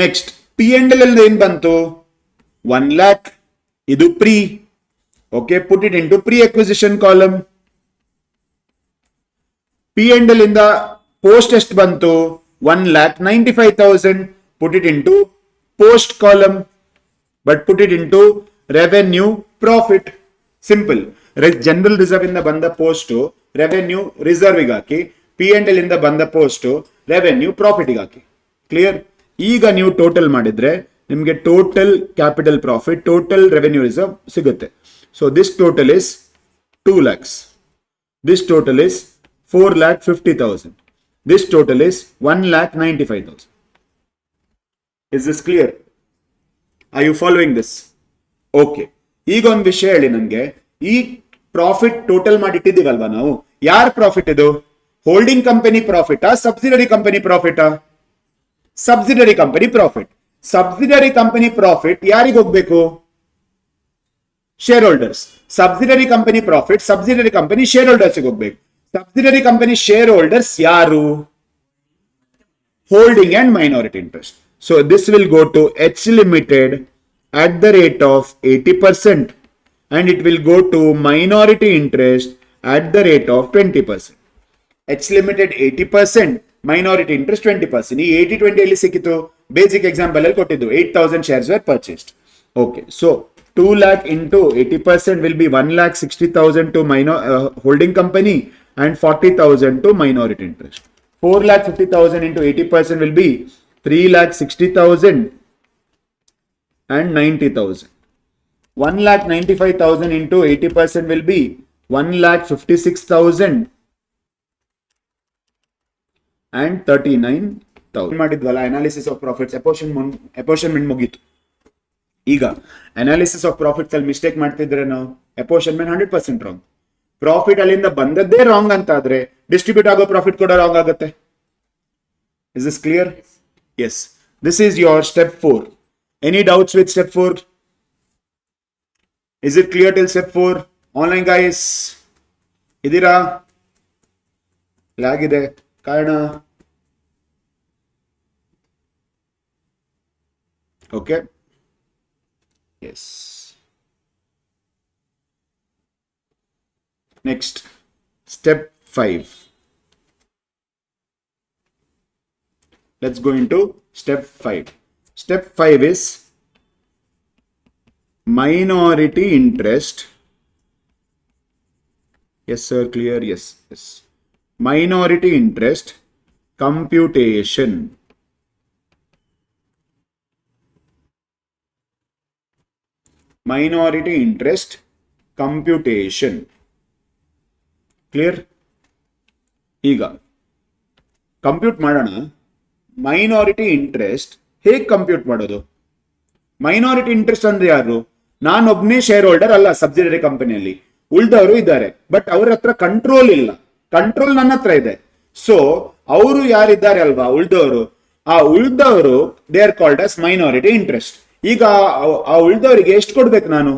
Next P&L ಅಲ್ಲಿ ಏನ್ ಬಂತು? 1 lakh, ಇದು pre. Okay, put it into pre acquisition column. P&L ಇಂದ ಪೋಸ್ಟ್ ಎಷ್ಟು ಬಂತು? 1,95,000. put it into post column, but put it into revenue profit. Simple. General reserve ಇಂದ ಬಂದ post revenue reserve ಗೆ ಹಾಕಿ, P&L ಇಂದ ಬಂದ ಪೋಸ್ಟ್ ರೆವೆನ್ಯೂ ಪ್ರಾಫಿಟ್ ಗೆ ಹಾಕಿ. Clear? ಈಗ ನೀವು ಟೋಟಲ್ ಮಾಡಿದ್ರೆ ನಿಮಗೆ total capital profit, total revenue reserve ಸಿಗುತ್ತೆ. So this total is 2 lakhs. This total is 4,50,000. This total is 1,95,000. Is this clear? Are you following this? Okay. ಈಗ ಒಂದು ವಿಷಯ ಹೇಳಿ ನನಗೆ, ಈ ಪ್ರಾಫಿಟ್ ಟೋಟಲ್ ಮಾಡಿಟ್ಟಿದ್ದೀವಲ್ವಾ ನಾವು, ಯಾರ ಪ್ರಾಫಿಟ್ ಇದು? ಹೋಲ್ಡಿಂಗ್ ಕಂಪನಿ ಪ್ರಾಫಿಟಾ, ಸಬ್ಸಿಡರಿ ಕಂಪನಿ ಪ್ರಾಫಿಟಾ? Subsidiary company profit. Subsidiary company profit ಯಾರಿಗೆ ಹೋಗ್ಬೇಕು? Shareholders. Subsidiary company profit subsidiary company share holders ಹೋಗ್ಬೇಕು. ಸಬ್ಸಿಡರಿ ಕಂಪನಿ ಶೇರ್ ಹೋಲ್ಡರ್ಸ್ ಯಾರು? Holding and minority interest. So this will go to H Limited at the rate of 80% and it will go to minority interest at the rate of 20%. H Limited 80%, minority interest 20%. ಈ 80-20 ಎಲ್ಲಿ ಸಿಕ್ಕಿತು? Basic example ಅಲ್ಲಿ ಕೊಟ್ಟಿದ್ದು. 8,000 shares were purchased. Okay, so 2 lakh into 80% will be 1,60,000 to holding company and 40,000 to minority interest. 4,50,000 into 80% will be 3,60,000 and 90,000. 1,95,000 into 80% will be 1,56,000 and 39,000. ಮಾಡಿದ್ವಲ್ಲ analysis of profits, apportionment ಮುಗೀತು. ಈಗ analysis of profits ಅಲ್ಲಿ mistake ಮಾಡ್ತಿದ್ರೆ ನಾವು apportionment 100% wrong. Profit ಅಲ್ಲಿಂದ ಬಂದದ್ದೇ wrong ಅಂತ ಆದ್ರೆ distribute ಆಗೋ ಪ್ರಾಫಿಟ್ ಕೂಡ ರಾಂಗ್ ಆಗುತ್ತೆ. Is this clear? Yes, this is your step 4. Any doubts with step 4? Is it clear till step 4? Online guys ಇದೀರಾ? ಲ್ಯಾಗ್ ಇದೆ ಕಾರಣ. Okay, yes. Next, step 5. Let's go into step 5. Step 5 is minority interest. Yes sir, clear? Yes. Minority interest computation. Minority interest computation. Clear? ಈಗ compute ಮಾಡೋಣ. Minority interest ಹೇಗೆ compute ಮಾಡೋದು? Minority interest ಅಂದ್ರೆ ಯಾರು? ನಾನೊಬ್ನೇ share holder ಅಲ್ಲ subsidiary ಕಂಪನಿಯಲ್ಲಿ, ಉಳ್ದವರು ಇದ್ದಾರೆ, but ಅವ್ರ ಹತ್ರ ಕಂಟ್ರೋಲ್ ಇಲ್ಲ. ಕಂಟ್ರೋಲ್ ನನ್ನ ಹತ್ರ ಇದೆ. ಸೊ ಅವರು ಯಾರಿದ್ದಾರೆ ಅಲ್ವಾ, ಉಳ್ದವರು, ಆ ಉಳ್ದವರು they are called as minority interest. ಈಗ ಆ ಉಳಿದವರಿಗೆ ಎಷ್ಟು ಕೊಡ್ಬೇಕು? ನಾನು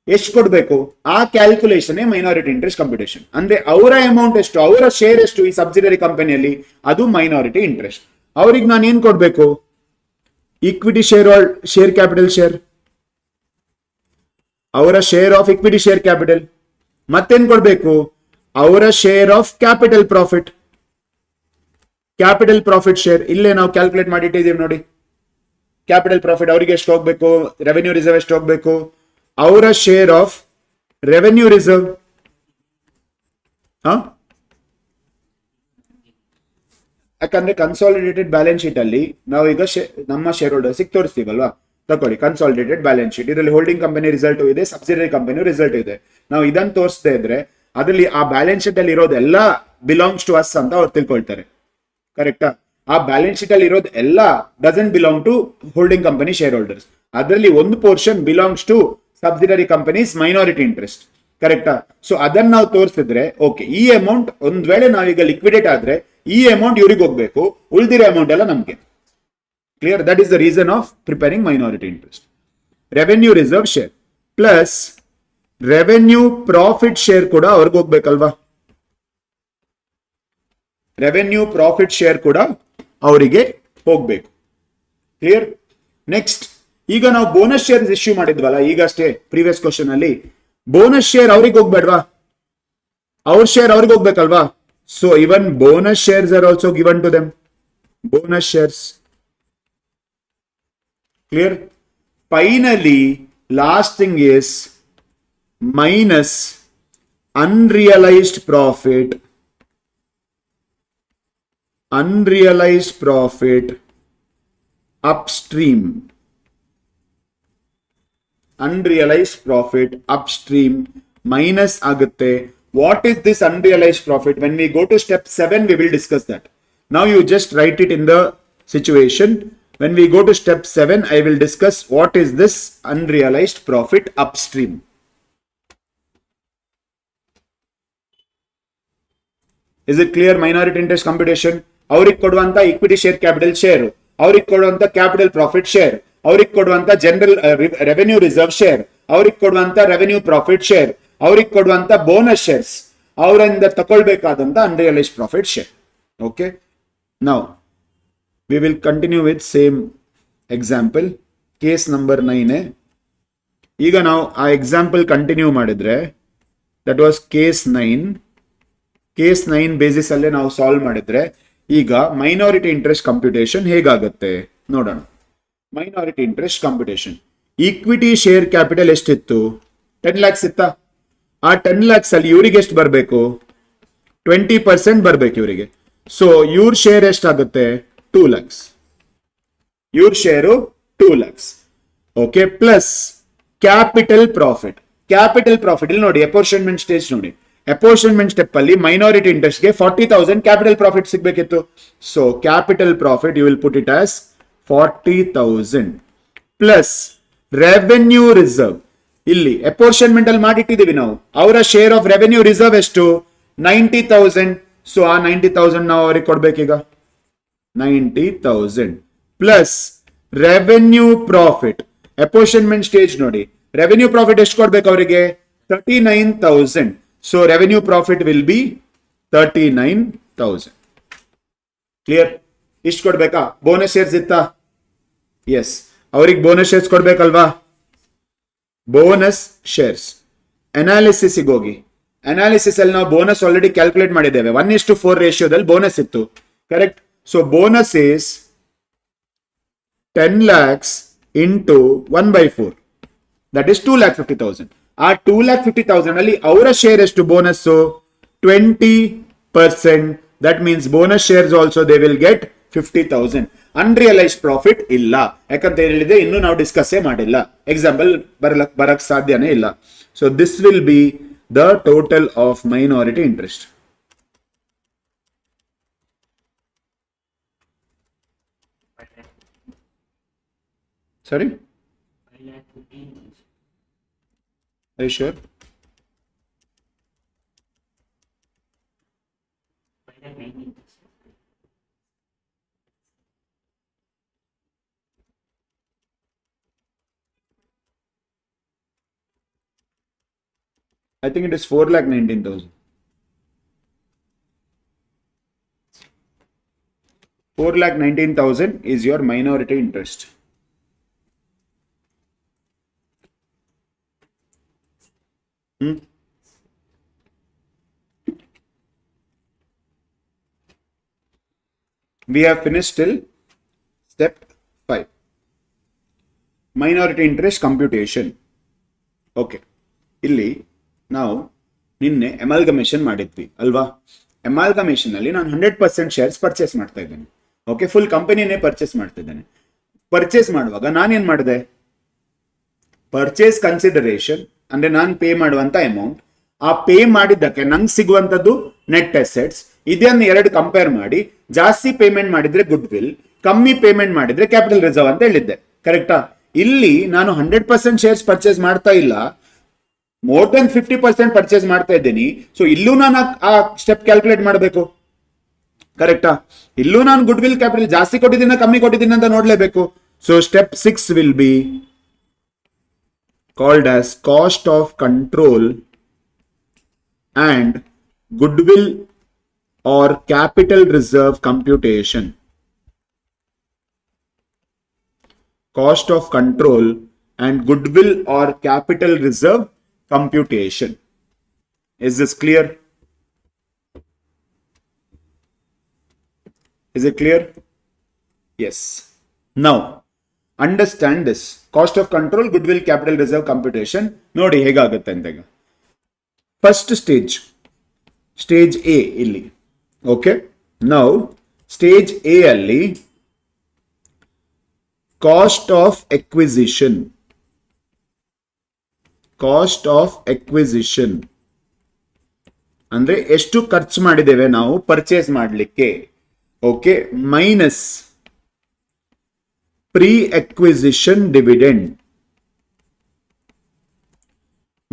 ಎಷ್ಟು ಕೊಡ್ಬೇಕು? ಆ ಕ್ಯಾಲ್ಕುಲೇಷನ್ ಮೈನಾರಿಟಿ ಇಂಟ್ರೆಸ್ಟ್ ಕಂಪ್ಯೂಟೇಷನ್. ಅಂದ್ರೆ ಅವರ ಅಮೌಂಟ್ ಎಷ್ಟು, ಅವರ ಶೇರ್ ಎಷ್ಟು ಈ ಸಬ್ಸಿಡರಿ ಕಂಪನಿಯಲ್ಲಿ, ಅದು ಮೈನಾರಿಟಿ ಇಂಟ್ರೆಸ್ಟ್. ಅವ್ರಿಗೆ ನಾನು ಏನ್ ಕೊಡ್ಬೇಕು? ಈಕ್ವಿಟಿ ಶೇರ್ ಕ್ಯಾಪಿಟಲ್ ಶೇರ್, ಅವರ share of equity share capital. ಮತ್ತೇನ್ ಕೊಡ್ಬೇಕು? ಅವರ share of capital profit share. ಇಲ್ಲೇ ನಾವು ಕ್ಯಾಲ್ಕುಲೇಟ್ ಮಾಡಿಟ್ಟಿದ್ದೀವಿ ನೋಡಿ. ಕ್ಯಾಪಿಟಲ್ ಪ್ರಾಫಿಟ್ ಅವರಿಗೆ ಎಷ್ಟು ಹೋಗ್ಬೇಕು, ರೆವೆನ್ಯೂ ರಿಸರ್ವ್ ಎಷ್ಟು ಹೋಗ್ಬೇಕು? ಅವರ ಶೇರ್ ಆಫ್ ರೆವೆನ್ಯೂ ರಿಸರ್ವ್. ಯಾಕಂದ್ರೆ ಕನ್ಸಾಲಿಡೇಟೆಡ್ ಬ್ಯಾಲೆನ್ಸ್ ಶೀಟ್ ಅಲ್ಲಿ ನಾವು ಈಗ ನಮ್ಮ ಶೇರ್ ಹೋಲ್ಡರ್ಸ್ ತೋರಿಸ್ತೀವಲ್ವಾ, ತಕೊಳ್ಳಿ ಕನ್ಸಾಲಿಡೇಟೆಡ್ ಬ್ಯಾಲೆನ್ಸ್ ಶೀಟ್. ಇದರಲ್ಲಿ ಹೋಲ್ಡಿಂಗ್ ಕಂಪನಿ ರಿಸಲ್ಟ್ ಇದೆ, ಸಬ್ಸಿಡರಿ ಕಂಪನಿ ರಿಸಲ್ಟ್ ಇದೆ. ನಾವು ಇದನ್ನು ತೋರಿಸದೇ ಇದ್ರೆ ಅದರಲ್ಲಿ ಆ ಬ್ಯಾಲೆನ್ಸ್ ಶೀಟ್ ಅಲ್ಲಿ ಇರೋದೆಲ್ಲ ಬಿಲಾಂಗ್ಸ್ ಟು ಅಸ್ ಅಂತ ಅವ್ರು ತಿಳ್ಕೊಳ್ತಾರೆ. ಕರೆಕ್ಟಾ? ಆ ಬ್ಯಾಲೆನ್ಸ್ ಶೀಟ್ ಅಲ್ಲಿ ಇರೋದು ಎಲ್ಲ doesn't belong to holding company share holders. ಅದರಲ್ಲಿ ಒಂದು portion belongs to subsidiary company's minority interest. ಕರೆಕ್ಟಾ? ಸೊ ಅದನ್ನ ನಾವು ತೋರಿಸಿದ್ರೆ ಓಕೆ, ಈ ಅಮೌಂಟ್ ಒಂದ್ ವೇಳೆ ನಾವೀಗ ಲಿಕ್ವಿಡೇಟ್ ಆದ್ರೆ ಈ ಅಮೌಂಟ್ ಇವ್ರಿಗೆ ಹೋಗ್ಬೇಕು, ಉಳಿದಿರೋ ಅಮೌಂಟ್ ಎಲ್ಲ ನಮ್ಗೆ. Clear? That is the reason of preparing minority interest. Revenue reserve share plus revenue profit share ಕೂಡ ಅವ್ರಿಗೆ ಹೋಗ್ಬೇಕಲ್ವಾ? ರೆವೆನ್ಯೂ ಪ್ರಾಫಿಟ್ ಶೇರ್ ಕೂಡ ಅವರಿಗೆ ಹೋಗ್ಬೇಕು. ಕ್ಲಿಯರ್? ನೆಕ್ಸ್ಟ್, ಈಗ ನಾವು ಬೋನಸ್ ಶೇರ್ ಇಶ್ಯೂ ಮಾಡಿದ್ವಲ್ಲ ಈಗಷ್ಟೇ ಪ್ರೀವಿಯಸ್ ಕ್ವಶನ್ ಅಲ್ಲಿ, ಬೋನಸ್ ಶೇರ್ ಅವ್ರಿಗೆ ಹೋಗ್ಬೇಡ್ವಾ? ಅವ್ರ ಶೇರ್ ಅವ್ರಿಗೆ ಹೋಗ್ಬೇಕಲ್ವಾ? So even bonus shares are also given to them. Bonus shares. Clear? Finally last thing is minus unrealized profit upstream. Unrealized profit upstream minus agutte. What is this unrealized profit? When we go to step 7 we will discuss that. Now you just write it in the situation. When we go to step 7 I will discuss what is this unrealized profit upstream. Is it clear? Minority interest computation. ಅವ್ರಿಗೆ ಕೊಡುವಂತ equity share capital share, ಅವ್ರಿಗೆ ಕೊಡುವಂತ capital profit share, ಅವ್ರಿಗೆ ಕೊಡುವಂತ general revenue reserve share, ಅವ್ರಿಗೆ ಕೊಡುವಂತ revenue profit share, ಅವ್ರಿಗೆ ಕೊಡುವಂತ ಬೋನಸ್ ಶೇರ್ಸ್, ಅವರಿಂದ ತಗೊಳ್ಬೇಕಾದಂತ unrealised profit share. Okay, now we will continue with same example. Case number 9. ಈಗ ನಾವು ಆ ಎಕ್ಸಾಂಪಲ್ ಕಂಟಿನ್ಯೂ ಮಾಡಿದ್ರೆ that was case 9. Case 9 basis ಅಲ್ಲೇ ನಾವು ಸಾಲ್ವ್ ಮಾಡಿದ್ರೆ ಈಗ ಮೈನಾರಿಟಿ ಇಂಟ್ರೆಸ್ಟ್ ಕಂಪ್ಯೂಟೇಷನ್ ಹೇಗಾಗುತ್ತೆ ನೋಡೋಣ. Minority interest computation, equity share capital ಎಷ್ಟಿತ್ತು? 10 lakhs ಇತ್ತಾ? ಆ 10 lakhs ಅಲ್ಲಿ ಇವ್ರಿಗೆ ಎಷ್ಟು ಬರಬೇಕು? 20% ಬರ್ಬೇಕು ಇವರಿಗೆ. ಸೊ ಇವ್ರ ಶೇರ್ ಎಷ್ಟಾಗುತ್ತೆ? 2 lakhs. ಇವ್ರ share 2 lakhs. Okay, plus capital profit. Capital profit ಇಲ್ಲಿ ನೋಡಿ, ಅಪೋರ್ಷನ್ಮೆಂಟ್ ಸ್ಟೇಜ್ ನೋಡಿ. ಅಪೋರ್ಷನ್ಮೆಂಟ್ ಸ್ಟೆಪ್ ಅಲ್ಲಿ ಮೈನಾರಿಟಿ ಇಂಟ್ರೆಸ್ಟ್ ಗೆ 40,000 ಕ್ಯಾಪಿಟಲ್ ಪ್ರಾಫಿಟ್ ಸಿಗಬೇಕಿತ್ತು. So capital profit you will put it as 40,000 plus revenue reserve. ಇಲ್ಲಿ ಅಪೋರ್ಷನ್ಮೆಂಟ್ ಅಲ್ಲಿ ಮಾಡಿಟ್ಟಿದೀವಿ ನಾವು. ಅವರ ಶೇರ್ ಆಫ್ ರೆವೆನ್ಯೂ ರಿಸರ್ವ್ ಎಷ್ಟು? 90,000. ಸೊ ಆ 90,000 ನಾವು ಅವ್ರಿಗೆ ಕೊಡ್ಬೇಕೀಗ. 90,000 plus revenue profit. Apportionment stage ನೋಡಿ, ರೆವೆನ್ಯೂ ಪ್ರಾಫಿಟ್ ಎಷ್ಟು ಕೊಡ್ಬೇಕು ಅವರಿಗೆ? 39,000. So revenue profit will be 39,000. Clear? ಇಷ್ಟು ಕೊಡ್ಬೇಕಾ? ಬೋನಸ್ ಶೇರ್ಸ್ ಇತ್ತಾ? ಎಸ್, ಅವ್ರಿಗೆ ಬೋನಸ್ ಶೇರ್ಸ್ ಕೊಡ್ಬೇಕಲ್ವಾ? ಬೋನಸ್ ಶೇರ್ಸ್ ಅನಾಲಿಸಿಸ್ ಹೋಗಿ. ಅನಾಲಿಸಿಸ್ ಅಲ್ಲಿ ನಾವು ಬೋನಸ್ ಆಲ್ರೆಡಿ ಕ್ಯಾಲ್ಕುಲೇಟ್ ಮಾಡಿದ್ದೇವೆ. 1:4 ರೇಷಿಯೋದಲ್ಲಿ ಬೋನಸ್ ಇತ್ತು. Correct? So bonus is 10 lakhs into 1/4. That is 2,50,000. ಆ 2,50,000 ಅಲ್ಲಿ ಅವರ ಶೇರ್ ಎಷ್ಟು bonus? 20%. That means bonus shares also they will get 50,000. Unrealised profit ಇಲ್ಲ, ಯಾಕಂತ ಹೇಳಿದ್ರೆ ಇನ್ನು ನಾವು ಡಿಸ್ಕಸ್ ಮಾಡಿಲ್ಲ. ಎಕ್ಸಾಂಪಲ್ ಬರಕ್ ಸಾಧ್ಯನೇ ಇಲ್ಲ. So this will B the total of minority interest. Sorry, are you sure? I think it is 4,19,000. 4,19,000 is your minority interest. We have finished till step 5. Minority interest computation. Okay. ಇಲ್ಲಿ ನಾವು ನಿನ್ನೆ amalgamation ಮಾಡಿದ್ವಿ ಅಲ್ವಾ? Amalgamation ಅಲ್ಲಿ ನಾನು 100% shares purchase ಮಾಡ್ತಾ ಇದ್ದೇನೆ. Okay, full ಕಂಪನಿನೇ ಪರ್ಚೇಸ್ ಮಾಡ್ತಾ ಇದ್ದೇನೆ. ಪರ್ಚೇಸ್ ಮಾಡುವಾಗ ನಾನೇನ್ ಮಾಡಿದೆ? ಪರ್ಚೇಸ್ ಕನ್ಸಿಡರೇಷನ್ ಅಂದ್ರೆ ನಾನು ಪೇ ಮಾಡುವಂತ ಅಮೌಂಟ್, ಆ ಪೇ ಮಾಡಿದ್ದಕ್ಕೆ ನಂಗೆ ಸಿಗುವಂತದ್ದು ನೆಟ್ ಅಸೆಟ್ಸ್ ಇದನ್ನ ಎರಡು ಕಂಪೇರ್ ಮಾಡಿ ಜಾಸ್ತಿ ಪೇಮೆಂಟ್ ಮಾಡಿದ್ರೆ ಗುಡ್ ವಿಲ್, ಕಮ್ಮಿ ಪೇಮೆಂಟ್ ಮಾಡಿದ್ರೆ ಕ್ಯಾಪಿಟಲ್ ರಿಸರ್ವ್ ಅಂತ ಹೇಳಿದ್ದೆ. ಕರೆಕ್ಟಾ? ಇಲ್ಲಿ ನಾನು 100% ಶೇರ್ಸ್ ಪರ್ಚೇಸ್ ಮಾಡ್ತಾ ಇಲ್ಲ, ಮೋರ್ ದನ್ 50% ಪರ್ಚೇಸ್ ಮಾಡ್ತಾ ಇದ್ದೀನಿ. ಸೊ ಇಲ್ಲೂ ನಾನು ಆ ಸ್ಟೆಪ್ ಕ್ಯಾಲ್ಕುಲೇಟ್ ಮಾಡಬೇಕು. ಕರೆಕ್ಟಾ? ಇಲ್ಲೂ ನಾನು ಗುಡ್ ವಿಲ್ ಕ್ಯಾಪಿಟಲ್ ಜಾಸ್ತಿ ಕೊಟ್ಟಿದ್ದೀನ ಕಮ್ಮಿ ಕೊಟ್ಟಿದ್ದೀನಿ ಅಂತ ನೋಡ್ಲೇಬೇಕು. So step 6 will be called as cost of control and goodwill or capital reserve computation. Cost of control and goodwill or capital reserve computation. Is this clear? Is it clear? Yes. Now understand this cost of control, good will, capital reserve computation. ನೋಡಿ ಹೇಗಾಗುತ್ತೆ ಅಂತ. ಈಗ first stage A ಇಲ್ಲಿ. Okay, now stage A ಅಲ್ಲಿ cost of acquisition ಅಂದ್ರೆ ಎಷ್ಟು ಖರ್ಚು ಮಾಡಿದ್ದೇವೆ ನಾವು ಪರ್ಚೇಸ್ ಮಾಡಲಿಕ್ಕೆ. Okay, minus pre-acquisition dividend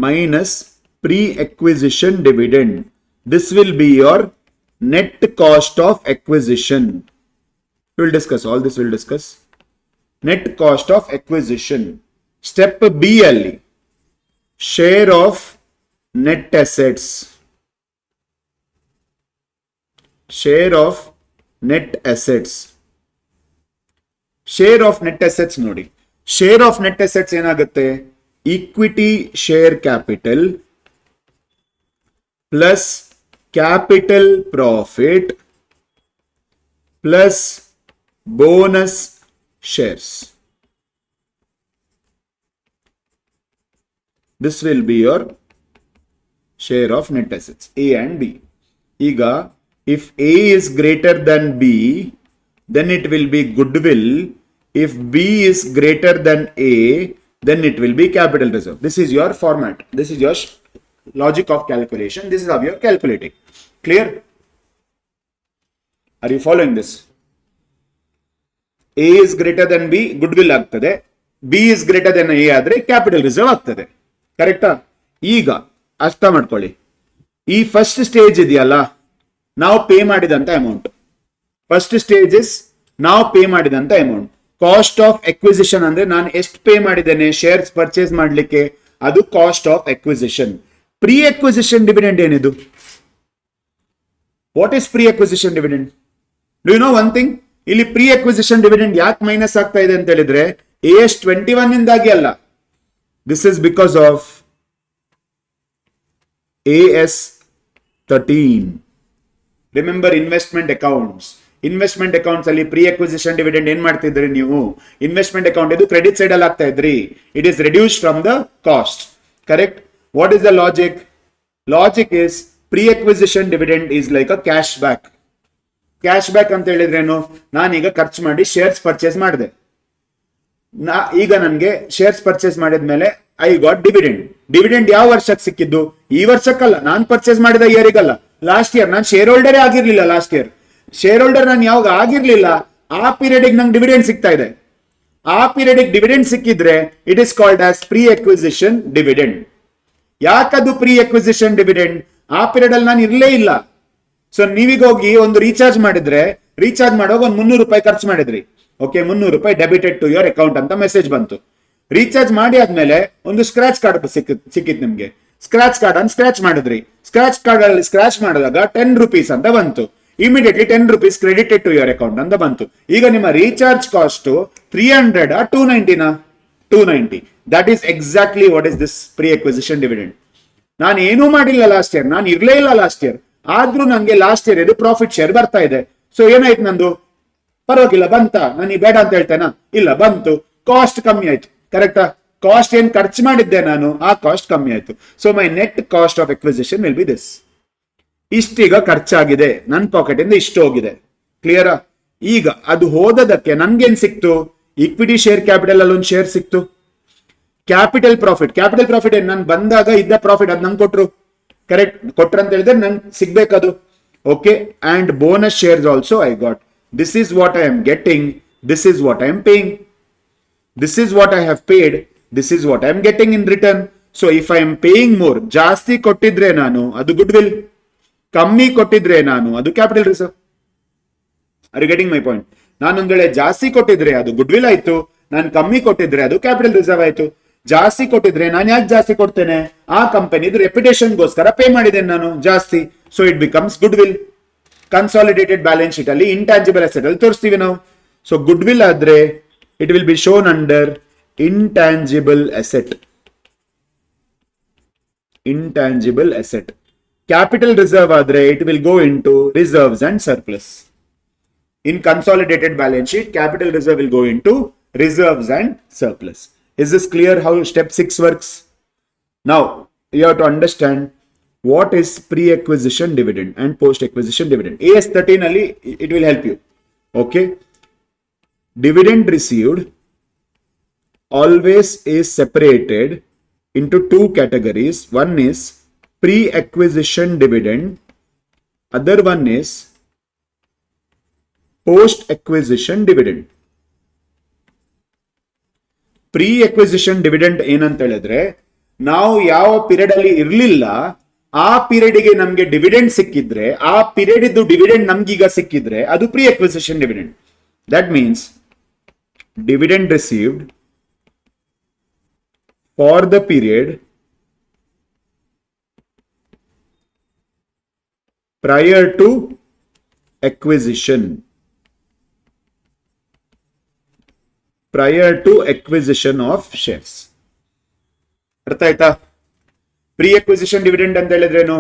minus pre-acquisition dividend. This will be your net cost of acquisition. We'll discuss all this. We'll discuss net cost of acquisition. Step B alli share of net assets. Share of net assets. Share of net assets ನೋಡಿ. Share of net assets ಏನಾಗುತ್ತೆ? Equity share capital plus capital profit plus bonus shares. This will be your share of net assets A and B. ಈಗ if A is greater than B, then it will be goodwill. If B is greater than A, then it will be capital reserve. This is your format. This is your logic of calculation. This is how you are calculating. Clear? Are you following this? A is greater than B, goodwill ಆಗ್ತದೆ. B is greater than A ಆದ್ರೆ capital reserve ಆಗ್ತದೆ. ಕರೆಕ್ಟಾ? ಈಗ ಅರ್ಥ ಮಾಡ್ಕೊಳ್ಳಿ. ಈ first stage ಇದೆಯಲ್ಲ, ನಾವು ಪೇ ಮಾಡಿದಂತ ಅಮೌಂಟ್. ಫಸ್ಟ್ ಸ್ಟೇಜ್ ಇಸ್ ನಾವು ಪೇ ಮಾಡಿದಂತ ಅಮೌಂಟ್. ಕಾಸ್ಟ್ ಆಫ್ ಎಕ್ವಿಸಿಷನ್ ಅಂದ್ರೆ ನಾನು ಎಷ್ಟು ಪೇ ಮಾಡಿದ್ದೇನೆ ಶೇರ್ಸ್ ಪರ್ಚೇಸ್ ಮಾಡ್ಲಿಕ್ಕೆ, ಅದು cost of acquisition. Pre acquisition dividend ಏನಿದು? What is pre acquisition dividend? Do you know one thing? ಇಲ್ಲಿ ಪ್ರೀ ಎಕ್ವಿಸಿಷನ್ ಡಿವಿಡೆಂಡ್ ಯಾಕೆ ಮೈನಸ್ ಆಗ್ತಾ ಇದೆ ಅಂತ ಹೇಳಿದ್ರೆ AS21 ಇಂದಾಗಿ ಅಲ್ಲ. This is because of AS13. Remember investment accounts. Investment accounts ಅಲ್ಲಿ ಪ್ರೀ ಅಕ್ವಿಸಿಷನ್ ಡಿವಿಡೆಂಡ್ ಏನ್ ಮಾಡ್ತಿದ್ರಿ ನೀವು? ಇನ್ವೆಸ್ಟ್ಮೆಂಟ್ ಅಕೌಂಟ್ ಇದು ಕ್ರೆಡಿಟ್ ಸೈಡ್ ಅಲ್ಲಿ ಆಗ್ತಾ ಇದ್ರಿ. It is reduce from the cost. Correct? What is the logic? Logic is pre acquisition dividend is like a cashback. Cashback ಅಂತ ಹೇಳಿದ್ರೇನು? ನಾನೀಗ ಖರ್ಚು ಮಾಡಿ ಶೇರ್ಸ್ ಪರ್ಚೇಸ್ ಮಾಡಿದೆ. ಈಗ ನನಗೆ ಶೇರ್ಸ್ ಪರ್ಚೇಸ್ ಮಾಡಿದ್ಮೇಲೆ ಐ ಗಾಟ್ ಡಿವಿಡೆಂಡ್. ಡಿವಿಡೆಂಡ್ ಯಾವ ವರ್ಷಕ್ಕೆ ಸಿಕ್ಕಿದ್ದು? ಈ ವರ್ಷಕ್ಕಲ್ಲ, ನಾನು ಪರ್ಚೇಸ್ ಮಾಡಿದ ಇಯರಿಗಲ್ಲ, ಲಾಸ್ಟ್ ಇಯರ್. ನಾನು ಶೇರ್ ಹೋಲ್ಡರೇ ಆಗಿರ್ಲಿಲ್ಲ ಲಾಸ್ಟ್ ಇಯರ್. ಶೇರ್ ಹೋಲ್ಡರ್ ನಾನು ಯಾವಾಗ ಆಗಿರ್ಲಿಲ್ಲ, ಆ ಪೀರಿಯಡ್ ನಂಗೆ ಡಿವಿಡೆಂಡ್ ಸಿಗ್ತಾ ಇದೆ. ಆ ಪೀರಿಯಡ್ ಡಿವಿಡೆಂಡ್ ಸಿಕ್ಕಿದ್ರೆ it is called as pre acquisition dividend. ಯಾಕದು ಪ್ರೀ ಎಕ್ವಿಸಿಷನ್ ಡಿವಿಡೆಂಡ್? ಆ ಪೀರಿಯಡ್ ಅಲ್ಲಿ ನಾನು ಇರ್ಲೇ ಇಲ್ಲ. ಸೊ ನೀವೀಗ ಹೋಗಿ ಒಂದು ರೀಚಾರ್ಜ್ ಮಾಡಿದ್ರೆ, ರೀಚಾರ್ಜ್ ಮಾಡುವಾಗ ಒಂದು 300 ರೂಪಾಯಿ ಖರ್ಚು ಮಾಡಿದ್ರಿ. ಓಕೆ, 300 ರೂಪಾಯಿ ಡೆಬಿಟೆಡ್ ಟು ಯುವರ್ ಅಕೌಂಟ್ ಅಂತ ಮೆಸೇಜ್ ಬಂತು. ರೀಚಾರ್ಜ್ ಮಾಡಿ ಆದ್ಮೇಲೆ ಒಂದು ಸ್ಕ್ರಾಚ್ ಕಾರ್ಡ್ ಸಿಕ್ಕಿತ್ತು ನಿಮ್ಗೆ. ಸ್ಕ್ರಾಚ್ ಕಾರ್ಡ್ ಅನ್ನು ಸ್ಕ್ರಾಚ್ ಮಾಡಿದ್ರಿ. ಸ್ಕ್ರಾಚ್ ಕಾರ್ಡ್ ಅಲ್ಲಿ ಸ್ಕ್ರಾಚ್ ಮಾಡಿದಾಗ 10 ರೂಪೀಸ್ ಅಂತ ಬಂತು. Immediately 10 rupees credited to your account ಅಂತ ಬಂತು. ಈಗ ನಿಮ್ಮ recharge cost 300 290 290. That is exactly what is this pre acquisition dividend. ನಾನು ಏನೂ ಮಾಡಿಲ್ಲ ಲಾಸ್ಟ್ ಇಯರ್, ನಾನು ಇರ್ಲೇ ಇಲ್ಲ ಲಾಸ್ಟ್ ಇಯರ್. ಆದ್ರೂ ನನಗೆ ಲಾಸ್ಟ್ ಇಯರ್ ಇದು ಪ್ರಾಫಿಟ್ ಶೇರ್ ಬರ್ತಾ ಇದೆ. ಸೊ ಏನಾಯ್ತು ನಂದು? ಪರವಾಗಿಲ್ಲ, ಬಂತ? ನಾನು ಬೇಡ ಅಂತ ಹೇಳ್ತೇನಾ? ಇಲ್ಲ, ಬಂತು. ಕಾಸ್ಟ್ ಕಮ್ಮಿ ಆಯ್ತು. ಕರೆಕ್ಟಾ? ಕಾಸ್ಟ್ ಏನ್ ಖರ್ಚು ಮಾಡಿದ್ದೆ ನಾನು, ಆ ಕಾಸ್ಟ್ ಕಮ್ಮಿ ಆಯ್ತು. So my net cost of acquisition will be this. ಇಷ್ಟೀಗ ಖರ್ಚಾಗಿದೆ, ನನ್ನ ಪಾಕೆಟ್ ಇಂದ ಇಷ್ಟು ಹೋಗಿದೆ. ಕ್ಲಿಯರಾ? ಈಗ ಅದು ಹೋದದಕ್ಕೆ ನನ್ಗೇನ್ ಸಿಕ್ತು? ಈಕ್ವಿಟಿ ಶೇರ್ ಕ್ಯಾಪಿಟಲ್ ಅಲ್ಲಿ ಒಂದು ಶೇರ್ ಸಿಕ್ತು. ಕ್ಯಾಪಿಟಲ್ ಪ್ರಾಫಿಟ್ ಏನ್? ನಾನು ಬಂದಾಗ ಇದ್ದ ಪ್ರಾಫಿಟ್ ಅದ್ ನಂಗೆ ಕೊಟ್ರು. ಕರೆಕ್ಟ್? ಕೊಟ್ರ ಅಂತ ಹೇಳಿದ್ರೆ ನಂಗೆ ಸಿಗ್ಬೇಕದು. Okay, and bonus shares also I got. This is what I am getting, this is what I am paying. This is what I have paid, this is what I am getting in return. So if I am paying more, ಜಾಸ್ತಿ ಕೊಟ್ಟಿದ್ರೆ ನಾನು ಅದು goodwill, ಕಮ್ಮಿ ಕೊಟ್ಟಿದ್ರೆ ನಾನು ಅದು capital reserve. Are you getting my point? ನಾನು ಒಂದ್ ವೇಳೆ ಜಾಸ್ತಿ ಕೊಟ್ಟಿದ್ರೆ ಅದು ಗುಡ್ವಿಲ್ ಆಯ್ತು, ನಾನು ಕಮ್ಮಿ ಕೊಟ್ಟಿದ್ರೆ ಅದು ಕ್ಯಾಪಿಟಲ್ ರಿಸರ್ವ್ ಆಯ್ತು. ಜಾಸ್ತಿ ಕೊಟ್ಟಿದ್ರೆ ನಾನು ಯಾಕೆ ಜಾಸ್ತಿ ಕೊಡ್ತೇನೆ? ಆ ಕಂಪನಿದು ರೆಪ್ಯುಟೇಷನ್ಗೋಸ್ಕರ ಪೇ ಮಾಡಿದ್ದೇನೆ ನಾನು ಜಾಸ್ತಿ. So it becomes goodwill. Consolidated balance sheet ಅಲ್ಲಿ ಇಂಟ್ಯಾಂಜಿಬಲ್ ಅಸೆಟ್ ಅಲ್ಲಿ ತೋರಿಸ್ತೀವಿ ನಾವು. ಸೊ ಗುಡ್ವಿಲ್ ಆದ್ರೆ it will be shown under intangible asset. Intangible asset. Capital reserve ಆದ್ರೆ it will go into reserves and surplus. In consolidated balance sheet, capital reserve will go into reserves and surplus. Is this clear how step 6 works? Now, you have to understand what is pre-acquisition dividend and post-acquisition dividend. AS 13 ali, it will help you. Okay. Dividend received always is separated into two categories. One is pre-acquisition dividend. Other one is post acquisition dividend. Pre acquisition dividend ಏನಂತ ಹೇಳಿದ್ರೆ, ನಾವು ಯಾವ period ಅಲ್ಲಿ ಇರ್ಲಿಲ್ಲ ಆ period ಗೆ ನಮ್ಗೆ dividend ಸಿಕ್ಕಿದ್ರೆ, ಆ ಪೀರಿಯಡ್ ಇದ್ದು ಡಿವಿಡೆಂಡ್ ನಮ್ಗೀಗ ಸಿಕ್ಕಿದ್ರೆ ಅದು pre acquisition dividend. That means dividend received for the period prior to acquisition. Prior to acquisition of shares. ಅರ್ಥ ಆಯ್ತಾ? ಪ್ರೀ ಎಕ್ವಿಸಿಷನ್ ಡಿವಿಡೆಂಡ್ ಅಂತ ಹೇಳಿದ್ರೇನು?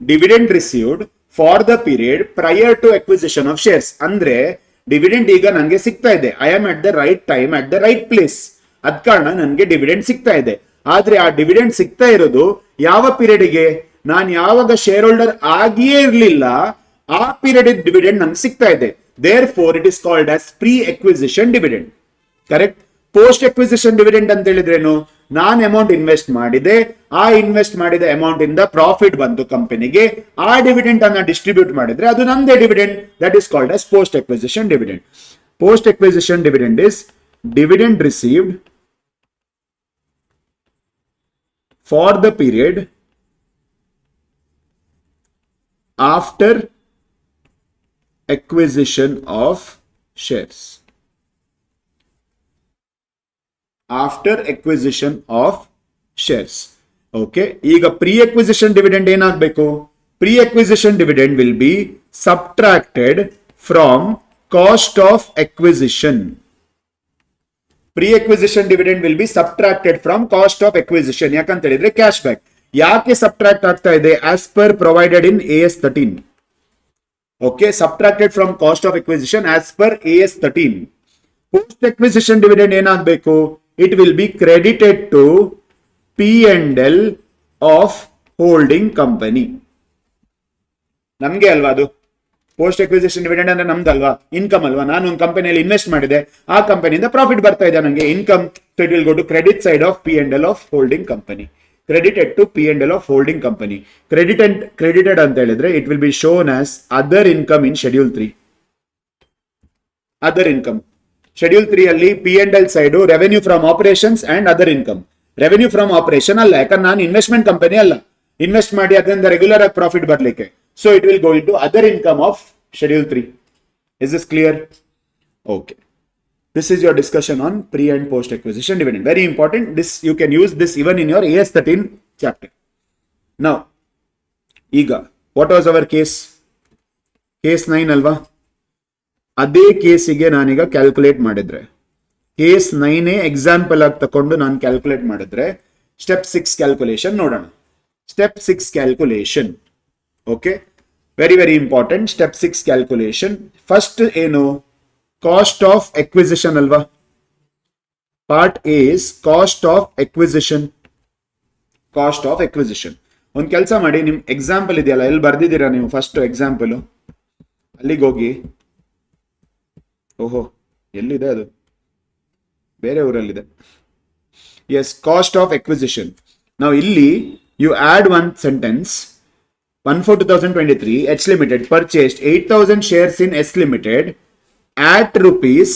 Dividend received for the period prior to acquisition of shares. ಅಂದ್ರೆ dividend ಈಗ ನನಗೆ ಸಿಗ್ತಾ ಇದೆ, I am at the right time at the right place, ಅದ್ ಕಾರಣ ನನಗೆ ಡಿವಿಡೆಂಡ್ ಸಿಗ್ತಾ ಇದೆ. ಆದ್ರೆ ಆ ಡಿವಿಡೆಂಡ್ ಸಿಗ್ತಾ ಇರೋದು ಯಾವ ಪೀರಿಯಡ್ಗೆ? ನಾನು ಯಾವಾಗ ಶೇರ್ ಹೋಲ್ಡರ್ ಆಗಿಯೇ ಇರಲಿಲ್ಲ ಆ ಪೀರಿಯಡ್ ಡಿವಿಡೆಂಡ್ ನಂಗೆ ಸಿಗ್ತಾ ಇದೆ. Therefore it is called as pre acquisition dividend. Correct. Post acquisition dividend ಅಂತ ಹೇಳಿದ್ರೇನು? ನಾನ್ ಅಮೌಂಟ್ ಇನ್ವೆಸ್ಟ್ ಮಾಡಿದೆ, ಆ ಇನ್ವೆಸ್ಟ್ ಮಾಡಿದ ಅಮೌಂಟ್ ಇಂದ ಪ್ರಾಫಿಟ್ ಬಂತು ಕಂಪನಿಗೆ, ಆ ಡಿವಿಡೆಂಡ್ ಅನ್ನ ಡಿಸ್ಟ್ರಿಬ್ಯೂಟ್ ಮಾಡಿದ್ರೆ ಅದು ನಂದೇ dividend. That is called as post acquisition dividend. Post acquisition dividend is dividend received for the period after acquisition of shares. After acquisition of shares. Okay. ಈಗ pre-acquisition dividend ಏನಾಗಬೇಕು? Pre-acquisition dividend will be subtracted from cost of acquisition. Pre-acquisition dividend will be subtracted from cost of acquisition. ಯಾಕಂತ ಹೇಳಿದ್ರೆ cash back. ಯಾಕೆ subtract ಆಗ್ತಾ ಇದೆ? As per provided in AS 13. Okay, subtracted from cost of acquisition as per AS 13. Post acquisition dividend ಏನಾಗಬೇಕು? It will be credited to P&L of holding company. ನಮ್ಗೆ ಅಲ್ವಾ ಅದು? Post acquisition dividend ಅಂದ್ರೆ ನಮ್ದಲ್ವಾ? Income ಅಲ್ವಾ? ನಾನು ಒಂದು ಕಂಪನಿಯಲ್ಲಿ ಇನ್ವೆಸ್ಟ್ ಮಾಡಿದೆ, ಆ ಕಂಪನಿಯಿಂದ ಪ್ರಾಫಿಟ್ ಬರ್ತಾ ಇದೆ ನನಗೆ, income. So it will go to credit side of P&L of holding company. Credited to P&L of holding company. Credited ಅಂತ ಹೇಳಿದ್ರೆ it will be shown as other income in schedule 3. Other income. Schedule 3 ಅಲ್ಲಿ P&L side revenue from operations and other income. Revenue from operation ಅಲ್ಲ, ಯಾಕಂದ್ರೆ ನಾನು investment company ಅಲ್ಲ, invest ಮಾಡಿ ಅದರಿಂದ regular ಆಗಿ ಪ್ರಾಫಿಟ್ ಬರ್ಲಿಕ್ಕೆ. So it will go into other income of schedule 3. Is this clear? Okay. This is your discussion on pre and post acquisition dividend. Very important. This you can use this even in your AS 13 chapter. Now, Iga, what was our case? Case 9 alva? ಅದೇ ಕೇಸಿಗೆ ನಾನೀಗ calculate ಮಾಡಿದ್ರೆ, case 9 example ಆಗಿ ತಕೊಂಡು ನಾನು calculate ಮಾಡಿದ್ರೆ step 6 calculation ನೋಡೋಣ. Step 6 calculation. Okay, very very important. Step 6 calculation. First ಏನು? Cost of acquisition ಅಲ್ವಾ? Part A is cost of acquisition. Cost of acquisition. ಒಂದು ಕೆಲಸ ಮಾಡಿ, ನಿಮ್ ಎಕ್ಸಾಂಪಲ್ ಇದೆಯಲ್ಲ, ಎಲ್ಲಿ ಬರ್ದಿದ್ದೀರಾ ನೀವು? ಫಸ್ಟ್ ಎಕ್ಸಾಂಪಲ್ ಅಲ್ಲಿಗೆ ಹೋಗಿ. ಓಹೋ, ಎಲ್ಲಿದೆ ಅದು? ಬೇರೆ ಊರಲ್ಲಿದೆ. Yes, cost of acquisition. ನಾವು ಇಲ್ಲಿ you add one sentence. 1/4/2023, H Limited purchased 8,000 shares in S Limited at rupees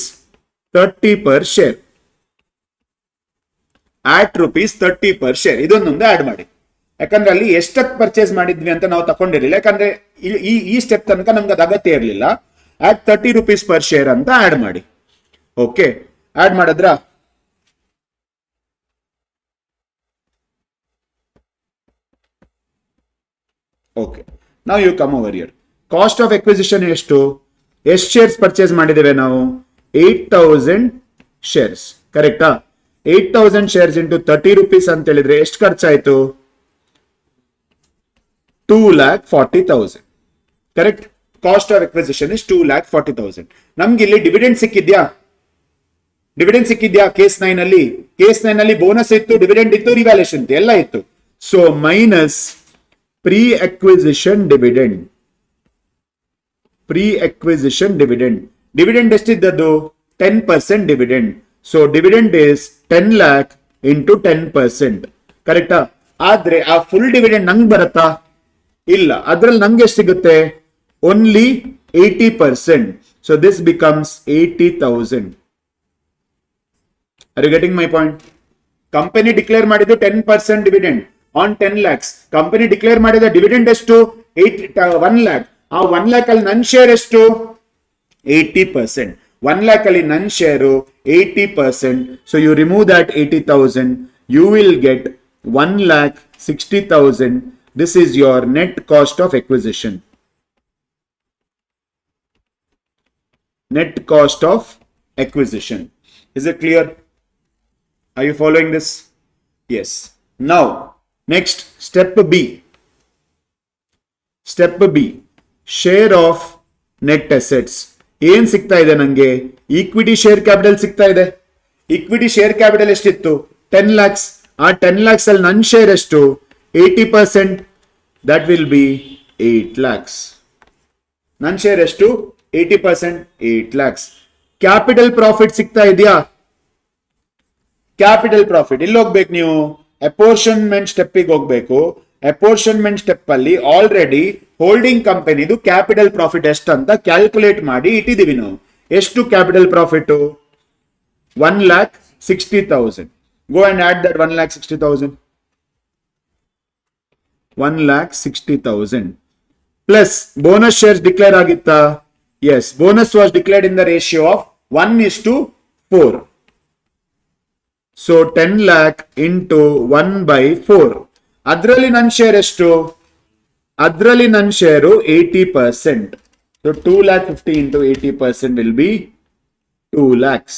30 per share. At rupees 30 per share. ಇದೊಂದೊಂದು add ಮಾಡಿ. ಯಾಕಂದ್ರೆ ಅಲ್ಲಿ ಎಷ್ಟಕ್ಕೆ ಪರ್ಚೇಸ್ ಮಾಡಿದ್ವಿ ಅಂತ ನಾವು ತಗೊಂಡಿರಲಿಲ್ಲ. ಯಾಕಂದ್ರೆ ಈ ಸ್ಟೆಪ್ ತನಕ ನಮ್ಗೆ ಅದು ಅಗತ್ಯ ಇರಲಿಲ್ಲ. at 30 rupees per share ಅಂತ ಆಡ್ ಮಾಡಿ. ಓಕೆ, ಆಡ್ ಮಾಡಿದ್ರ? ಓಕೆ, ನಾವು you come over here. Cost of acquisition ಎಷ್ಟು ಶೇರ್ಸ್ ಪರ್ಚೇಸ್ ಮಾಡಿದ್ದೇವೆ ನಾವು? 8,000 ಶೇರ್ಸ್. ಕರೆಕ್ಟಾ? 8,000 ಶೇರ್ಸ್ ಇಂಟು 30 rupees ಅಂತ ಹೇಳಿದ್ರೆ ಎಷ್ಟು ಖರ್ಚಾಯ್ತು? 2,40,000. Correct? Cost of acquisition is 2,40,000. ನಮ್ಗೆ ಇಲ್ಲಿ ಡಿವಿಡೆಂಡ್ ಸಿಕ್ಕಿದ್ಯಾ? ಕೇಸ್ 9 ಅಲ್ಲಿ? ಕೇಸ್ 9 ಅಲ್ಲಿ ಬೋನಸ್ ಇತ್ತು, ಡಿವಿಡೆಂಡ್ ಇತ್ತು, ರಿವ್ಯಾಲ್ಯೂಯೇಷನ್ ಇತ್ತು, ಎಲ್ಲ ಇತ್ತು. So minus pre-acquisition dividend. Dividend ಎಷ್ಟಿದ್ದದ್ದು? 10% dividend. So dividend is 10 lakh into 10%. ಕರೆಕ್ಟಾ? ಆದ್ರೆ ಆ ಫುಲ್ ಡಿವಿಡೆಂಡ್ ನಂಗೆ ಬರತ್ತಾ? ಇಲ್ಲ. ಅದ್ರಲ್ಲಿ ನಂಗೆ ಎಷ್ಟು ಸಿಗುತ್ತೆ? Only 80%. So this becomes 80,000. Are you getting my point? Company declare ಮಾಡಿದ್ದು 10% dividend on 10 lakhs. Company declare ಮಾಡಿದ ಡಿವಿಡೆಂಡ್ ಎಷ್ಟು? 1 lakh. ಆ 1 lakh ಅಲ್ಲಿ ನನ್ನ ಶೇರ್ ಎಷ್ಟು? 80%. 1 lakh ಅಲ್ಲಿ ನನ್ನ share 80%. So you remove that 80,000. You will get 1,60,000. This is your net cost of acquisition. Net cost of acquisition. Is it clear? Are you following this? Yes. Now, next, step B. Share of net assets. ಏನ್ ಸಿಗ್ತಾ ಇದೆ ನಂಗೆ? Equity share capital ಸಿಗ್ತಾ ಇದೆ. Equity share capital ಎಷ್ಟಿತ್ತು? 10 lakhs. ಆ 10 lakhs ಅಲ್ಲಿ ನನ್ನ ಶೇರ್ ಎಷ್ಟು? 80%. That will be 8 lakhs. ನನ್ನ ಶೇರ್ ಎಷ್ಟು? 80%, 8 lakhs. ಕ್ಯಾಪಿಟಲ್ ಪ್ರಾಫಿಟ್ ಸಿಗ್ತಾ ಇದೆಯಾ? ಕ್ಯಾಪಿಟಲ್ ಪ್ರಾಫಿಟ್ ಇಲ್ಲಿ ಹೋಗ್ಬೇಕು ನೀವು? ಅಪೋರ್ಷನ್ಮೆಂಟ್ ಸ್ಟೆಪ್ಪಿಗೆ ಹೋಗ್ಬೇಕು. ಅಪೋರ್ಷನ್ಮೆಂಟ್ ಸ್ಟೆಪ್ ಅಲ್ಲಿ ಆಲ್ರೆಡಿ ಹೋಲ್ಡಿಂಗ್ ಕಂಪನಿದು ಕ್ಯಾಪಿಟಲ್ ಪ್ರಾಫಿಟ್ ಎಷ್ಟು ಅಂತ ಕ್ಯಾಲ್ಕುಲೇಟ್ ಮಾಡಿ ಇಟ್ಟಿದೀವಿ ನಾವು. ಎಷ್ಟು capital profit? 1,60,000. Go and add that 1,60,000. 1,60,000 plus bonus shares declare ಆಗಿತ್ತಾ? Yes, bonus was declared in the ratio of 1:4. So 10 lakh into 1/4. ಅದರಲ್ಲಿ ನನ್ನ ಶೇರ್ ಎಷ್ಟು? ಅದರಲ್ಲಿ ನನ್ನ share 80%. So 2,50,000 into 80% will be 2 lakhs.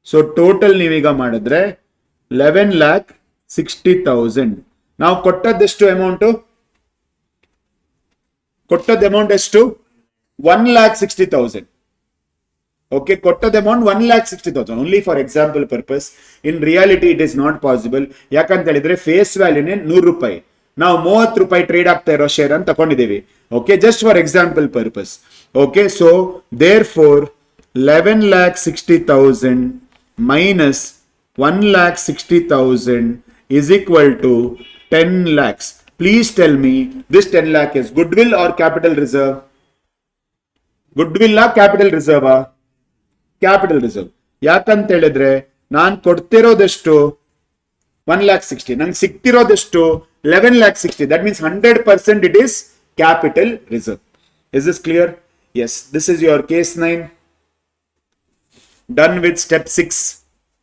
So total ನೀವೀಗ ಮಾಡಿದ್ರೆ 11,60,000. ನಾವು ಕೊಟ್ಟದ್ದೆಷ್ಟು ಅಮೌಂಟು? ಎಷ್ಟು? 1,60,000. Okay, ಕೊಟ್ಟದ amount 1,60,000. Only for example purpose. In reality it is not possible. ಯಾಕಂತ ಹೇಳಿದ್ರೆ ಫೇಸ್ ವ್ಯಾಲ್ಯೂನೇ 100 ರೂಪಾಯಿ. ನಾವು 30 ರೂಪಾಯಿ ಟ್ರೇಡ್ ಆಗ್ತಾ ಇರೋ ಶೇರ್ ಅಂತ ತಗೊಂಡಿದ್ದೀವಿ. Okay, just for example purpose. Okay, so therefore 11,60,000 minus 1,60,000 is equal to 10 lakhs. Please tell me this 10 lakh is goodwill or capital reserve? Goodwill capital reserve? Capital reserve. ಯಾಕಂತ ಹೇಳಿದ್ರೆ ನಾನು ಕೊಡ್ತಿರೋದೆಷ್ಟು? 1,60,000. ನಂಗೆ ಸಿಕ್ತಿರೋದೆಷ್ಟು? 11,60,000. That means 100% it is capital reserve. Is this clear? Yes, this is your case 9. Done with step 6,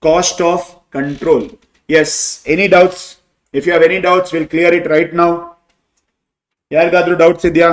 cost of control. Yes, any doubts? If you have any doubts will clear it right now. ಯಾರಿಗಾದ್ರೂ doubts ಇದೆಯಾ?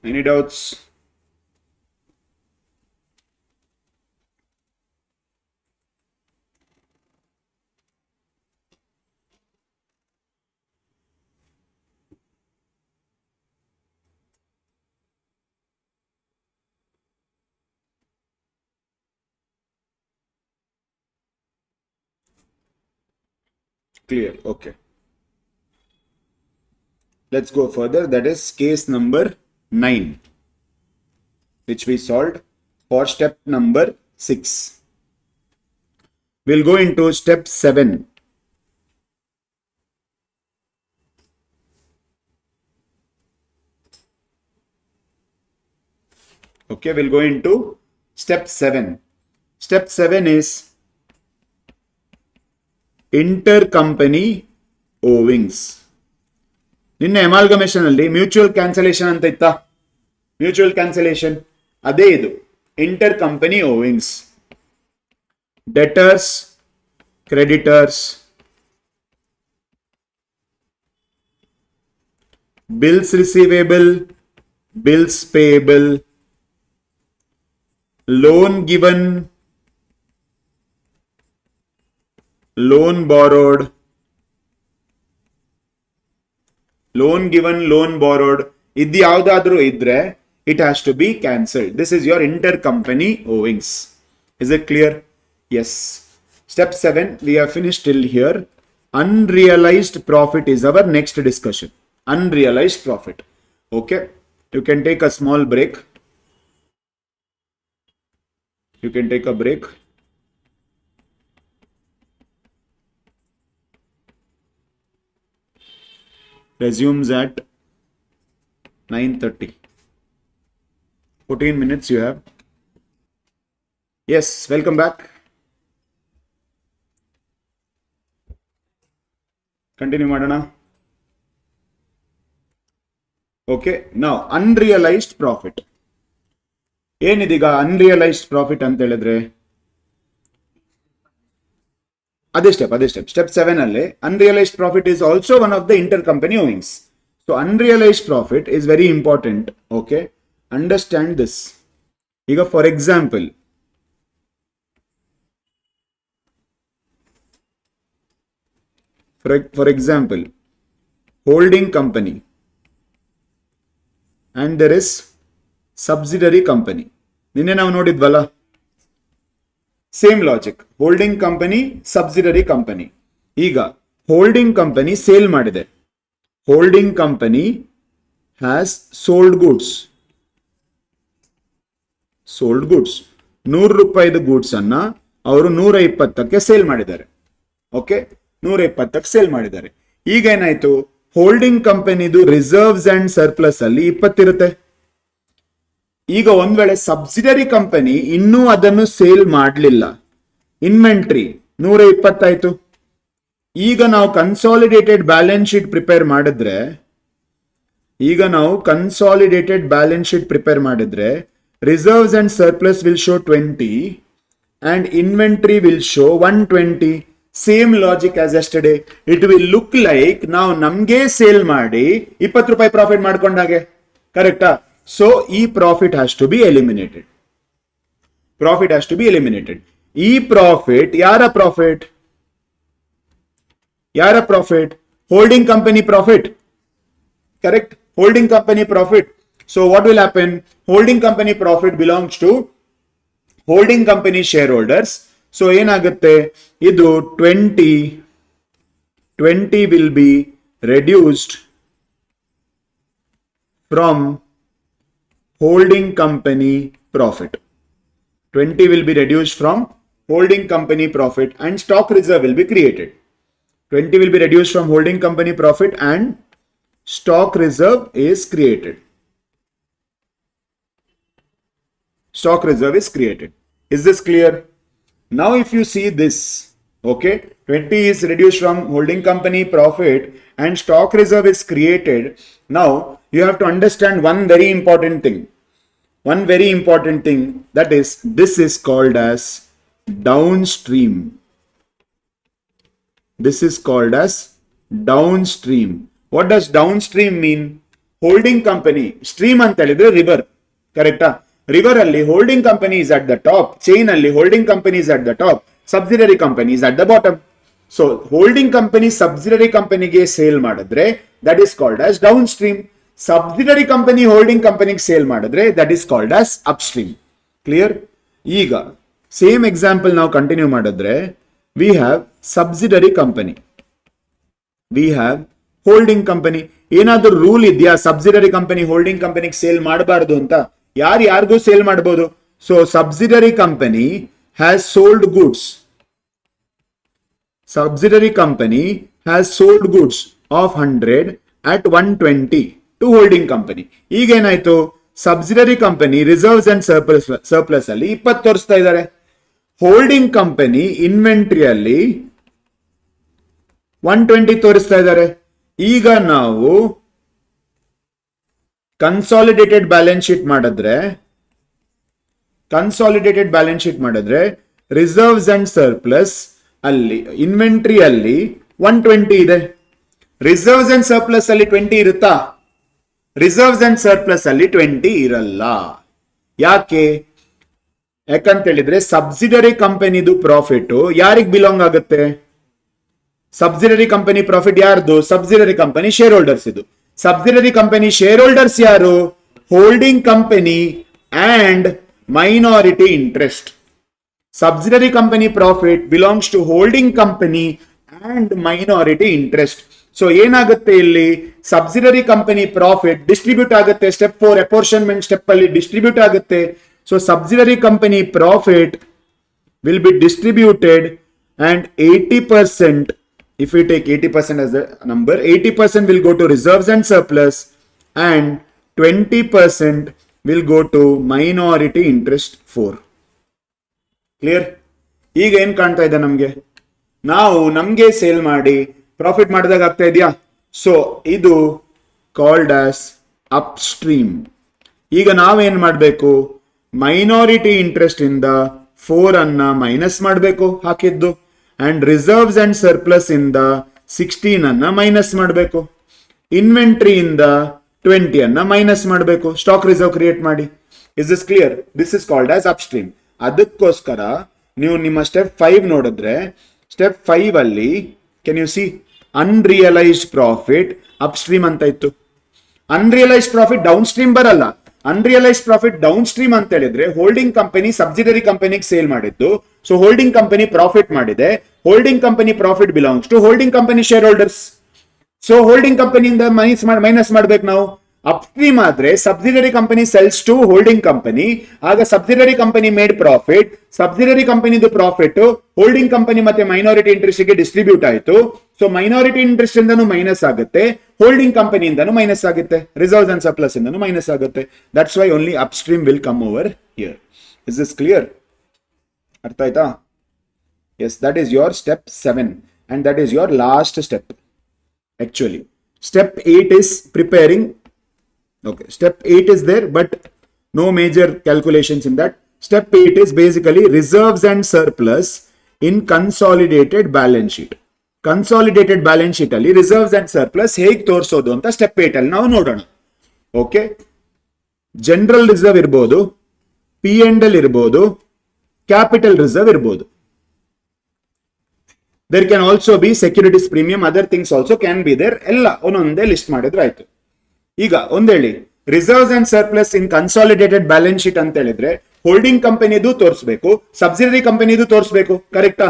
Any doubts? Clear. Okay. Let's go further. That is case number 9, which we solved for step number 6. We'll go into step 7. Okay, we'll go into step 7. Step 7 is intercompany owings. ನಿನ್ನೆ amalgamation ಅಲ್ಲಿ mutual cancellation ಅಂತ ಇತ್ತಾ? Mutual cancellation ಅದೇ ಇದು, intercompany owings. Debtors, creditors, bills receivable, bills payable, loan given, loan borrowed, loan given, loan borrowed. ಇದು ಯಾವುದಾದ್ರೂ ಇದ್ರೆ it has to be cancelled. This is your intercompany owings. Is it clear? Yes. Step 7 we have finished till here. Unrealized profit is our next discussion. Unrealized profit. Okay, you can take a small break. You can take a break. Resumes at 9:30. 14 minutes you have. Yes, welcome back. Continue madana. Okay, now unrealized profit. ಏನಿದೀಗ unrealised profit ಅಂತ ಹೇಳಿದ್ರೆ ಅದೇ step. Step 7 ಅಲ್ಲಿ unrealised profit is also one of the intercompany owings. So unrealised profit is very important. Okay, understand this. ಈಗ for example holding company and there is subsidiary company. ನಿನ್ನೆ ನಾವು ನೋಡಿದ್ವಲ್ಲ, same logic. Holding company, subsidiary company. ಈಗ holding company sale ಮಾಡಿದೆ. Holding company has sold goods. 100 ರೂಪಾಯಿದು goods ಅನ್ನ ಅವರು 120ಕ್ಕೆ ಸೇಲ್ ಮಾಡಿದ್ದಾರೆ. ಓಕೆ, 120ಕ್ಕೆ ಸೇಲ್ ಮಾಡಿದ್ದಾರೆ. ಈಗ ಏನಾಯ್ತು, ಹೋಲ್ಡಿಂಗ್ ಕಂಪನಿದು ರಿಸರ್ವ್ಸ್ ಅಂಡ್ ಸರ್ಪ್ಲಸ್ ಅಲ್ಲಿ 20 ಇರುತ್ತೆ. ಈಗ ಒಂದ್ ವೇಳೆ ಸಬ್ಸಿಡರಿ ಕಂಪನಿ ಇನ್ನೂ ಅದನ್ನು ಸೇಲ್ ಮಾಡಲಿಲ್ಲ, ಇನ್ವೆಂಟ್ರಿ 120 ಆಯ್ತು. ಈಗ ನಾವು ಕನ್ಸಾಲಿಡೇಟೆಡ್ ಬ್ಯಾಲೆನ್ಸ್ ಶೀಟ್ ಪ್ರಿಪೇರ್ ಮಾಡಿದ್ರೆ reserves and surplus will show 20 and inventory will show 120. Same logic as yesterday. It will look like ನಾವು ನಮ್ಗೆ ಸೇಲ್ ಮಾಡಿ 20 ರೂಪಾಯಿ ಪ್ರಾಫಿಟ್ ಮಾಡ್ಕೊಂಡಾಗೆ. ಕರೆಕ್ಟಾ? So, profit has to be eliminated. Profit, yara profit? Holding company profit. Correct? Holding company profit. So, what will happen? Holding company profit belongs to holding company shareholders. So, ಏನಾಗುತ್ತೆ, ಇದು 20 will be reduced from holding company profit. 20 will be reduced from holding company profit and stock reserve will be created. 20 will be reduced from holding company profit and stock reserve is created. Stock reserve is created. Is this clear? Now if you see this, okay, 20 is reduced from holding company profit and stock reserve is created. Now you have to understand one very important thing. That is, this is called as downstream. What does downstream mean? Holding company, stream ಅಂತ ಹೇಳಿದ್ರೆ river, correcta? River alli holding company is at the top, chain alli holding company is at the top, subsidiary company is at the bottom. So holding company subsidiary company ge sale ಮಾಡಿದ್ರೆ that is called as downstream. Subsidiary company holding company sale ಮಾಡಿದ್ರೆ that is called as upstream. Clear? ಈಗ same example ನಾವು continue ಮಾಡಿದ್ರೆ we have subsidiary company. We have holding company. ಏನಾದ್ರೂ rule ಇದೆಯಾ subsidiary company holding ಕಂಪನಿಗೆ sale ಮಾಡಬಾರ್ದು ಅಂತ? ಯಾರಿಗೂ ಸೇಲ್ ಮಾಡಬಹುದು. So subsidiary company has sold goods. Subsidiary company has sold goods of 100 at 120 to holding company. ಈಗ ಏನಾಯ್ತು, subsidiary company reserves and surplus ಅಲ್ಲಿ 20 ತೋರಿಸ್ತಾ ಇದ್ದಾರೆ. ಹೋಲ್ಡಿಂಗ್ ಕಂಪನಿ ಇನ್ವೆಂಟ್ರಿಯಲ್ಲಿ 120 ತೋರಿಸ್ತಾ ಇದ್ದಾರೆ. ಈಗ ನಾವು ಕನ್ಸಾಲಿಡೇಟೆಡ್ ಬ್ಯಾಲೆನ್ಸ್ ಶೀಟ್ ಮಾಡಿದ್ರೆ ರಿಸರ್ವ್ಸ್ ಅಂಡ್ ಸರ್ಪ್ಲಸ್ ಅಲ್ಲಿ ಇನ್ವೆಂಟ್ರಿ ಅಲ್ಲಿ 120 ಇದೆ. ರಿಸರ್ವ್ಸ್ ಅಂಡ್ ಸರ್ಪ್ಲಸ್ ಅಲ್ಲಿ 20 ಇರುತ್ತಾ? ರಿಸರ್ವ್ಸ್ ಅಂಡ್ ಸರ್ಪ್ಲಸ್ ಅಲ್ಲಿ 20 ಇರಲ್ಲ. ಯಾಕಂತ ಹೇಳಿದ್ರೆ ಸಬ್ಸಿಡರಿ ಕಂಪನಿದು ಪ್ರಾಫಿಟ್ ಯಾರಿಗೆ ಬಿಲಾಂಗ್ ಆಗುತ್ತೆ? ಸಬ್ಸಿಡರಿ ಕಂಪನಿ ಪ್ರಾಫಿಟ್ ಯಾರ್ದು? Subsidiary company share holders. ಇದು ಸಬ್ಸಿಡರಿ ಕಂಪನಿ ಶೇರ್ ಹೋಲ್ಡರ್ಸ್ ಯಾರು? Holding company and minority interest. Subsidiary company profit belongs to holding company and minority interest. So ಏನಾಗುತ್ತೆ ಇಲ್ಲಿ, ಸಬ್ಸಿಡರಿ ಕಂಪನಿ ಪ್ರಾಫಿಟ್ ಡಿಸ್ಟ್ರಿಬ್ಯೂಟ್ ಆಗುತ್ತೆ. Step 4 apportionment step ಅಲ್ಲಿ distribute ಆಗುತ್ತೆ. So subsidiary company profit will be distributed and 80%, if we take 80% as the number, 80% will go to reserves and surplus and 20% will go to minority interest 4. Clear? ಈಗ ಏನ್ ಕಾಣ್ತಾ ಇದೆ ನಮ್ಗೆ? ನಾವು ನಮ್ಗೆ sale ಮಾಡಿ ಪ್ರಾಫಿಟ್ ಮಾಡಿದಾಗ ಆಗ್ತಾ ಇದೆಯಾ? ಸೊ ಇದು ಕಾಲ್ಡ್ ಆಸ್ ಅಪ್ ಸ್ಟ್ರೀಮ್. ಈಗ ನಾವೇನ್ ಮಾಡಬೇಕು, ಮೈನಾರಿಟಿ ಇಂಟ್ರೆಸ್ಟ್ ಇಂದ 4 ಅನ್ನ ಮೈನಸ್ ಮಾಡಬೇಕು ಹಾಕಿದ್ದು, ಅಂಡ್ ರಿಸರ್ವ್ಸ್ ಅಂಡ್ ಸರ್ಪ್ಲಸ್ ಇಂದ 16 ಅನ್ನ ಮೈನಸ್ ಮಾಡಬೇಕು, ಇನ್ವೆಂಟ್ರಿ ಇಂದ 20 ಅನ್ನ ಮೈನಸ್ ಮಾಡಬೇಕು, ಸ್ಟಾಕ್ ರಿಸರ್ವ್ ಕ್ರಿಯೇಟ್ ಮಾಡಿ. Is this clear? This is called as upstream. ಅದಕ್ಕೋಸ್ಕರ ನೀವು ನಿಮ್ಮ ಸ್ಟೆಪ್ 5 ನೋಡಿದ್ರೆ, ಸ್ಟೆಪ್ 5 ಅಲ್ಲಿ can you see unrealised profit upstream ಅಂತ ಇತ್ತು. ಅನ್ರಿಯಲೈಸ್ಡ್ ಪ್ರಾಫಿಟ್ ಡೌನ್ ಸ್ಟ್ರೀಮ್ ಬರಲ್ಲ. ಅನ್ರಿಯಲೈಸ್ಡ್ ಪ್ರಾಫಿಟ್ ಡೌನ್ ಸ್ಟ್ರೀಮ್ ಅಂತ ಹೇಳಿದ್ರೆ ಹೋಲ್ಡಿಂಗ್ ಕಂಪನಿ ಸಬ್ಸಿಡರಿ ಕಂಪನಿಗೆ ಸೇಲ್ ಮಾಡಿದ್ದು. ಸೊ ಹೋಲ್ಡಿಂಗ್ ಕಂಪನಿ ಪ್ರಾಫಿಟ್ ಮಾಡಿದೆ. Holding company profit belongs to holding company share holders. So holding ಕಂಪನಿಯಿಂದ minus ಮಾಡ್ಬೇಕು ನಾವು. ಅಪ್ ಸ್ಟ್ರೀಮ್ ಆದ್ರೆ subsidiary company sells to holding company, ಆಗ subsidiary company made profit. Subsidiary ಕಂಪನಿದು profit holding company ಮತ್ತೆ minority interest ಗೆ distribute ಆಯ್ತು. So minority interest ಇಂದನೂ ಮೈನಸ್ ಆಗುತ್ತೆ, ಹೋಲ್ಡಿಂಗ್ ಕಂಪನಿಯಿಂದನೂ ಮೈನಸ್ ಆಗುತ್ತೆ, ರಿಸರ್ವ್ಸ್ ಅಂಡ್ ಸರ್ಪ್ಲಸ್ ಇಂದನೂ ಮೈನಸ್ ಆಗುತ್ತೆ. That's why only upstream will come over here. Is this clear? ಅರ್ಥ ಆಯ್ತಾ? Yes, that is your step 7 and that is your last step. Actually step 8 is preparing. Okay, step 8 is there, but no major calculations in that. Step 8 is basically reserves and surplus in consolidated balance sheet. Consolidated balance sheet ಅಲ್ಲಿ reserves and surplus ಹೇಗೆ ತೋರಿಸೋದು ಅಂತ step 8 ಅಲ್ಲಿ ನಾವು ನೋಡೋಣ. Okay, general reserve ಇರಬಹುದು, P&L ಇರಬಹುದು, capital reserve ಇರಬಹುದು. There can also be securities premium, other things also can be there. ಎಲ್ಲ ಒಂದೊಂದೇ ಲಿಸ್ಟ್ ಮಾಡಿದ್ರೆ ಆಯ್ತು. ಈಗ ಒಂದೇಳಿ reserves and surplus in consolidated balance sheet ಅಂತ ಹೇಳಿದ್ರೆ ಹೋಲ್ಡಿಂಗ್ ಕಂಪನಿದು ತೋರಿಸಬೇಕು, ಸಬ್ಸಿಡರಿ ಕಂಪನಿದು ತೋರಿಸಬೇಕು. ಕರೆಕ್ಟಾ?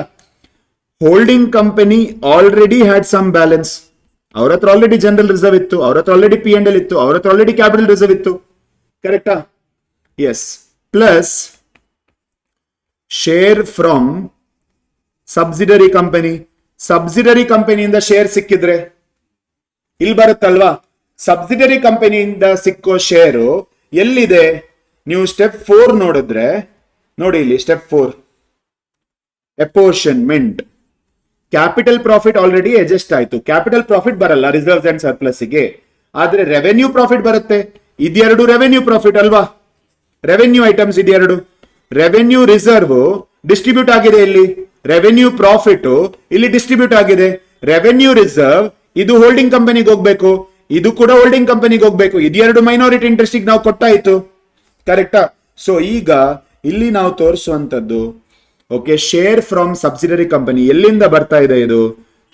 Holding company already had some balance. ಅವ್ರ ಹತ್ರ ಆಲ್ರೆಡಿ ಜನರಲ್ ರಿಸರ್ವ್ ಇತ್ತು, ಅವ್ರ ಹತ್ರ ಆಲ್ರೆಡಿ P&L ಇತ್ತು, ಅವ್ರ ಹತ್ರ ಆಲ್ರೆಡಿ ಕ್ಯಾಪಿಟಲ್ ರಿಸರ್ವ್ ಇತ್ತು. ಕರೆಕ್ಟಾ? Yes. Plus share from subsidiary company. Subsidiary ಕಂಪನಿಯಿಂದ ಶೇರ್ ಸಿಕ್ಕಿದ್ರೆ ಇಲ್ಲಿ ಬರುತ್ತಲ್ವಾ? ಸಬ್ಸಿಡರಿ ಕಂಪನಿಯಿಂದ ಸಿಕ್ಕೋ ಶೇರು ಎಲ್ಲಿದೆ? ನೀವು ಸ್ಟೆಪ್ 4 ನೋಡಿದ್ರೆ ನೋಡಿ, ಇಲ್ಲಿ step 4 apportionment. Capital profit already adjust ಆಯ್ತು, ಕ್ಯಾಪಿಟಲ್ ಪ್ರಾಫಿಟ್ ಬರಲ್ಲ ರಿಸರ್ವ್ಸ್ ಅಂಡ್ ಸರ್ಪ್ಲಸ್ ಗೆ, ಆದ್ರೆ ರೆವೆನ್ಯೂ ಪ್ರಾಫಿಟ್ ಬರುತ್ತೆ. ಇದೆರಡು ರೆವೆನ್ಯೂ ಪ್ರಾಫಿಟ್ ಅಲ್ವಾ? ರೆವೆನ್ಯೂ ಐಟಮ್ಸ್ ಇದೆರಡು. ರೆವೆನ್ಯೂ ರಿಸರ್ವ್ ಡಿಸ್ಟ್ರಿಬ್ಯೂಟ್ ಆಗಿದೆ, ಇಲ್ಲಿ ರೆವೆನ್ಯೂ ಪ್ರಾಫಿಟ್ ಇಲ್ಲಿ ಡಿಸ್ಟ್ರಿಬ್ಯೂಟ್ ಆಗಿದೆ. ರೆವೆನ್ಯೂ ರಿಸರ್ವ್ ಇದು ಹೋಲ್ಡಿಂಗ್ ಕಂಪನಿಗೆ ಹೋಗ್ಬೇಕು, ಇದು ಕೂಡ ಹೋಲ್ಡಿಂಗ್ ಕಂಪನಿಗೆ ಹೋಗ್ಬೇಕು. ಇದೆರಡು ಮೈನಾರಿಟಿ ಇಂಟ್ರೆಸ್ಟ್ ನಾವು ಕೊಟ್ಟಾಯ್ತು. ಕರೆಕ್ಟಾ? ಸೊ ಈಗ ಇಲ್ಲಿ ನಾವು ತೋರಿಸುವಂತದ್ದು okay, share from subsidiary company ಎಲ್ಲಿಂದ ಬರ್ತಾ ಇದೆ? ಇದು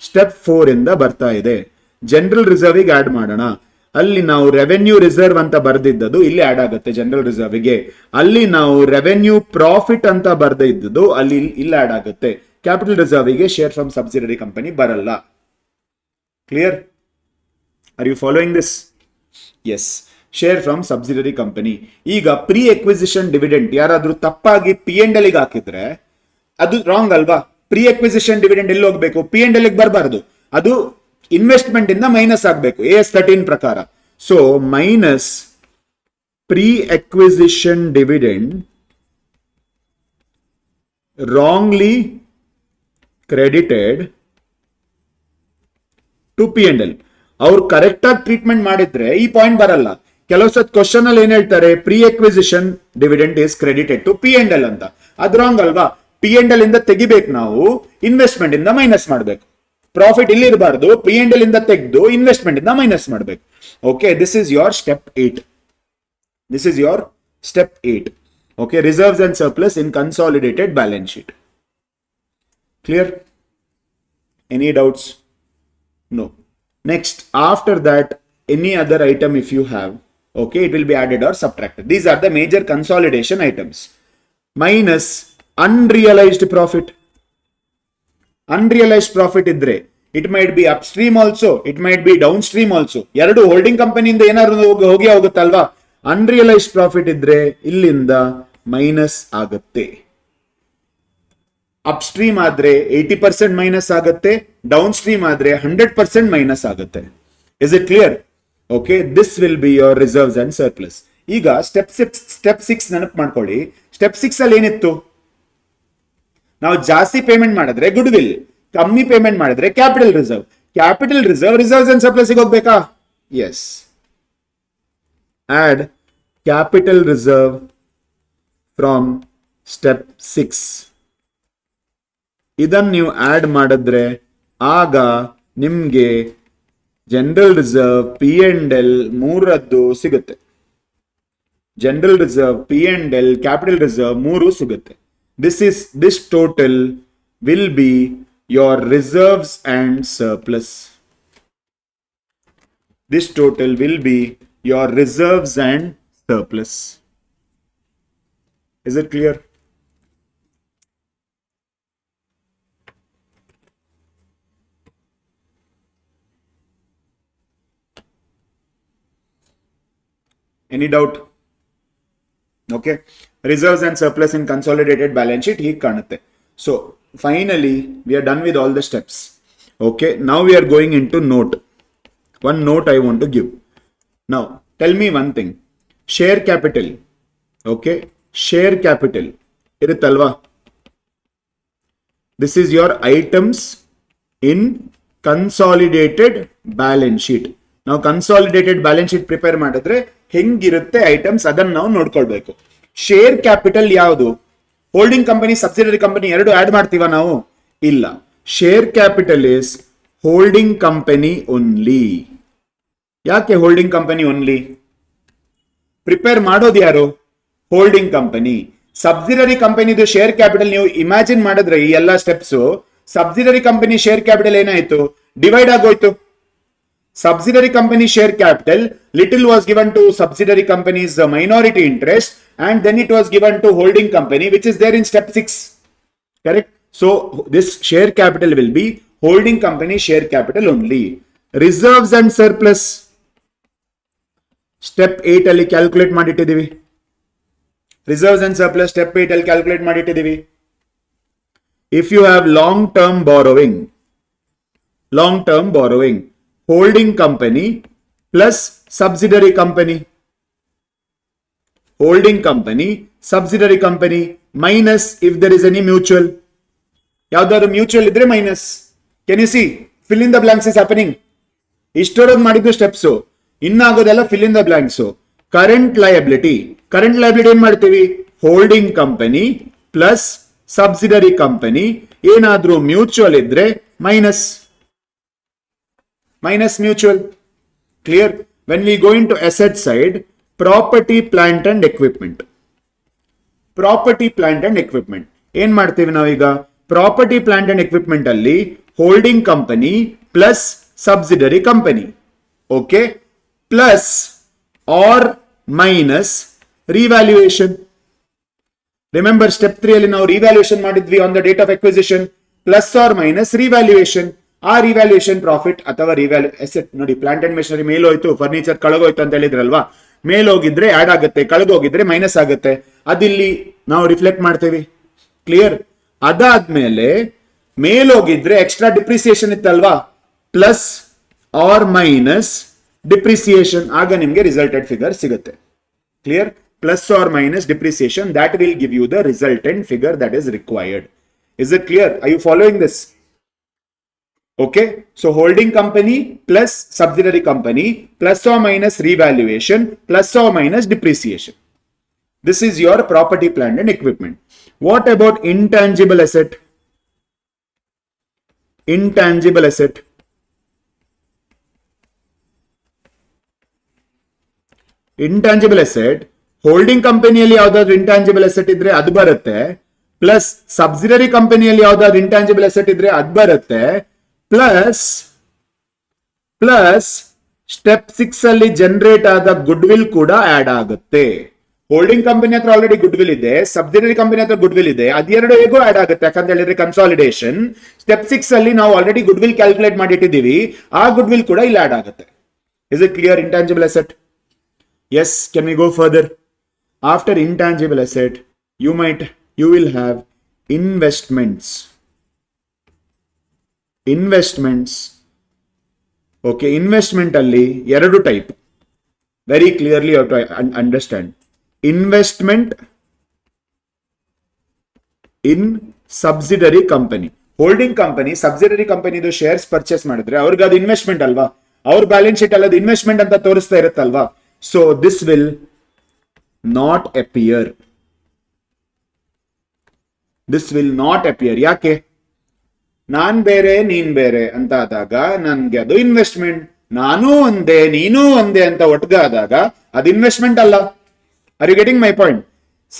ಸ್ಟೆಪ್ 4 ಇಂದ ಬರ್ತಾ ಇದೆ. ಜನರಲ್ ರಿಸರ್ವ್ ಗೆ ಆಡ್ ಮಾಡೋಣ. ಅಲ್ಲಿ ನಾವು ರೆವೆನ್ಯೂ ರಿಸರ್ವ್ ಅಂತ ಬರ್ದಿದ್ದದು ಇಲ್ಲಿ ಆಡ್ ಆಗುತ್ತೆ ಜನರಲ್ ರಿಸರ್ವ್ ಗೆ. ಅಲ್ಲಿ ನಾವು ರೆವೆನ್ಯೂ ಪ್ರಾಫಿಟ್ ಅಂತ ಬರ್ದಿದ್ದದು ಅಲ್ಲಿ ಇಲ್ಲಿ ಆಡ್ ಆಗುತ್ತೆ. ಕ್ಯಾಪಿಟಲ್ ರಿಸರ್ವ್ ಗೆ ಶೇರ್ ಫ್ರಮ್ ಸಬ್ಸಿಡರಿ ಕಂಪನಿ ಬರಲ್ಲ. Clear? Are you following this? Yes. Share from subsidiary company. ಈಗ ಪ್ರೀ ಎಕ್ವಿಸಿಷನ್ ಡಿವಿಡೆಂಡ್ ಯಾರಾದ್ರೂ ತಪ್ಪಾಗಿ P&L ಗೆ ಹಾಕಿದ್ರೆ ಅದು ರಾಂಗ್ ಅಲ್ವಾ? ಪ್ರೀ ಎಕ್ವಿಸಿಷನ್ ಡಿವಿಡೆಂಡ್ ಎಲ್ಲಿ ಹೋಗ್ಬೇಕು? P&L ಗೆ ಬರಬಾರ್ದು, ಅದು ಇನ್ವೆಸ್ಟ್ಮೆಂಟ್ ಇಂದ ಮೈನಸ್ ಆಗಬೇಕು AS13 ಪ್ರಕಾರ. So minus pre acquisition dividend wrongly credited to P&L. ಅವ್ರು ಕರೆಕ್ಟ್ ಆಗಿ ಟ್ರೀಟ್ಮೆಂಟ್ ಮಾಡಿದ್ರೆ ಈ ಪಾಯಿಂಟ್ ಬರಲ್ಲ. ಕೆಲವು ಸತ್ ಕ್ವಶನ್ ಅಲ್ಲಿ ಏನ್ ಹೇಳ್ತಾರೆ, pre acquisition dividend is credited to P&L ಅಂತ. ಅದು ರಾಂಗ್ ಅಲ್ವಾ? P&L ಇಂದ ತೆಗಿಬೇಕು, ನಾವು ಇನ್ವೆಸ್ಟ್ಮೆಂಟ್ ಇಂದ ಮೈನಸ್ ಮಾಡಬೇಕು. ಪ್ರಾಫಿಟ್ ಇಲ್ಲಿ ಇರಬಾರ್ದು, P&L ಇಂದ ತೆಗೆದು ಇನ್ವೆಸ್ಟ್ಮೆಂಟ್ ಇಂದ ಮೈನಸ್ ಮಾಡಬೇಕು. Okay, this is your step 8. This is your step 8. Okay, reserves and surplus in consolidated balance sheet. Clear? Any doubts? No. Next, after that, any other item if you have, okay, it will be added or subtracted. These are the major consolidation items. Minus unrealized profit. Unrealized profit idre, it might be upstream also, it might be downstream also. Yaradu holding company inda enaru hogi hoguttalla. Unrealised profit ಇದ್ರೆ ಇಲ್ಲಿಂದ minus ಆಗುತ್ತೆ. Up stream ಆದ್ರೆ 80% minus ಆಗುತ್ತೆ, down stream ಆದ್ರೆ 100% minus ಆಗುತ್ತೆ. Is it clear? Okay, this will be your reserves and surplus. ಈಗ step 6 ನೆನಪು ಮಾಡ್ಕೊಳ್ಳಿ. ಸ್ಟೆಪ್ 6 ಅಲ್ಲಿ ಏನಿತ್ತು? ನಾವು ಜಾಸ್ತಿ ಪೇಮೆಂಟ್ ಮಾಡಿದ್ರೆ ಗುಡ್ ವಿಲ್, ಕಮ್ಮಿ ಪೇಮೆಂಟ್ ಮಾಡಿದ್ರೆ capital reserve. Capital reserve reserves and surplus ಹೋಗ್ಬೇಕಾ? S. Add capital reserve from step 6. ಇದನ್ನು ನೀವು ಆಡ್ ಮಾಡಿದ್ರೆ ಆಗ ನಿಮ್ಗೆ ಜನರಲ್ ರಿಸರ್ವ್ P&L ಮೂರದ್ದು ಸಿಗುತ್ತೆ. General reserve P&L capital reserve ಮೂರು ಸಿಗುತ್ತೆ. This total will be your reserves and surplus. This total will be your reserves and surplus. Is it clear? Any doubt? Okay. Reserves and surplus in consolidated balance sheet hee kanutte. So finally we are done with all the steps. Okay. Now we are going into note. One note I want to give. Now, tell me one thing. Share capital. Okay. Share capital. Irutalva. This is your items in consolidated balance sheet. Now, consolidated balance sheet prepare ಮಾಡಿದ್ರೆ ಹೆಂಗಿರುತ್ತೆ items ಅದನ್ನ ನಾವು ನೋಡ್ಕೊಳ್ಬೇಕು. Share capital ಯಾವುದು? Holding company, subsidiary company ಎರಡು add ಮಾಡ್ತೀವ ನಾವು? ಇಲ್ಲ. Share capital is holding company only. ಯಾಕೆ ಹೋಲ್ಡಿಂಗ್ ಕಂಪನಿ ಓನ್ಲಿ? ಪ್ರಿಪೇರ್ ಮಾಡೋದು ಯಾರು? Holding company. ಸಬ್ಸಿಡರಿ ಕಂಪನಿದು ಶೇರ್ ಕ್ಯಾಪಿಟಲ್ ನೀವು ಇಮ್ಯಾಜಿನ್ ಮಾಡಿದ್ರೆ ಈ ಎಲ್ಲಾ steps, subsidiary company share capital ಏನಾಯ್ತು? ಡಿವೈಡ್ ಆಗೋಯ್ತು. Subsidiary company share capital little was given to subsidiary company's minority interest and then it was given to holding company which is there in step 6. Correct? So this share capital will be holding company share capital only. Reserves and surplus step 8 ಅಲ್ಲಿ calculate ಮಾಡಿಟ್ಟಿದ್ದೀವಿ. Reserves and surplus step 8 ಅಲ್ಲಿ calculate ಮಾಡಿಟ್ಟಿದ್ದೀವಿ. If you have long term borrowing, holding company plus subsidiary company, holding company subsidiary company minus if there is any mutual. ಯಾವ್ದಾದ್ರು mutual ಇದ್ರೆ minus. Can you see fill in the blanks is happening. ಇಷ್ಟೊರದು ಮಾಡಿದ್ದು steps, ಇನ್ನಾಗೋದೆಲ್ಲ fill in the blanks. Current liability ಏನ್ ಮಾಡ್ತೀವಿ? Holding company plus subsidiary company. ಏನಾದ್ರೂ mutual ಇದ್ರೆ minus mutual. Clear? When we go in to asset side, property plant and equipment. ಏನ್ ಮಾಡ್ತೀವಿ ನಾವೀಗ? Property plant and equipment ಅಲ್ಲಿ holding company plus subsidiary company. Okay, plus or minus revaluation. Remember step 3 ಅಲ್ಲಿ ನಾವು revaluation ಮಾಡಿದ್ವಿ on the date of acquisition. Plus or minus revaluation. ಆ revaluation profit ಅಥವಾ asset ನೋಡಿ, ಪ್ಲಾಂಟ್ ಅಂಡ್ ಮೆಷಿನರಿ ಮೇಲೋಯ್ತು, ಫರ್ನಿಚರ್ ಕಳಗೋಯ್ತು ಅಂತ ಹೇಳಿದ್ರಲ್ವಾ, ಮೇಲೋಗಿದ್ರೆ add ಆಗುತ್ತೆ, ಕಳೆದೋಗಿದ್ರೆ minus ಆಗುತ್ತೆ. ಅದಿಲ್ಲಿ ನಾವು ರಿಫ್ಲೆಕ್ಟ್ ಮಾಡ್ತೇವೆ. ಕ್ಲಿಯರ್? ಅದಾದ್ಮೇಲೆ ಮೇಲೋಗಿದ್ರೆ ಎಕ್ಸ್ಟ್ರಾ ಡಿಪ್ರಿಸಿಯೇಷನ್ ಇತ್ತಲ್ವಾ, ಪ್ಲಸ್ ಆರ್ ಮೈನಸ್ ಡಿಪ್ರಿಸಿಯೇಷನ್, ಆಗ ನಿಮ್ಗೆ ರಿಸಲ್ಟೆಡ್ ಫಿಗರ್ ಸಿಗುತ್ತೆ. Clear? Plus or minus depreciation, that will give you the resultant figure that is required. Is it clear? Are you following this? Okay, so holding company plus subsidiary company plus or minus revaluation plus or minus depreciation. This is your property, plant and equipment. What about intangible asset? Intangible asset. Intangible asset holding ಕಂಪನಿಯಲ್ಲಿ ಯಾವ್ದಾದ್ರು intangible asset ಇದ್ರೆ ಅದು ಬರುತ್ತೆ, plus subsidiary ಕಂಪನಿಯಲ್ಲಿ ಯಾವ್ದಾದ್ರು intangible asset ಇದ್ರೆ ಅದು ಬರುತ್ತೆ, ಪ್ಲಸ್ ಸ್ಟೆಪ್ 6 ಅಲ್ಲಿ ಜನರೇಟ್ ಆದ ಗುಡ್ ವಿಲ್ ಕೂಡ ಆಡ್ ಆಗುತ್ತೆ. ಹೋಲ್ಡಿಂಗ್ ಕಂಪನಿ ಹತ್ರ ಆಲ್ರೆಡಿ ಗುಡ್ ವಿಲ್ ಇದೆ, ಸಬ್ಸಿಡರಿ ಕಂಪನಿ ಹತ್ರ ಗುಡ್ ವಿಲ್ ಇದೆ, ಅದೆರಡು ಹೇಗೋ ಆಡ್ ಆಗುತ್ತೆ. ಯಾಕಂತ ಹೇಳಿದ್ರೆ ಕನ್ಸಾಲಿಡೇಷನ್ ಸ್ಟೆಪ್ 6 ಅಲ್ಲಿ ನಾವು ಆಲ್ರೆಡಿ ಗುಡ್ ವಿಲ್ ಕ್ಯಾಲ್ಕುಲೇಟ್ ಮಾಡಿಟ್ಟಿದ್ದೀವಿ, ಆ ಗುಡ್ ವಿಲ್ ಕೂಡ ಇಲ್ಲಿ ಆಡ್ ಆಗುತ್ತೆ. Is it clear? Intangible asset. Yes, can we go further? After intangible asset, you will have investments. Okay, investment alli eradu type. Very clearly you have to understand. Investment in subsidiary company. Holding company, subsidiary company do shares purchase ಮಾಡಿದ್ರೆ ಅವ್ರಿಗೆ ಅದು investment ಅಲ್ವಾ, ಅವ್ರ balance sheet ಅಲ್ಲಿ ಅದು investment ಅಂತ ತೋರಿಸ್ತಾ ಇರುತ್ತಲ್ವಾ. So this will not appear. This will not appear. ಯಾಕೆ? ನಾನ್ ಬೇರೆ ನೀನ್ ಬೇರೆ ಅಂತ ಆದಾಗ ನನ್ಗೆ ಅದು ಇನ್ವೆಸ್ಟ್ಮೆಂಟ್, ನಾನು ಒಂದೇ ನೀನು ಒಂದೇ ಅಂತ ಒಟ್ಟಿಗಾದಾಗ ಅದು ಇನ್ವೆಸ್ಟ್ಮೆಂಟ್ ಅಲ್ಲ. Are you getting my point?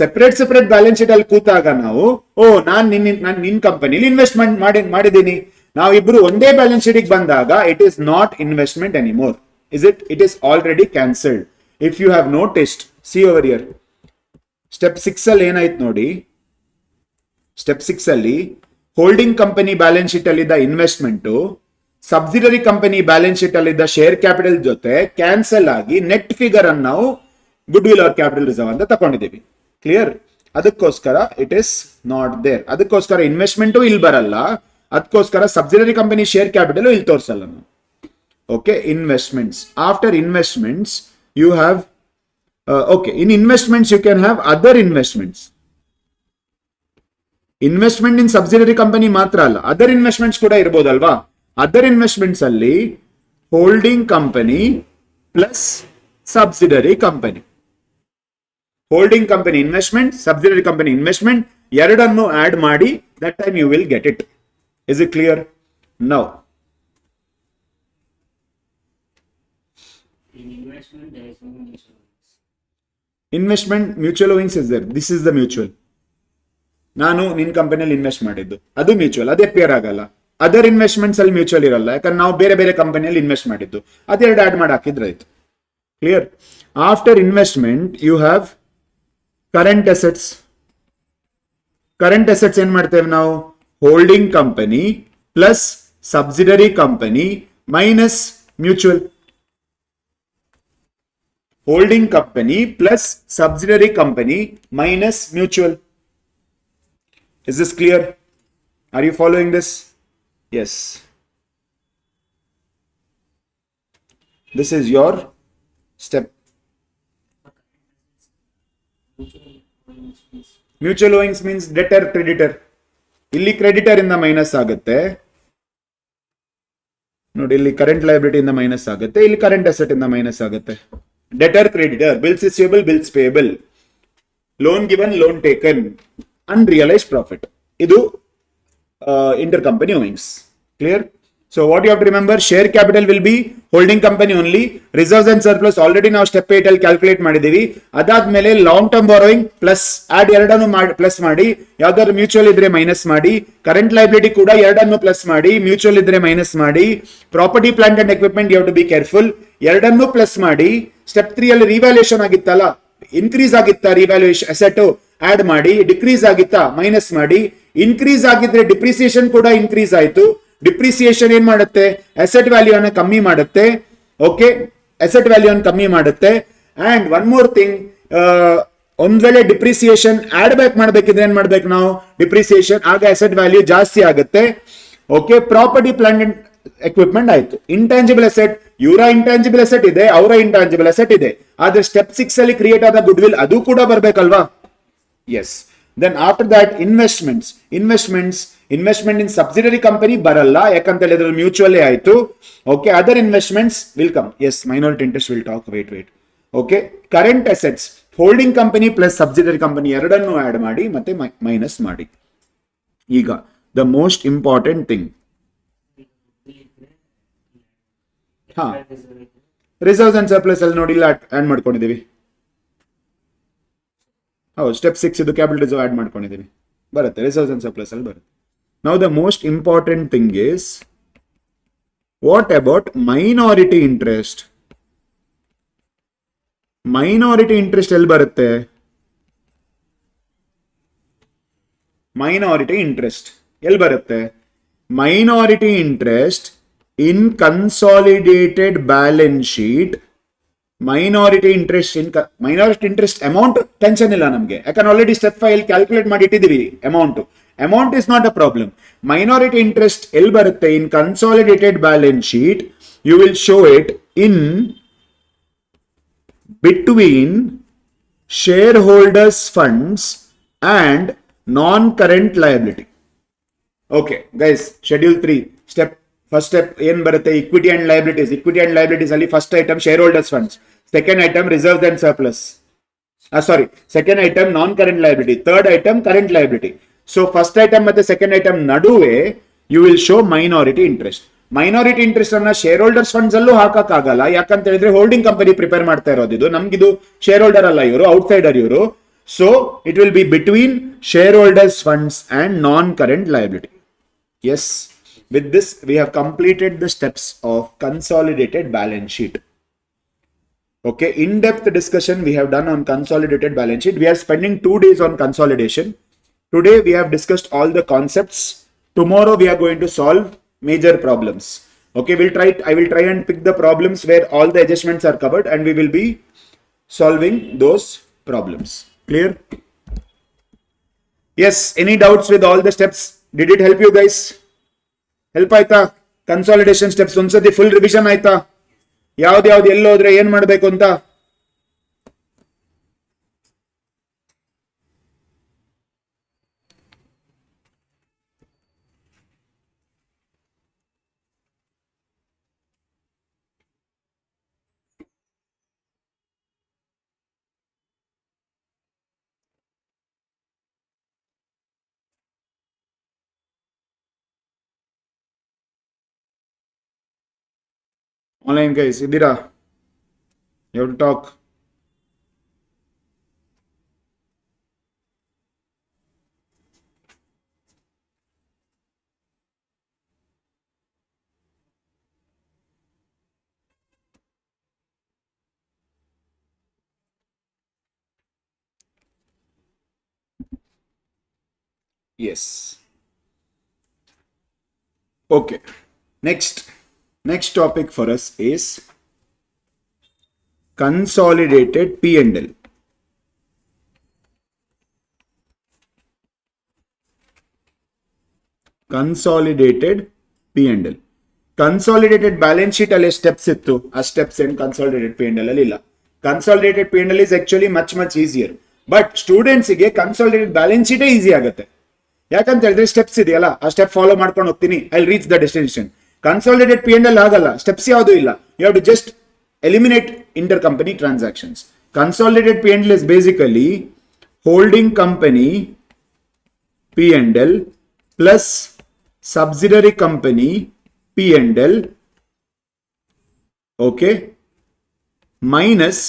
Separate balance sheet ಅಲ್ಲಿ ಕೂತಾಗ ನಾವು ನಾನ್ ನಿನ್ ಕಂಪನಿಲಿ ಇನ್ವೆಸ್ಟ್ಮೆಂಟ್ ಮಾಡಿದ್ದೀನಿ, ನಾವಿಬ್ರು ಒಂದೇ ಬ್ಯಾಲೆನ್ಸ್ ಶೀಟ್ ಬಂದಾಗ it is not investment anymore. Is it? It is already cancelled. If you have noticed, see over here. Step 6 ಅಲ್ಲಿ ಏನಾಯ್ತು ನೋಡಿ, ಸ್ಟೆಪ್ 6 ಅಲ್ಲಿ ಹೋಲ್ಡಿಂಗ್ ಕಂಪನಿ ಬ್ಯಾಲೆನ್ಸ್ ಶೀಟ್ ಅಲ್ಲಿ ಇದ್ದ investment subsidiary company balance sheet ಅಲ್ಲಿ ಇದ್ದ share capital ಜೊತೆ cancel ಆಗಿ ನೆಟ್ ಫಿಗರ್ ಅನ್ನು ನಾವು goodwill or capital reserve ಅಂತ ತಗೊಂಡಿದ್ದೀವಿ. ಕ್ಲಿಯರ್? ಅದಕ್ಕೋಸ್ಕರ ಇಟ್ ಇಸ್ ನಾಟ್ ದೇರ್. ಅದಕ್ಕೋಸ್ಕರ ಇನ್ವೆಸ್ಟ್ಮೆಂಟು ಇಲ್ಲಿ ಬರಲ್ಲ, ಅದಕ್ಕೋಸ್ಕರ ಸಬ್ಸಿಡರಿ ಕಂಪನಿ ಶೇರ್ ಕ್ಯಾಪಿಟಲ್ ಇಲ್ಲಿ ತೋರಿಸಲ್ಲ ನಾವು. Okay, investments. After investments, you have in investments you can have other investments. Investment in subsidiary company ಮಾತ್ರ ಅಲ್ಲ, other investments ಕೂಡ ಇರಬಹುದಲ್ವಾ. Other investments ಅಲ್ಲಿ holding company plus subsidiary company. Holding company investment, subsidiary company investment ಎರಡನ್ನು add ಮಾಡಿ, that time you will get it. Is it clear? Now investment mutual owings is there. This is the mutual. ನಾನು ನಿನ್ ಕಂಪನಿಯಲ್ಲಿ invest ಮಾಡಿದ್ದು ಅದು mutual, ಅದೇ peer ಆಗಲ್ಲ. Other investments ಅಲ್ಲಿ ಮ್ಯೂಚುವಲ್ ಇರಲ್ಲ, ಯಾಕಂದ್ರೆ ನಾವು ಬೇರೆ ಬೇರೆ ಕಂಪನಿಯಲ್ಲಿ ಇನ್ವೆಸ್ಟ್ ಮಾಡಿದ್ದು, ಅದೆರಡು ಆಡ್ ಮಾಡಿ ಹಾಕಿದ್ರೆ ಆಯ್ತು. Clear? After investment you have current assets. Current assets ಏನ್ ಮಾಡ್ತೇವೆ ನಾವು? Holding company plus subsidiary company minus mutual. Holding company plus subsidiary company minus mutual. Is this clear? Are you following this? Yes. This is your step. Mutual owings means debtor creditor. ಇಲ್ಲಿ creditor ಇಂದ minus ಆಗುತ್ತೆ ನೋಡಿ, ಇಲ್ಲಿ current liability ಇಂದ minus ಆಗುತ್ತೆ, ಇಲ್ಲಿ current asset ಇಂದ minus ಆಗುತ್ತೆ. Debtor creditor, bills receivable, bills payable, loan given, loan taken, unrealized profit. Idu intercompany owings. Clear? So what you have to remember, share capital will be holding company only. Reserves and surplus already ನಾವು step 8 ಅಲ್ಲಿ calculate ಮಾಡಿದೀವಿ. ಅದಾದ್ಮೇಲೆ long term borrowing plus add ಎರಡನ್ನು plus ಮಾಡಿ, ಯಾವ್ದಾದ್ರು mutual ಇದ್ರೆ minus ಮಾಡಿ, current liability ಕೂಡ ಎರಡನ್ನು ಪ್ಲಸ್ ಮಾಡಿ, ಮ್ಯೂಚುವಲ್ ಇದ್ರೆ ಮೈನಸ್ ಮಾಡಿ, property plant and equipment you have to be careful, ಎರಡನ್ನು ಪ್ಲಸ್ ಮಾಡಿ. ಸ್ಟೆಪ್ 3 ಅಲ್ಲಿ ರಿವ್ಯಾಲ್ಯೂಯೇಷನ್ ಆಗಿತ್ತಲ್ಲ, ಇನ್ಕ್ರೀಸ್ ಆಗಿತ್ತಾ ರಿವ್ಯಾಲ್ಯೂಯೇಷನ್ ಅಸೆಟ್ ಆಡ್ ಮಾಡಿ, ಡಿಕ್ರೀಸ್ ಆಗಿತ್ತಾ ಮೈನಸ್ ಮಾಡಿ, ಇನ್ಕ್ರೀಸ್ ಆಗಿದ್ರೆ ಡಿಪ್ರಿಸಿಯೇಷನ್ ಕೂಡ ಇನ್ಕ್ರೀಸ್ ಆಯ್ತು, ಡಿಪ್ರಿಸಿಯೇಷನ್ ಏನ್ ಮಾಡುತ್ತೆ, ಅಸೆಟ್ ವ್ಯಾಲ್ಯೂ ಅನ್ನ ಕಮ್ಮಿ ಮಾಡುತ್ತೆ. ಓಕೆ, ಅಸೆಟ್ ವ್ಯಾಲ್ಯೂ ಅನ್ನು ಕಮ್ಮಿ ಮಾಡುತ್ತೆ. ಅಂಡ್ ಒನ್ ಮೋರ್ ಥಿಂಗ್, ಒಂದ್ ವೇಳೆ ಡಿಪ್ರಿಸಿಯೇಷನ್ ಆಡ್ ಬ್ಯಾಕ್ ಮಾಡ್ಬೇಕಿದ್ರೆ ಏನ್ ಮಾಡ್ಬೇಕು ನಾವು, ಡಿಪ್ರಿಸಿಯೇಷನ್ ಆಗ ಅಸೆಟ್ ವ್ಯಾಲ್ಯೂ ಜಾಸ್ತಿ ಆಗುತ್ತೆ. Okay, property plant and equipment ಆಯ್ತು. ಇಂಟ್ಯಾಂಜಿಬಲ್ ಅಸೆಟ್, ಇವರ ಇಂಟ್ಯಾಂಜಿಬಲ್ ಅಸೆಟ್ ಇದೆ, ಅವರ ಇಂಟ್ಯಾಂಜಿಬಲ್ ಅಸೆಟ್ ಇದೆ. ಆದ್ರೆ ಸ್ಟೆಪ್ 6 ಅಲ್ಲಿ ಕ್ರಿಯೇಟ್ ಆದ ಗುಡ್ ವಿಲ್ ಅದು ಕೂಡ ಬರ್ಬೇಕಲ್ವಾ? Yes. Then after that investment in subsidiary company ಬರಲ್ಲ, ಯಾಕಂತ ಹೇಳಿದ್ರೆ ಮ್ಯೂಚುವಲ್ ಆಯ್ತು. Okay, other investments will come. Yes, minority interest will talk. Wait. Okay, current assets, holding company plus subsidiary company ಎರಡನ್ನು add ಮಾಡಿ ಮತ್ತೆ ಮೈನಸ್ ಮಾಡಿ. ಈಗ ದ ಮೋಸ್ಟ್ ಇಂಪಾರ್ಟೆಂಟ್ ಥಿಂಗ್, ಹಾ, ರಿಸರ್ವ್ಸ್ ಅಂಡ್ ಸರ್ಪ್ಲಸ್ ಅಲ್ಲಿ ನೋಡಿ, ಇಲ್ಲ ಆಡ್ ಮಾಡ್ಕೊಂಡಿದೀವಿ. ಹೌದು, ಸ್ಟೆಪ್ 6 ಇದು ಕ್ಯಾಪಿಟಲ್ ರಿಸರ್ವ್ ಆಡ್ ಮಾಡ್ಕೊಂಡಿದೀವಿ, ಬರುತ್ತೆ. ರಿಸರ್ವ್ಸ್ ಅಂಡ್ ಸರ್ಪ್ಲಸ್ ಅಲ್ಲಿ ಬರುತ್ತೆ. Now the most important thing is, what about minority interest? Minority interest ಎಲ್ಲಿ ಬರುತ್ತೆ? ಮೈನಾರಿಟಿ ಇಂಟ್ರೆಸ್ಟ್ ಎಲ್ಲಿ ಬರುತ್ತೆ? Minority interest in consolidated balance sheet. Minority interest amount tension ಇಲ್ಲ ನಮಗೆ, ಯಾಕಂದ್ರೆ ಆಲ್ರೆಡಿ ಸ್ಟೆಪ್ 5 ಕ್ಯಾಲ್ಕುಲೇಟ್ ಮಾಡಿ ಇಟ್ಟಿದ್ದೀವಿ amount is not a problem. Minority interest ಎಲ್ಲಿ ಬರುತ್ತೆ? In consolidated balance sheet you will show it in between shareholders funds and non-current liability. Okay guys, schedule 3 first step ಏನ್ ಬರುತ್ತೆ? equity and liabilities ಅಲ್ಲಿ first item shareholders funds, second item reserves and surplus, second item non-current liability, third item current liability. So first item ಮತ್ತೆ second item ನಡುವೆ you will show minority interest. Minority interest ಅನ್ನ share holders funds ಅಲ್ಲೂ ಹಾಕಕ್ಕಾಗಲ್ಲ, ಯಾಕಂತ ಹೇಳಿದ್ರೆ holding company prepare ಮಾಡ್ತಾ ಇರೋದು, ನಮ್ಗಿದು share holder ಅಲ್ಲ, ಇವರು ಔಟ್ಸೈಡರ್ ಇವರು. So it will be between shareholders funds and non current liability. Yes, with this we have completed the steps of consolidated balance sheet. Okay, in-depth discussion we have done on consolidated balance sheet. We are spending 2 days on consolidation. Today we have discussed all the concepts. Tomorrow we are going to solve major problems. Okay, I will try and pick the problems where all the adjustments are covered and we will be solving those problems. Clear? Yes, any doubts with all the steps? Did it help you guys? Help aita? Consolidation steps onsati full revision aita? ಯಾವ್ದು ಎಲ್ಲಿ ಹೋದ್ರೆ ಏನ್ ಮಾಡ್ಬೇಕು ಅಂತ? Online guys ಇದ್ದೀರಾ? You have to talk. Yes. Okay. Next topic for us is consolidated P&L. Consolidated P&L. Consolidated balance sheet alle steps ittu, a steps in consolidated P&L alli illa. Consolidated P&L is actually much easier. But students ಗೆ consolidated balance sheet easy ಆಗುತ್ತೆ. ಯಾಕಂತ ಹೇಳಿದ್ರೆ steps ಇದೆಯಲ್ಲ, ಆ step follow ಮಾಡ್ಕೊಂಡು ಹೋಗ್ತೀನಿ, I will reach the destination. Consolidated P&L ಆಗಲ್ಲ, steps ಯಾವುದು ಇಲ್ಲ. You have to just eliminate intercompany transactions. Consolidated P&L is basically holding company P&L plus subsidiary company P&L, okay, minus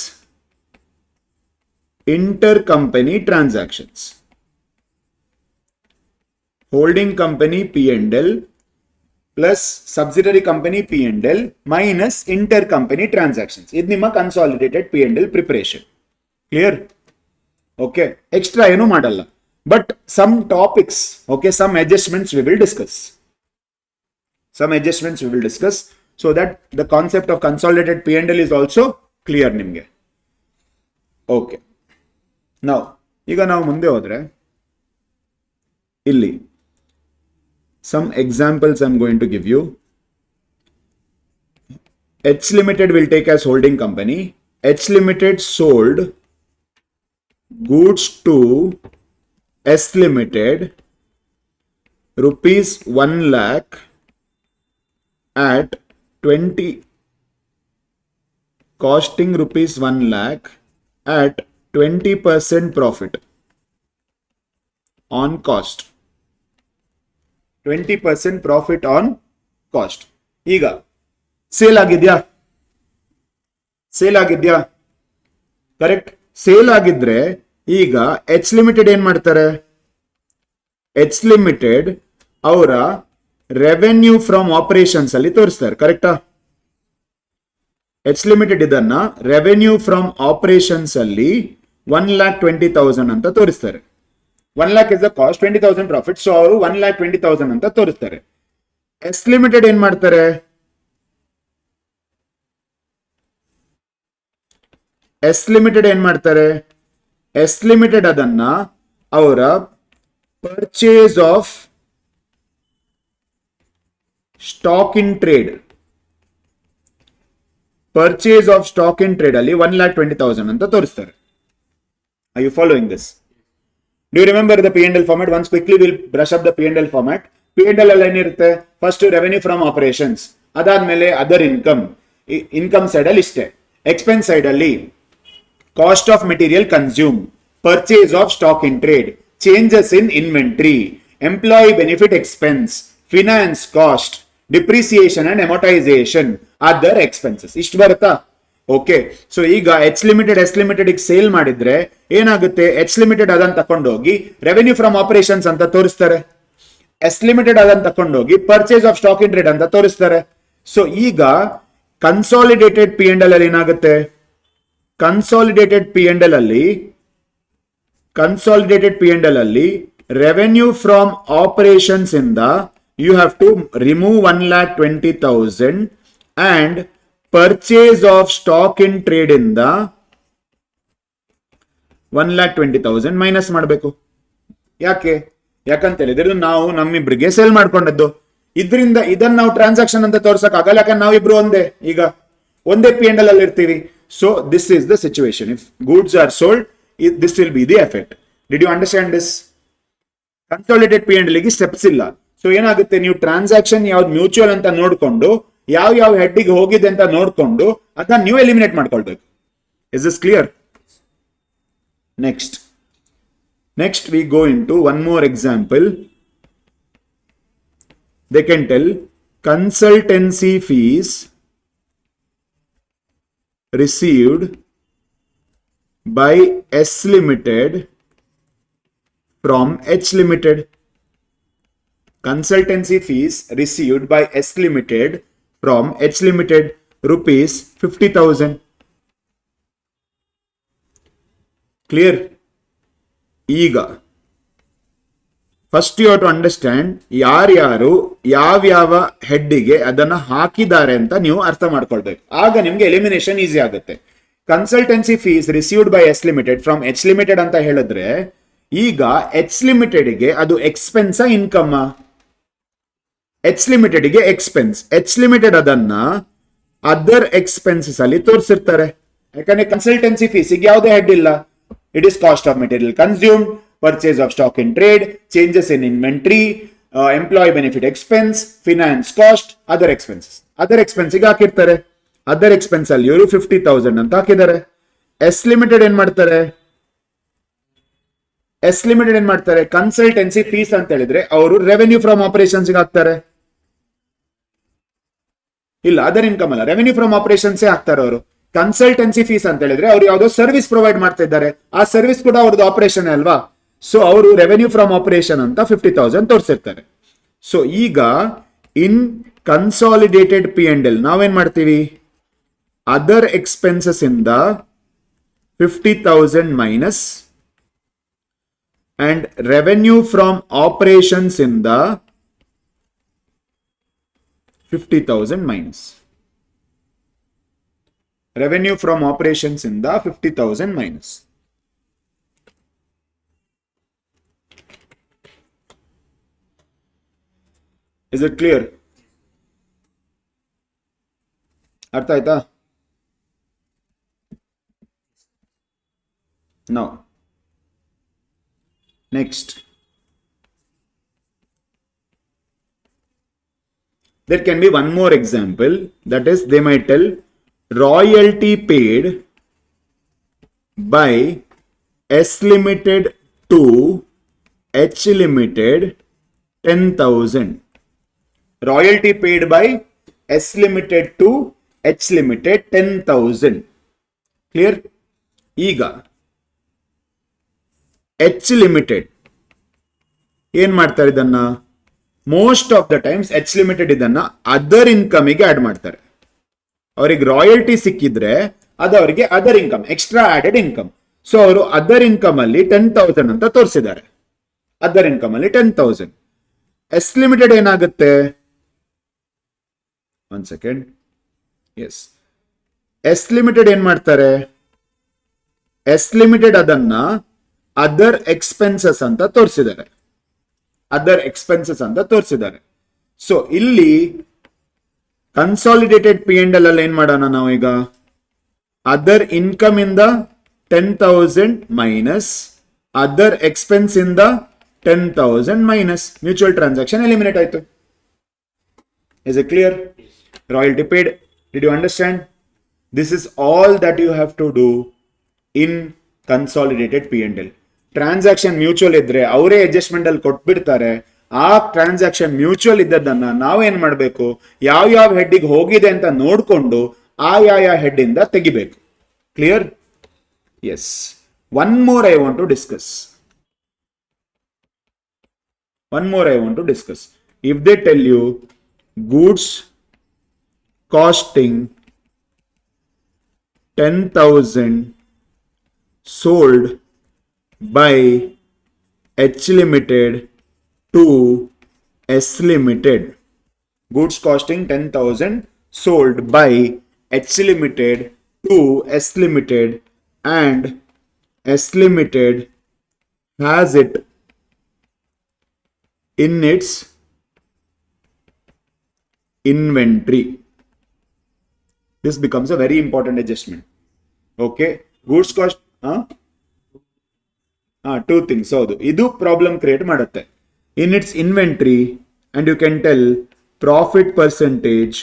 intercompany transactions. Holding company P&L plus subsidiary company P&L minus intercompany transactions. This is consolidated P&L preparation. Clear? Okay. Extra ಏನು ಮಾಡಲ್ಲ. But some topics, okay, some adjustments we will discuss. Some adjustments we will discuss so that the concept of consolidated P&L is also clear ನಿಮಗೆ. Okay. Now, ಈಗ ನಾವು ಮುಂದೆ ಹೋದ್ರೆ ಇಲ್ಲಿ some examples I'm going to give you. H Limited will take as holding company. H Limited sold goods to S Limited rupees 1 lakh at 20, costing rupees 1 lakh at 20% profit on cost. 20% profit on cost. ಈಗ sale ಆಗಿದ್ಯಾ? Sale ಆಗಿದ್ಯಾ? Correct. Sale ಆಗಿದ್ರೆ ಈಗ H limited ಏನ್ ಮಾಡ್ತಾರೆ? H limited ಅವರ revenue from operations ಅಲ್ಲಿ ತೋರಿಸ್ತಾರೆ. ಕರೆಕ್ಟಾ? ಎಚ್ ಲಿಮಿಟೆಡ್ ಇದನ್ನ ರೆವೆನ್ಯೂ ಫ್ರಮ್ ಆಪರೇಷನ್ಸ್ ಅಲ್ಲಿ 1,20,000 ಅಂತ ತೋರಿಸ್ತಾರೆ. 1 lakh is the cost, 20,000 profit. So ಅವರು 1,20,000 ಅಂತ ತೋರಿಸ್ತಾರೆ. ಎಸ್ ಲಿಮಿಟೆಡ್ ಏನ್ ಮಾಡ್ತಾರೆ? ಎಸ್ ಲಿಮಿಟೆಡ್ ಏನ್ ಮಾಡ್ತಾರೆ? ಎಸ್ ಲಿಮಿಟೆಡ್ ಅದನ್ನ ಅವರ purchase of stock in trade, purchase of stock in trade ಅಲ್ಲಿ 1,20,000 ಅಂತ ತೋರಿಸ್ತಾರೆ. Are you following this? Do you remember the P&L format? Once quickly we'll brush up the P&L format. P&L ಅಲ್ಲಿ ಏನಿರುತ್ತೆ? First revenue from operations, ಅದಾದ್ಮೇಲೆ other income. Income side ಅಲ್ಲಿ ಇಷ್ಟೇ. Expense side ಅಲ್ಲಿ cost of material consume, purchase of stock in trade, changes in inventory, employee benefit expense, finance cost, depreciation and amortisation, other expenses. ಇಷ್ಟು ಬರುತ್ತಾ? Okay. So ಈಗ H limited S limited sale ಮಾಡಿದ್ರೆ ಏನಾಗುತ್ತೆ? H limited ಅದನ್ನ ತಕೊಂಡೋಗಿ revenue from operations ಅಂತ ತೋರಿಸ್ತಾರೆ. S limited ಅದನ್ನ ತಕೊಂಡೋಗಿ purchase of stock in trade ಅಂತ ತೋರಿಸ್ತಾರೆ. ಸೊ ಈಗ ಕನ್ಸಾಲಿಡೇಟೆಡ್ ಪಿ ಅಂಡ್ ಎಲ್ ಅಲ್ಲಿ ಏನಾಗುತ್ತೆ? ಕನ್ಸಾಲಿಡೇಟೆಡ್ ಪಿ ಅಂಡ್ ಎಲ್ ಅಲ್ಲಿ ರೆವೆನ್ಯೂ ಫ್ರಮ್ ಆಪರೇಷನ್ಸ್ ಇಂದ you have to remove 1,20,000 and purchase of stock in trade ಇಂದ 1,20,000 ಮೈನಸ್ ಮಾಡಬೇಕು. ಯಾಕೆ? ಯಾಕಂತ ಹೇಳಿದ್ರೆ ನಾವು ನಮ್ಮಿಬ್ರಿಗೆ ಸೇಲ್ ಮಾಡ್ಕೊಂಡದ್ದು, ಇದರಿಂದ ಇದನ್ನ ನಾವು ಟ್ರಾನ್ಸಾಕ್ಷನ್ ಅಂತ ತೋರ್ಸಕ್ ಆಗಲ್ಲ. ಯಾಕಂದ್ರೆ ನಾವಿಬ್ರು ಈಗ ಒಂದೇ ಪಿ ಅಂಡ್ ಎಲ್ ಅಲ್ಲಿ ಇರ್ತೀವಿ. So this is the situation. If goods are sold, this will be the effect. Did you understand this? Consolidated P and L ಗೆ ಸ್ಟೆಪ್ಸ್ ಇಲ್ಲ. ಸೊ ಏನಾಗುತ್ತೆ? ನೀವು ಟ್ರಾನ್ಸಾಕ್ಷನ್ ಯಾವ್ದು ಮ್ಯೂಚುವಲ್ ಅಂತ ನೋಡ್ಕೊಂಡು ಯಾವ ಹೆಡ್ಡಿಗೆ ಹೋಗಿದೆ ಅಂತ ನೋಡ್ಕೊಂಡು ಅದನ್ನ ನೀವು ಎಲಿಮಿನೇಟ್ ಮಾಡ್ಕೊಳ್ಬೇಕು. Is this clear? Next we go into one more example. They can tell consultancy fees received by S limited from H Limited. Consultancy fees received by S Limited from H Limited rupees 50,000. Clear? ಈಗ first you have to understand ಯಾರ್ಯಾರು ಯಾವ ಹೆಡ್ಡಿಗೆ ಅದನ್ನ ಹಾಕಿದ್ದಾರೆ ಅಂತ ನೀವು ಅರ್ಥ ಮಾಡ್ಕೊಳ್ಬೇಕು. ಆಗ ನಿಮ್ಗೆ ಎಲಿಮಿನೇಷನ್ ಈಸಿ ಆಗುತ್ತೆ. Consultancy fees received by S limited from H limited ಅಂತ ಹೇಳಿದ್ರೆ ಈಗ ಎಚ್ ಲಿಮಿಟೆಡ್ಗೆ ಅದು ಎಕ್ಸ್ಪೆನ್ಸ್ ಇನ್ಕಮ್? ಎಚ್ ಲಿಮಿಟೆಡ್ಗೆ ಎಕ್ಸ್ಪೆನ್ಸ್. ಎಚ್ ಲಿಮಿಟೆಡ್ ಅದನ್ನ ಅದರ್ ಎಕ್ಸ್ಪೆನ್ಸಸ್ ಅಲ್ಲಿ ತೋರಿಸಿರ್ತಾರೆ. ಯಾಕಂದ್ರೆ ಕನ್ಸಲ್ಟೆನ್ಸಿ ಫೀಸಿಗೆ ಯಾವುದೇ ಹೆಡ್ ಇಲ್ಲ. It is cost of material consumed, purchase of stock in trade, changes in inventory, employee benefit expense, finance cost, other expenses. Other ಎಕ್ಸ್ಪೆನ್ಸಿಗೆ ಹಾಕಿರ್ತಾರೆ. ಅದರ್ ಎಕ್ಸ್ಪೆನ್ಸ್ ಅಲ್ಲಿ ಇವರು 50,000 ಅಂತ ಹಾಕಿದ್ದಾರೆ. ಎಸ್ ಲಿಮಿಟೆಡ್ ಏನ್ ಮಾಡ್ತಾರೆ? ಕನ್ಸಲ್ಟೆನ್ಸಿ ಫೀಸ್ ಅಂತ ಹೇಳಿದ್ರೆ ಅವರು ರೆವೆನ್ಯೂ ಫ್ರಮ್ ಆಪರೇಷನ್ಸ್ ಹಾಕ್ತಾರೆ. ಇಲ್ಲ, ಅದರ್ ಇನ್ಕಮ್ ಅಲ್ಲ, ರೆವೆನ್ಯೂ ಫ್ರಮ್ ಆಪರೇಷನ್ಸ್ ಹಾಕ್ತಾರೆ ಅವರು. ಕನ್ಸಲ್ಟೆನ್ಸಿ ಫೀಸ್ ಅಂತ ಹೇಳಿದ್ರೆ ಅವ್ರು ಯಾವ್ದೋ ಸರ್ವಿಸ್ ಪ್ರೊವೈಡ್ ಮಾಡ್ತಾ ಇದ್ದಾರೆ, ಆ ಸರ್ವಿಸ್ ಕೂಡ ಅವ್ರದ್ದು ಆಪರೇಷನ್ ಅಲ್ವಾ. ಸೊ ಅವರು ರೆವೆನ್ಯೂ ಫ್ರಮ್ ಆಪರೇಷನ್ ಅಂತ 50,000 ತೋರಿಸಿರ್ತಾರೆ. ಸೊ ಈಗ ಇನ್ ಕನ್ಸಾಲಿಡೇಟೆಡ್ ಪಿ ಅಂಡ್ ಎಲ್ ನಾವೇನ್ ಮಾಡ್ತೀವಿ? ಅದರ್ ಎಕ್ಸ್ಪೆನ್ಸಸ್ ಇಂದ 50,000 minus and revenue from operations in the 50,000 minus. Revenue from operations in the 50,000 minus. Is it clear? ಅರ್ಥ ಆಯ್ತಾ? Now, next. There can be one more example, that is they might tell royalty paid by S Limited to H Limited 10,000. Royalty paid by S Limited to H Limited 10,000. Clear? ಈಗ H Limited ಏನ್ ಮಾಡ್ತಾರೆ ಇದನ್ನ? Most of the times H Limited ಇದನ್ನ other income ಗೆ add ಮಾಡ್ತಾರೆ. ಅವ್ರಿಗೆ royalty ಸಿಕ್ಕಿದ್ರೆ ಅದು ಅವರಿಗೆ other income, extra added income. So ಅವರು ಅದರ್ ಇನ್ಕಮ್ ಅಲ್ಲಿ 10,000 ಅಂತ ತೋರಿಸಿದ್ದಾರೆ. ಅದರ್ ಇನ್ಕಮ್ ಅಲ್ಲಿ 10,000. ಎಸ್ ಲಿಮಿಟೆಡ್ ಏನಾಗುತ್ತೆ? One second. Yes, S Limited ಏನ್ ಮಾಡ್ತಾರೆ? ಎಸ್ ಲಿಮಿಟೆಡ್ ಅದನ್ನ ಅದರ್ ಎಕ್ಸ್ಪೆನ್ಸಸ್ ಅಂತ ತೋರಿಸಿದ್ದಾರೆ. ಅದರ್ ಎಕ್ಸ್ಪೆನ್ಸಸ್ ಅಂತ ತೋರಿಸಿದ್ದಾರೆ. ಸೊ ಇಲ್ಲಿ ಕನ್ಸಾಲಿಡೇಟೆಡ್ P&L ಅಲ್ಲಿ ಏನ್ ಮಾಡೋಣ ನಾವು ಈಗ? ಅದರ್ ಇನ್ಕಮ್ ಇಂದ 10,000 ಮೈನಸ್ ಅದರ್ ಎಕ್ಸ್ಪೆನ್ಸ್ ಇಂದ 10,000 ಮೈನಸ್ ಮ್ಯೂಚುವಲ್ ಟ್ರಾನ್ಸಾಕ್ಷನ್ ಎಲಿಮಿನೇಟ್ ಆಯ್ತು. Is it clear? Royalty paid. Did you understand? This is all that you have to do in consolidated P&L. Transaction mutual ಇದ್ರೆ ಅವರೇ ಅಡ್ಜಸ್ಟ್ಮೆಂಟ್ ಅಲ್ಲಿ ಕೊಟ್ಬಿಡ್ತಾರೆ. ಆ transaction mutual ಇದ್ದದನ್ನ ನಾವೇನ್ ಮಾಡಬೇಕು? ಯಾವ ಹೆಡ್ಡಿಗೆ ಹೋಗಿದೆ ಅಂತ ನೋಡ್ಕೊಂಡು ಯಾವ ಹೆಡ್ ಇಂದ ತೆಗಿಬೇಕು. Clear? Yes. One more I want to discuss. If they tell you goods costing 10,000 sold by H Limited to S Limited. Goods costing 10,000 sold by H Limited to S Limited, and S Limited has it in its inventory. This becomes a very important adjustment. Okay, goods cost two things. So idu problem create ಮಾಡುತ್ತೆ. In its inventory, and you can tell profit percentage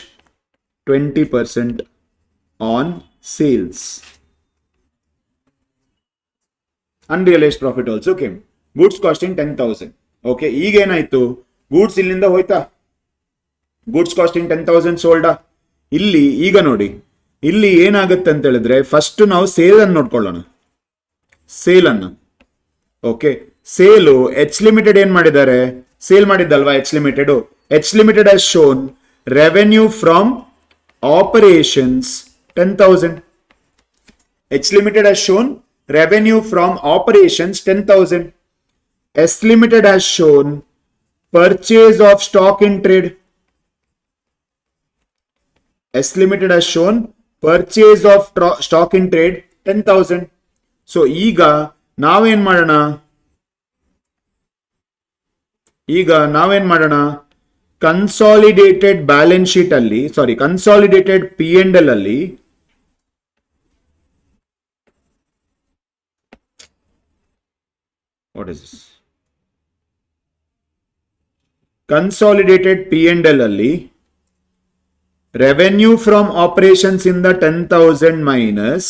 20% on sales. Unrealized profit also came. Goods costing 10,000. Okay, ಈಗ ಏನಾಯ್ತು? Goods ಇಲ್ಲಿಂದ ಹೋಯ್ತಾ? Goods costing 10,000 ಸೋಲ್ಡಾ? ಇಲ್ಲಿ ಈಗ ನೋಡಿ, ಇಲ್ಲಿ ಏನಾಗುತ್ತೆ ಅಂತ ಹೇಳಿದ್ರೆ ಫಸ್ಟ್ ನಾವು ಸೇಲ್ ಅನ್ನು ನೋಡ್ಕೊಳ್ಳೋಣ. ಸೇಲ್ ಅನ್ನು. ಓಕೆ, ಸೇಲು ಎಚ್ ಲಿಮಿಟೆಡ್ ಏನ್ ಮಾಡಿದ್ದಾರೆ? ಸೇಲ್ ಮಾಡಿದ್ದಲ್ವಾ H limited. H limited has shown revenue from operations 10,000. H limited has shown revenue from operations 10,000. S Limited has shown purchase of stock in trade. S Limited has shown purchase of stock in trade 10,000. So ಈಗ ನಾವೇನ್ ಮಾಡೋಣ? Consolidated balance sheet ಅಲ್ಲಿ, consolidated P&L ಅಲ್ಲಿ what is this? Consolidated P&L ಅಲ್ಲಿ revenue from operations in the 10,000 minus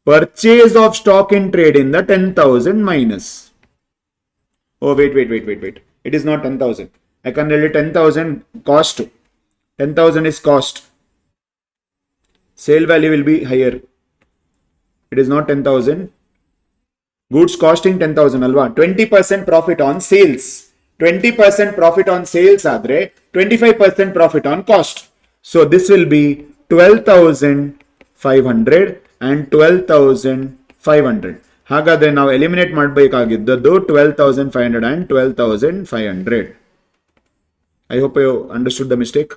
purchase of stock in trade in the 10,000 minus. Oh, wait. It is not 10,000. I can tell you 10,000 cost. 10,000 is cost. Sale value will be higher. It is not 10,000. Goods costing 10,000 alva. 20% profit on sales. 20% profit on sales adre 25% profit on cost. So this will be 12,500 and 12,500. ಹಾಗಾದ್ರೆ ನಾವು eliminate ಮಾಡಬೇಕಾಗಿದ್ದದ್ದು 12,500 and 12,500. I hope you understood the mistake.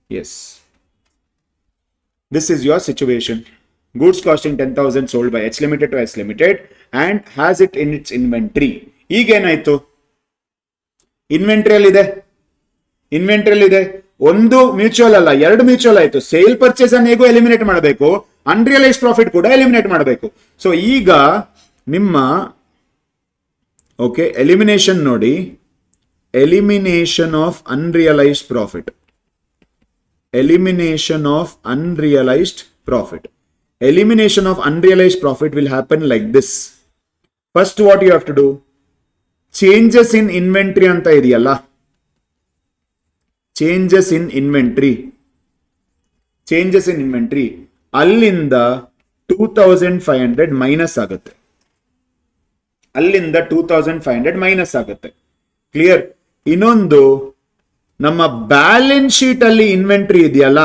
Yes. This is your situation. Goods costing 10,000 sold by H Limited to S Limited and has it in its inventory. ಈಗೇನಾಯ್ತು? ಇನ್ವೆಂಟ್ರಿಯಲ್ಲಿ ಇದೆ ಒಂದು mutual ಅಲ್ಲ, ಎರಡು mutual ಆಯ್ತು. Sale purchase ಅನ್ನು ಹೇಗೂ eliminate ಮಾಡಬೇಕು, unrealised profit ಕೂಡ eliminate ಮಾಡಬೇಕು. ಸೊ ಈಗ ನಿಮ್ಮ ಓಕೆ ಎಲಿಮಿನೇಷನ್ ನೋಡಿ, elimination of unrealised profit. Elimination of unrealized profit. Elimination of unrealized profit will happen like this. First, what you have to do? Changes in inventory anta idiyalla. Changes in inventory. Changes in inventory. Allinda 2500 minus ಆಗುತ್ತೆ. ಅಲ್ಲಿಂದ 2500 minus ಆಗುತ್ತೆ. Clear? ಇನ್ನೊಂದು ನಮ್ಮ balance sheet ಅಲ್ಲಿ inventory ಇದೆಯಲ್ಲ,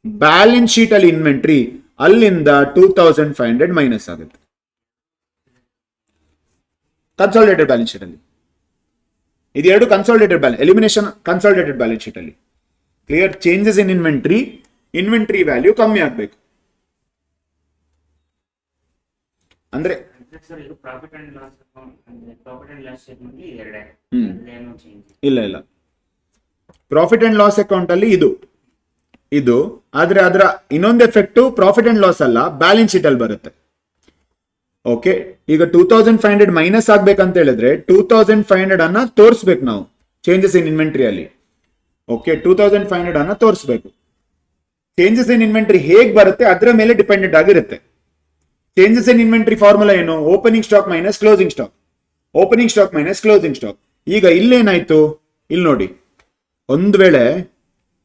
balance sheet ಅಲ್ಲಿ inventory ಅಲ್ಲಿಂದ 2500 minus ಆಗುತ್ತೆ ಕನ್ಸಾಲಿಡೇಟೆಡ್ ಬ್ಯಾಲೆನ್ಸ್ ಶೀಟ್ ಅಲ್ಲಿ. ಇದೆರಡು consolidated balance, elimination consolidated balance sheet ಅಲ್ಲಿ. Clear? Changes in inventory value ಕಮ್ಮಿ ಆಗಬೇಕು. ಅಂದ್ರೆ ಇಲ್ಲ ಪ್ರಾಫಿಟ್ ಅಂಡ್ ಲಾಸ್ ಅಕೌಂಟ್ ಅಲ್ಲಿ ಇದು ಆದ್ರೆ ಅದರ ಇನ್ನೊಂದು ಎಫೆಕ್ಟ್ ಪ್ರಾಫಿಟ್ ಅಂಡ್ ಲಾಸ್ ಅಲ್ಲ, ಬ್ಯಾಲೆನ್ಸ್ ಶೀಟ್ ಅಲ್ಲಿ ಬರುತ್ತೆ. ಓಕೆ, ಈಗ 2500 ಮೈನಸ್ ಆಗ್ಬೇಕಂತ ಹೇಳಿದ್ರೆ 2500 ಅನ್ನ ತೋರಿಸ್ಬೇಕು ನಾವು ಚೇಂಜಸ್ ಇನ್ ಇನ್ವೆಂಟ್ರಿ ಅಲ್ಲಿ. ಓಕೆ, 2500 ಅನ್ನ ತೋರಿಸ್ಬೇಕು. ಚೇಂಜಸ್ ಇನ್ ಇನ್ವೆಂಟ್ರಿ ಹೇಗ್ ಬರುತ್ತೆ ಅದರ ಮೇಲೆ ಡಿಪೆಂಡೆಂಟ್ ಆಗಿರುತ್ತೆ. ಚೇಂಜಸ್ ಇನ್ ಇನ್ವೆಂಟ್ರಿ ಫಾರ್ಮುಲಾ ಏನು? Opening stock minus closing stock. Opening stock minus closing stock. ಈಗ ಇಲ್ಲೇನಾಯ್ತು? ಇಲ್ಲಿ ನೋಡಿ, ಒಂದು ವೇಳೆ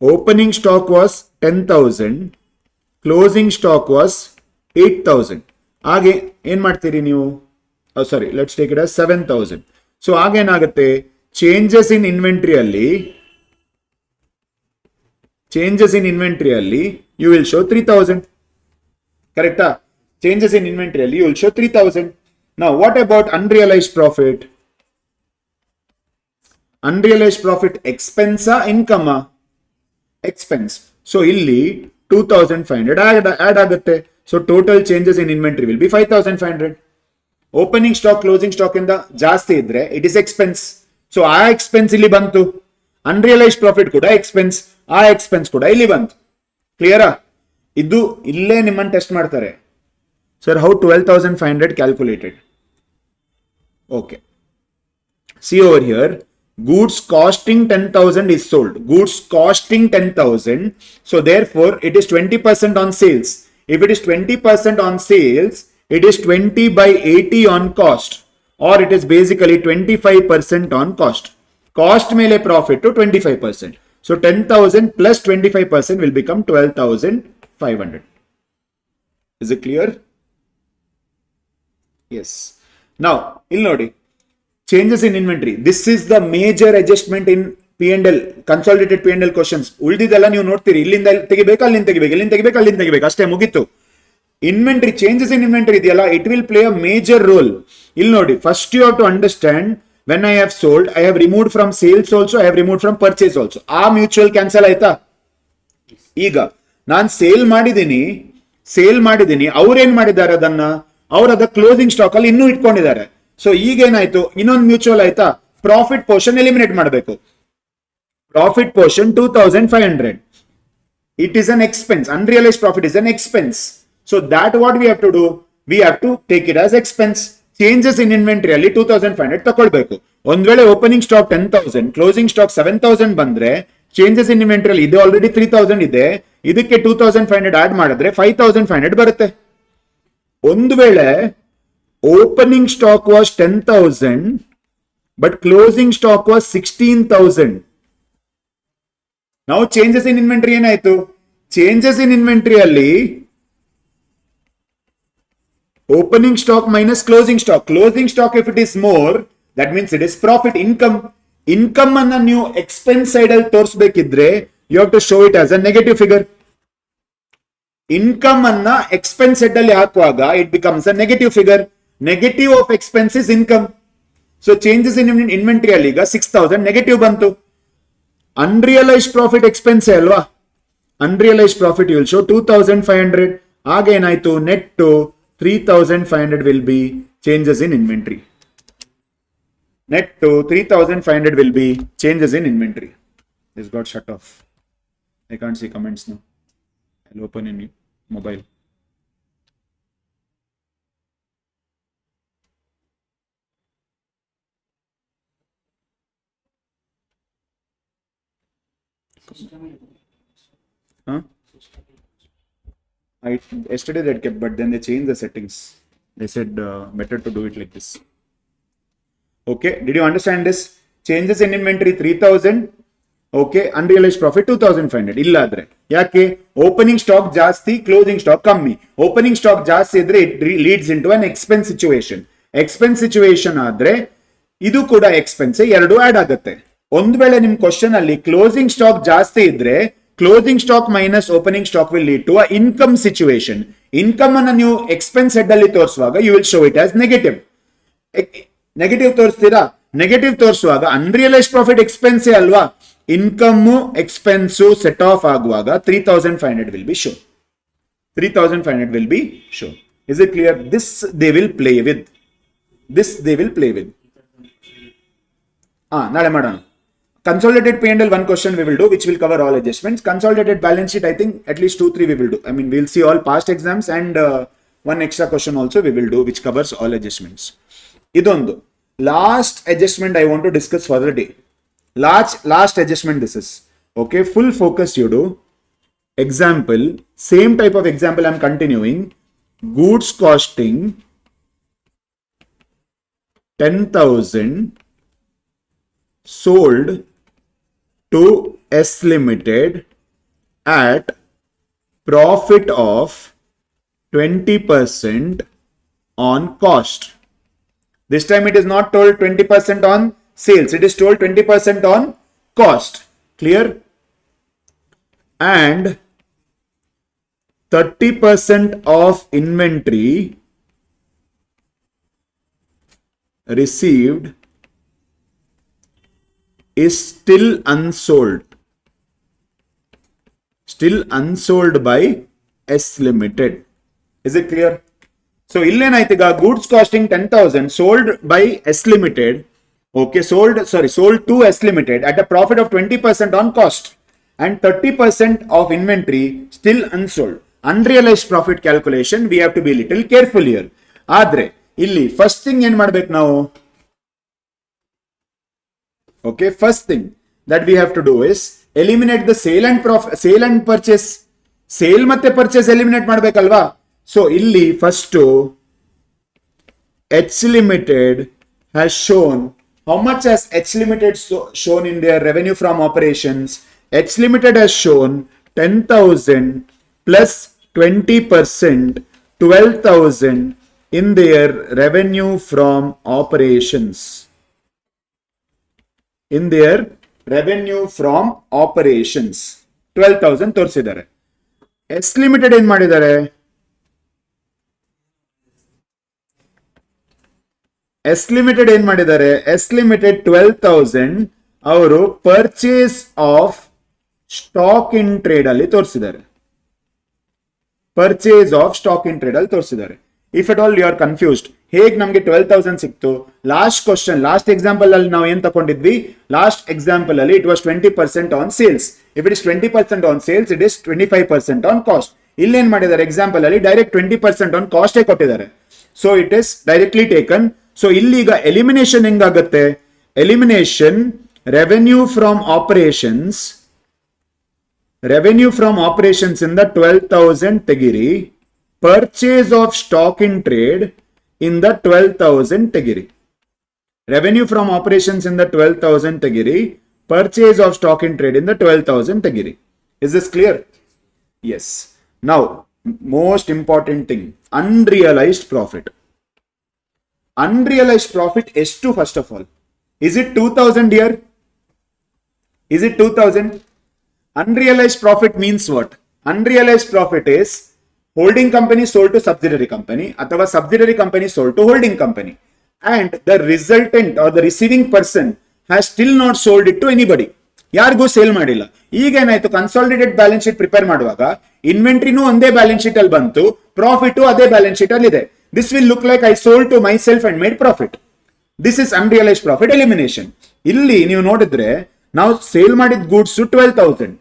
opening stock was 10,000, closing stock was 8,000, ಹಾಗೆ ಏನ್ ಮಾಡ್ತೀರಿ ನೀವು? Sorry, let's take it as 7,000. So ಆಗೇನಾಗುತ್ತೆ? ಚೇಂಜಸ್ ಇನ್ ಇನ್ವೆಂಟ್ರಿ ಅಲ್ಲಿ ಯು ವಿಲ್ ಶೋ 3,000. ಕರೆಕ್ಟಾ? Changes in inventory, you will show 3,000. Now, what about unrealized profit? Unrealized profit expense income? Expense. So, illi 2,500 add agutte. So, total changes in inventory will be 5,500. Opening stock, closing stock inda jaasti idre, it is expense. So, ಆ expense ಇಲ್ಲಿ ಬಂತು. Unrealized profit ಕೂಡ expense, ಆ expense ಕೂಡ ಇಲ್ಲಿ ಬಂತು. ಕ್ಲಿಯರಾ? ಇದು ಇಲ್ಲೇ ನಿಮ್ಮನ್ನು ಟೆಸ್ಟ್ ಮಾಡ್ತಾರೆ. Sir, how 12,500 calculated? Okay. See over here, goods costing 10,000 is sold. Goods costing 10,000. So therefore, it is 20% on sales. If it is 20% on sales, it is 20 by 80 on cost. Or it is basically 25% on cost. Cost mele profit to 25%. So 10,000 plus 25% will become 12,500. Is it clear? Yes. Now, ಇಲ್ಲಿ ನೋಡಿ, changes in inventory. This is the major adjustment in P&L, consolidated P&L questions. ಉಳಿದಿದ್ದೆಲ್ಲ ನೀವು ನೋಡ್ತೀರಿ, ಇಲ್ಲಿಂದ ತೆಗಿಬೇಕು, ಅಲ್ಲಿಂದ ತೆಗಿಬೇಕು, ಇಲ್ಲಿಂದ ತೆಗಿಬೇಕು, ಅಲ್ಲಿಂದ ತೆಗಿಬೇಕು, ಅಷ್ಟೇ ಮುಗೀತು. ಇನ್ವೆಂಟ್ರಿ, ಚೇಂಜಸ್ ಇನ್ ಇನ್ವೆಂಟ್ರಿ ಇದೆಯಲ್ಲ, it will play a major role. ಇಲ್ಲಿ ನೋಡಿ, first you have to understand, when I have sold, I have removed from sales also, I have removed from purchase also. ಆ mutual cancel ಆಯ್ತಾ? ಈಗ ನಾನು sale ಮಾಡಿದ್ದೀನಿ, ಅವ್ರೇನ್ ಮಾಡಿದ್ದಾರೆ ಅದನ್ನ? ಅವರದ ಕ್ಲೋಸಿಂಗ್ ಸ್ಟಾಕ್ ಅಲ್ಲಿ ಇನ್ನೂ ಇಟ್ಕೊಂಡಿದ್ದಾರೆ. ಸೊ ಈಗೇನಾಯ್ತು? ಇನ್ನೊಂದು ಮ್ಯೂಚುವಲ್ ಆಯ್ತಾ? ಪ್ರಾಫಿಟ್ ಪೋರ್ಷನ್ ಎಲಿಮಿನೇಟ್ ಮಾಡಬೇಕು. Profit portion 2,500. It is an expense. Unrealised profit is an expense. So that what we have to do? We have to take it as expense. Changes in inventory ಅಲ್ಲಿ 2,500 ತಗೊಳ್ಬೇಕು. ಒಂದ್ ವೇಳೆ opening stock 10,000, closing stock 7,000 ಬಂದ್ರೆ, changes in inventory ಅಲ್ಲಿ ಇದು already 3,000 ಇದೆ, ಇದಕ್ಕೆ 2,500 add ಮಾಡಿದ್ರೆ 5,500 ಬರುತ್ತೆ. ಒಂದು ವೇಳೆ opening stock was 10,000 but closing stock was 16,000. ನಾವು ಚೇಂಜಸ್ ಇನ್ ಇನ್ವೆಂಟ್ರಿ ಏನಾಯ್ತು? ಚೇಂಜಸ್ ಇನ್ ಇನ್ವೆಂಟ್ರಿ ಅಲ್ಲಿ opening stock minus closing stock. Closing stock if it is more, that means it is profit. Income ಅನ್ನ ನೀವು expense side ಅಲ್ಲಿ ತೋರಿಸಬೇಕಿದ್ರೆ you have to show it as a negative figure. Income ಅನ್ನ expense head ಅಲ್ಲಿ ಹಾಕುವಾಗ it becomes a negative figure. Negative of expense is income. So changes in inventory ಅಲ್ಲಿ ಈಗ 6,000 negative ಬಂತು. ಅನ್ರಿಯಲೈಸ್ಡ್ ಪ್ರಾಫಿಟ್ ಎಕ್ಸ್ಪೆನ್ಸ್ ಅಲ್ವಾ, unrealised profit will show 2500. ಆಗೇನಾಯ್ತು, net 3500 will be changes in inventory. Net to 3500 will be changes in inventory. This got shut off. I can't see comments now. I'll open in mobile. Huh? Yesterday they kept, but then they changed the settings. They said better to do it like this. Okay, did you understand this? Changes in inventory 3000. Okay, unrealized profit 2500. ಇಲ್ಲಾದ್ರೆ ಯಾಕೆ, opening stock ಜಾಸ್ತಿ, closing stock ಕಮ್ಮಿ. Opening stock ಜಾಸ್ತಿ ಇದ್ರೆ it leads into an expense situation. Expense situation ಆದ್ರೆ ಇದು ಕೂಡ expense, ಎರಡು ಆಡ್ ಆಗುತ್ತೆ. ಒಂದ್ ವೇಳೆ ನಿಮ್ ಕ್ವಶನ್ ಅಲ್ಲಿ ಕ್ಲೋಸಿಂಗ್ ಸ್ಟಾಕ್ ಜಾಸ್ತಿ ಇದ್ರೆ closing stock minus opening stock will lead to a income situation. Income ಅನ್ನ ನೀವು ಎಕ್ಸ್ಪೆನ್ಸ್ ಹೆಡ್ ಅಲ್ಲಿ ತೋರಿಸುವಾಗ you will show it as negative. Negative ತೋರಿಸ್ತೀರಾ, ನೆಗೆಟಿವ್ ತೋರಿಸುವಾಗ ಅನ್ರಿಯಲೈಸ್ಡ್ ಪ್ರಾಫಿಟ್ ಎಕ್ಸ್ಪೆನ್ಸ್ ಅಲ್ವಾ, ಇನ್ಕಮ್ ಎಕ್ಸ್ಪೆನ್ಸ್ ಸೆಟ್ ಆಫ್ ಆಗುವಾಗ 3500 will be show. 3500 will be show. Is it clear? This they will play with. This they will play with. ನಾಳೆ ಮಾಡೋಣ. Consolidated P&L, one question we will do, which will cover all adjustments. Consolidated balance sheet, I think at least 2-3 we will do. I mean, we'll see all past exams and one extra question also we will do, which covers all adjustments. Idondu last adjustment I want to discuss for the day. Last adjustment this is. Okay, full focus you do. Example, same type of example I'm continuing. Goods costing 10,000 sold to S Limited at profit of 20% on cost. This time it is not told 20% on sales, it is told 20% on cost. Clear? And 30% of inventory received is still unsold. Still unsold by S Limited. Is it clear? So illenaitu ga goods costing 10,000 sold by S Limited. Okay, sold to S Limited at a profit of 20% on cost and 30% of inventory still unsold. Unrealized profit calculation we have to be little careful here. Adre illi first thing ಏನು ಮಾಡಬೇಕು ನಾವು? Okay, first thing that we have to do is eliminate the sale and purchase. Sale ಮತ್ತೆ purchase eliminate ಮಾಡಬೇಕಲ್ವಾ? So illi first H Limited has shown, how much has H Limited shown in their revenue from operations? H Limited has shown 10,000 plus 20%, 12,000 in their revenue from operations. In their revenue from operations 12,000 ತೋರಿಸಿದ್ದಾರೆ. S Limited ಏನ್ ಮಾಡಿದ್ದಾರೆ? S Limited ಏನ್ ಮಾಡಿದ್ದಾರೆ? S Limited 12,000 ಅವರು purchase of stock in trade ಅಲ್ಲಿ ತೋರಿಸಿದ್ದಾರೆ. Purchase of stock in trade ಅಲ್ಲಿ ತೋರಿಸಿದ್ದಾರೆ. If at all you are confused, ಹೇಗೆ ನಮಗೆ 12,000 ಸಿಕ್ತು? ಲಾಸ್ಟ್ ಕ್ವಶನ್, ಲಾಸ್ಟ್ ಎಕ್ಸಾಂಪಲ್ ಅಲ್ಲಿ ನಾವು ಏನ್ ತಗೊಂಡಿದ್ವಿ? ಲಾಸ್ಟ್ ಎಕ್ಸಾಂಪಲ್ ಅಲ್ಲಿ it was 20% on sales. If it is 20% on sales, it is 25% on cost. ಇಲ್ಲೇನ್ ಮಾಡಿದ್ದಾರೆ? ಎಕ್ಸಾಂಪಲ್ ಅಲ್ಲಿ ಡೈರೆಕ್ಟ್ 20% ಆನ್ ಕಾಸ್ಟ್ ಕೊಟ್ಟಿದ್ದಾರೆ. So it is directly taken. So ಇಲ್ಲಿಗ ಎಲಿಮಿನೇಷನ್ ಹೆಂಗಾಗುತ್ತೆ? ಎಲಿಮಿನೇಷನ್ ರೆವೆನ್ಯೂ ಫ್ರಮ್ ಆಪರೇಷನ್ಸ್ ಇಂದ 12,000 ತೆಗಿರಿ, purchase of stock in trade in the 12,000 tegiri. Revenue from operations in the 12,000 tegiri, purchase of stock in trade in the 12,000 tegiri. Is this clear? Yes. Now, most important thing, unrealized profit. Unrealized profit is to, first of all, is it 2,000 here? Is it 2,000? Unrealized profit means what? Unrealized profit is holding company sold to subsidiary company ಅಥವಾ subsidiary company sold to holding company, and the resultant or the receiving person has still not sold it to anybody. ಯಾರಿಗೂ sale ಮಾಡಿಲ್ಲ. ಈಗ ಏನಾಯ್ತು, consolidated balance sheet prepare ಮಾಡುವಾಗ ಇನ್ವೆಂಟ್ರಿನೂ ಒಂದೇ balance sheet ಅಲ್ಲಿ ಬಂತು, profit ಅದೇ ಬ್ಯಾಲೆನ್ಸ್ ಶೀಟ್ ಅಲ್ಲಿ ಇದೆ. This will look like I sold to myself and made profit. This is unrealised profit elimination. ಇಲ್ಲಿ ನೀವು ನೋಡಿದ್ರೆ ನಾವು ಸೇಲ್ ಮಾಡಿದ ಗೂಡ್ಸ್ 12,000,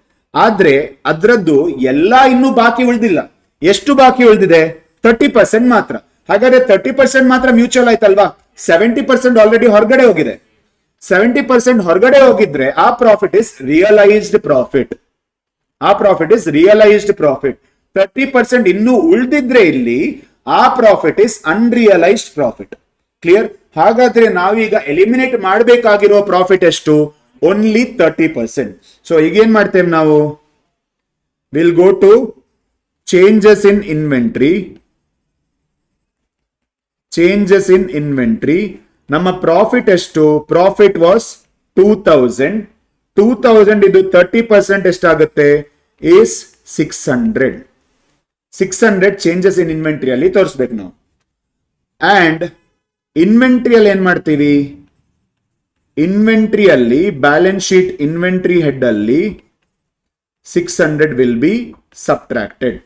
ಆದ್ರೆ ಅದರದ್ದು ಎಲ್ಲಾ ಇನ್ನೂ ಬಾಕಿ ಉಳಿದಿಲ್ಲ. ಎಷ್ಟು ಬಾಕಿ ಉಳಿದಿದೆ? 30% ಮಾತ್ರ. ಹಾಗಾದ್ರೆ 30% ಮಾತ್ರ ಮ್ಯೂಚುವಲ್ ಆಯ್ತಲ್ವಾ? 70% ಆಲ್ರೆಡಿ ಹೊರಗಡೆ ಹೋಗಿದೆ. 70% ಹೊರಗಡೆ ಹೋಗಿದ್ರೆ ಆ ಪ್ರಾಫಿಟ್ ಇಸ್ ರಿಯಲೈಸ್ಡ್ ಪ್ರಾಫಿಟ್. ಆ ಪ್ರಾಫಿಟ್ ಇಸ್ ರಿಯಲೈಸ್ಡ್ ಪ್ರಾಫಿಟ್. 30% ಇನ್ನೂ ಉಳಿದಿದ್ರೆ ಇಲ್ಲಿ ಆ profit is unrealised profit. Clear? ಹಾಗಾದ್ರೆ ನಾವೀಗ ಎಲಿಮಿನೇಟ್ ಮಾಡಬೇಕಾಗಿರೋ ಪ್ರಾಫಿಟ್ ಎಷ್ಟು? ಓನ್ಲಿ 30%. ಸೊ ಈಗ ಏನ್ ಮಾಡ್ತೇವೆ ನಾವು? Will go to changes in inventory. Changes in inventory. ನಮ್ಮ ಪ್ರಾಫಿಟ್ ಎಷ್ಟು? Profit was 2000. 2000 ಇದು 30% ಎಷ್ಟಾಗುತ್ತೆ? ಈಸ್ 600. 600 ಚೇಂಜಸ್ ಇನ್ ಇನ್ವೆಂಟ್ರಿ ಅಲ್ಲಿ ತೋರಿಸ್ಬೇಕು ನಾವು. ಅಂಡ್ ಇನ್ವೆಂಟ್ರಿಯಲ್ಲಿ ಏನ್ ಮಾಡ್ತೀವಿ? ಇನ್ವೆಂಟ್ರಿಯಲ್ಲಿ ಬ್ಯಾಲೆನ್ಸ್ ಶೀಟ್ ಇನ್ವೆಂಟ್ರಿ ಹೆಡ್ ಅಲ್ಲಿ 600 ವಿಲ್ ಬಿ ಸಬ್ಟ್ರಾಕ್ಟೆಡ್.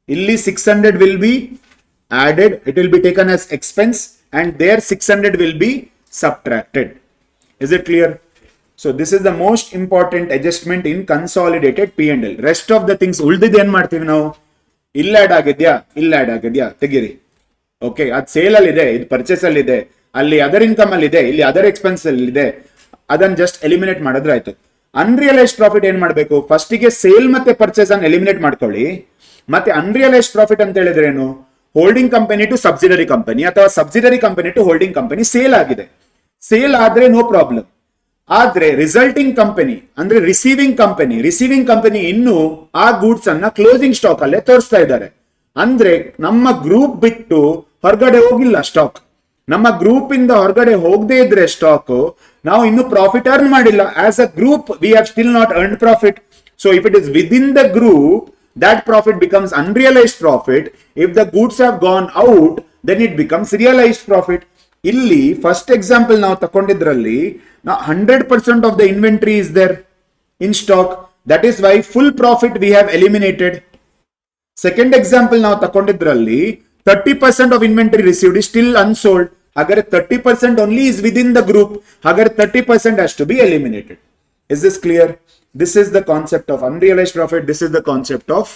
ಇಲ್ಲಿ 600 will be added, it will be taken as expense, and there 600 will be subtracted. Is it clear? So this is the most important adjustment in consolidated P&L. Rest of the things ಉಳಿದಿದ್ದು ಏನ್ ಮಾಡ್ತೀವಿ ನಾವು? ಇಲ್ಲ add ಆಗಿದ್ಯಾ, ಇಲ್ಲ add ಆಗಿದ್ಯಾ ತೆಗೀರಿ. Okay, ಅದು ಸೇಲ್ ಅಲ್ಲಿ ಇದೆ, ಇದು ಪರ್ಚೇಸ್ ಅಲ್ಲಿ ಇದೆ, ಅಲ್ಲಿ ಅದರ್ ಇನ್ಕಮ್ ಅಲ್ಲಿ ಇದೆ, ಇಲ್ಲಿ ಅದರ್ ಎಕ್ಸ್ಪೆನ್ಸ್ ಅಲ್ಲಿ ಇದೆ, ಅದನ್ನ ಜಸ್ಟ್ ಎಲಿಮಿನೇಟ್ ಮಾಡಿದ್ರೆ ಆಯ್ತು. ಅನ್ರಿಯಲೈಸ್ಡ್ ಪ್ರಾಫಿಟ್ ಏನ್ ಮಾಡಬೇಕು? ಫಸ್ಟಿಗೆ ಸೇಲ್ ಮತ್ತೆ ಪರ್ಚೇಸ್ ಅನ್ನು ಎಲಿಮಿನೇಟ್ ಮಾಡ್ಕೊಳ್ಳಿ. ಮತ್ತೆ ಅನ್ರಿಯಲೈಸ್ಡ್ ಪ್ರಾಫಿಟ್ ಅಂತ ಹೇಳಿದ್ರೆ ಏನು? Holding company to subsidiary company ಅಥವಾ subsidiary company to holding company sale ಆಗಿದೆ. ಸೇಲ್ ಆದ್ರೆ ನೋ ಪ್ರಾಬ್ಲಮ್. ಆದ್ರೆ ರಿಸಲ್ಟಿಂಗ್ ಕಂಪನಿ ಅಂದ್ರೆ ರಿಸೀವಿಂಗ್ ಕಂಪನಿ ಇನ್ನು ಆ ಗೂಡ್ಸ್ ಅನ್ನ ಕ್ಲೋಸಿಂಗ್ ಸ್ಟಾಕ್ ಅಲ್ಲೇ ತೋರಿಸ್ತಾ ಇದ್ದಾರೆ. ಅಂದ್ರೆ ನಮ್ಮ ಗ್ರೂಪ್ ಬಿಟ್ಟು ಹೊರಗಡೆ ಹೋಗಿಲ್ಲ ಸ್ಟಾಕ್. ನಮ್ಮ ಗ್ರೂಪ್ ಇಂದ ಹೊರಗಡೆ ಹೋಗದೆ ಇದ್ರೆ ಸ್ಟಾಕ್, ನಾವು ಇನ್ನು ಪ್ರಾಫಿಟ್ ಅರ್ನ್ ಮಾಡಿಲ್ಲ. As a group we have still not earned profit. So if it is within the group, that profit becomes unrealized profit. If the goods have gone out, then it becomes realized profit. Illi first example ನಾವು ತಕೊಂಡಿದ್ರಲ್ಲಿ 100% of the inventory is there in stock. That is why full profit we have eliminated. Second example ನಾವು ತಕೊಂಡಿದ್ರಲ್ಲಿ 30% of inventory received is still unsold. ಹಾಗಾದ್ರೆ 30% only is within the group. ಹಾಗಾದ್ರೆ 30% has to be eliminated. Is this clear? This is the concept of unrealized profit. This is the concept of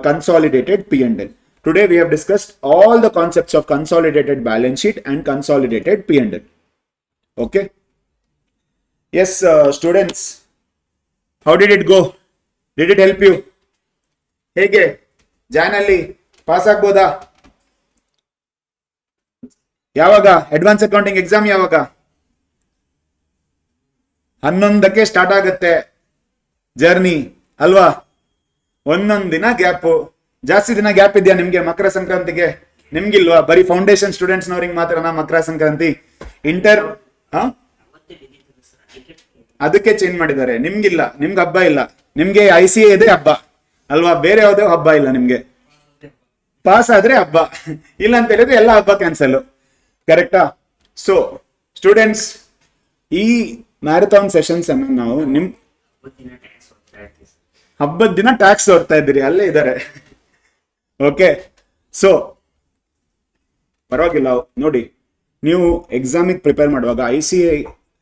consolidated P&L. Today we have discussed all the concepts of consolidated balance sheet and consolidated P&L. Okay. Yes, students. How did it go? Did it help you? Hege Janali pass agboda? Yavaga advanced accounting exam yavaga? 11ಕ್ಕೆ start ಆಗುತ್ತೆ journey ಅಲ್ವಾ? ಒಂದೊಂದ್ ದಿನ gap. ಜಾಸ್ತಿ ದಿನ gap ಇದೆಯಾ ನಿಮ್ಗೆ ಮಕರ ಸಂಕ್ರಾಂತಿಗೆ? ನಿಮ್ಗಿಲ್ವಾ? ಬರೀ ಫೌಂಡೇಶನ್ ಸ್ಟೂಡೆಂಟ್ಸ್ ನವ್ರಿಗೆ ಮಾತ್ರನಾ ಮಕರ ಸಂಕ್ರಾಂತಿ? ಇಂಟರ್ ಅದಕ್ಕೆ ಚೇಂಜ್ ಮಾಡಿದ್ದಾರೆ. ನಿಮ್ಗಿಲ್ಲ, ನಿಮ್ಗೆ ಹಬ್ಬ ಇಲ್ಲ. ನಿಮ್ಗೆ ICA ಇದೆ ಹಬ್ಬ ಅಲ್ವಾ? ಬೇರೆ ಯಾವುದೇ ಹಬ್ಬ ಇಲ್ಲ ನಿಮ್ಗೆ. ಪಾಸ್ ಆದ್ರೆ ಹಬ್ಬ, ಇಲ್ಲ ಅಂತ ಹೇಳಿದ್ರೆ ಎಲ್ಲ ಹಬ್ಬ ಕ್ಯಾನ್ಸಲ್. ಕರೆಕ್ಟಾ? ಸೊ ಸ್ಟೂಡೆಂಟ್ಸ್, ಈ ಮ್ಯಾರಥಾನ್ ಸೆಷನ್ಸ್ ಅನ್ನು ನಾವು ಹಬ್ಬದ ದಿನ ಟ್ಯಾಕ್ಸ್ ಓದ್ತಾ ಇದ್ದೀರಿ, ಅಲ್ಲೇ ಇದ್ದಾರೆ. ಓಕೆ, ಸೊ ಪರವಾಗಿಲ್ಲ ನೋಡಿ. ನೀವು ಎಕ್ಸಾಮಿಗೆ ಪ್ರಿಪೇರ್ ಮಾಡುವಾಗ ICA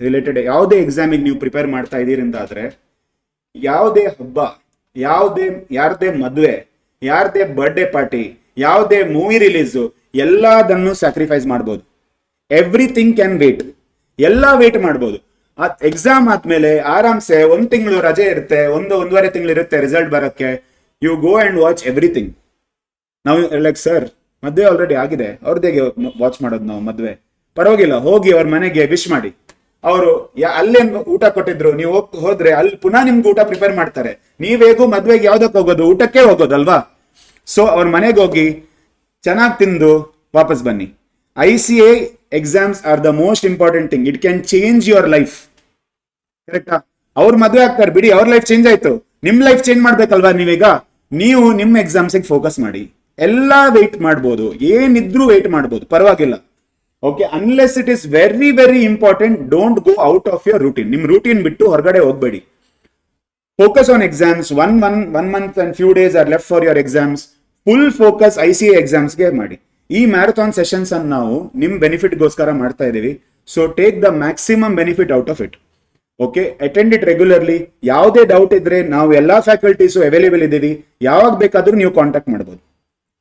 ರಿಲೇಟೆಡ್ ಯಾವುದೇ ಎಕ್ಸಾಮಿಗೆ ನೀವು ಪ್ರಿಪೇರ್ ಮಾಡ್ತಾ ಇದ್ದೀರಿ ಅಂತಾದ್ರೆ, ಯಾವುದೇ ಹಬ್ಬ, ಯಾರದೇ ಮದುವೆ, ಯಾರದೇ ಬರ್ಡೇ ಪಾರ್ಟಿ, ಯಾವುದೇ ಮೂವಿ ರಿಲೀಸು, ಎಲ್ಲದನ್ನು ಸ್ಯಾಕ್ರಿಫೈಸ್ ಮಾಡ್ಬೋದು. Everything can wait. ಎಲ್ಲ ವೇಟ್ ಮಾಡ್ಬೋದು. ಎಕ್ಸಾಮ್ ಆದ್ಮೇಲೆ ಆರಾಮ್ಸೆ 1 ತಿಂಗಳು ರಜೆ ಇರುತ್ತೆ, 1.5 ತಿಂಗಳು ಇರುತ್ತೆ ರಿಸಲ್ಟ್ ಬರಕ್ಕೆ. You go and watch everything. ನಾವು ಲೈಕ್ ಸರ್ ಮದ್ವೆ ಆಲ್ರೆಡಿ ಆಗಿದೆ, ಅವ್ರದ್ದೇಗೆ ವಾಚ್ ಮಾಡೋದು ನಾವು ಮದ್ವೆ? ಪರವಾಗಿಲ್ಲ, ಹೋಗಿ ಅವ್ರ ಮನೆಗೆ ವಿಶ್ ಮಾಡಿ. ಅವರು ಅಲ್ಲೇನ್ ಊಟ ಕೊಟ್ಟಿದ್ರು, ನೀವು ಹೋದ್ರೆ ಅಲ್ಲಿ ಪುನಃ ನಿಮ್ಗೆ ಊಟ ಪ್ರಿಪೇರ್ ಮಾಡ್ತಾರೆ. ನೀವೇಗೂ ಮದ್ವೆಗೆ ಯಾವ್ದಕ್ಕೆ ಹೋಗೋದು? ಊಟಕ್ಕೆ ಹೋಗೋದಲ್ವಾ? ಸೊ ಅವ್ರ ಮನೆಗೆ ಹೋಗಿ ಚೆನ್ನಾಗಿ ತಿಂದು ವಾಪಸ್ ಬನ್ನಿ. ICA exams are the most important thing. It can change your life. ಕರೆಕ್ಟಾ? ಅವ್ರ ಮದುವೆ ಆಗ್ತಾರೆ ಬಿಡಿ, ಅವ್ರ ಲೈಫ್ ಚೇಂಜ್ ಆಯ್ತು, ನಿಮ್ ಲೈಫ್ ಚೇಂಜ್ ಮಾಡ್ಬೇಕಲ್ವಾ ನೀವೀಗ? ನೀವು ನಿಮ್ಮ ಎಕ್ಸಾಮ್ಸಿಗೆ ಫೋಕಸ್ ಮಾಡಿ. ಎಲ್ಲಾ ವೇಟ್ ಮಾಡ್ಬೋದು, ಏನಿದ್ರು ವೇಟ್ ಮಾಡ್ಬೋದು, ಪರವಾಗಿಲ್ಲ. Okay, unless it is very very important, don't go out of your routine. ನಿಮ್ ರೂಟೀನ್ ಬಿಟ್ಟು ಹೊರಗಡೆ ಹೋಗ್ಬೇಡಿ. Focus on exams. One month and few days are left for your exams. Full focus ICA ಎಕ್ಸಾಮ್ಸ್ಗೆ ಮಾಡಿ. ಈ marathon sessions ಅನ್ನು ನಾವು ನಿಮ್ ಬೆನಿಫಿಟ್ಗೋಸ್ಕರ ಮಾಡ್ತಾ ಇದೀವಿ. So take the maximum benefit out of it. Okay, attend it regularly. ಯಾವುದೇ ಡೌಟ್ ಇದ್ರೆ ನಾವು ಎಲ್ಲಾ ಫ್ಯಾಕಲ್ಟೀಸು ಅವೈಲೇಬಲ್ ಇದ್ದೀವಿ. ಯಾವಾಗ ಬೇಕಾದ್ರೂ ನೀವು ಕಾಂಟ್ಯಾಕ್ಟ್ ಮಾಡ್ಬೋದು.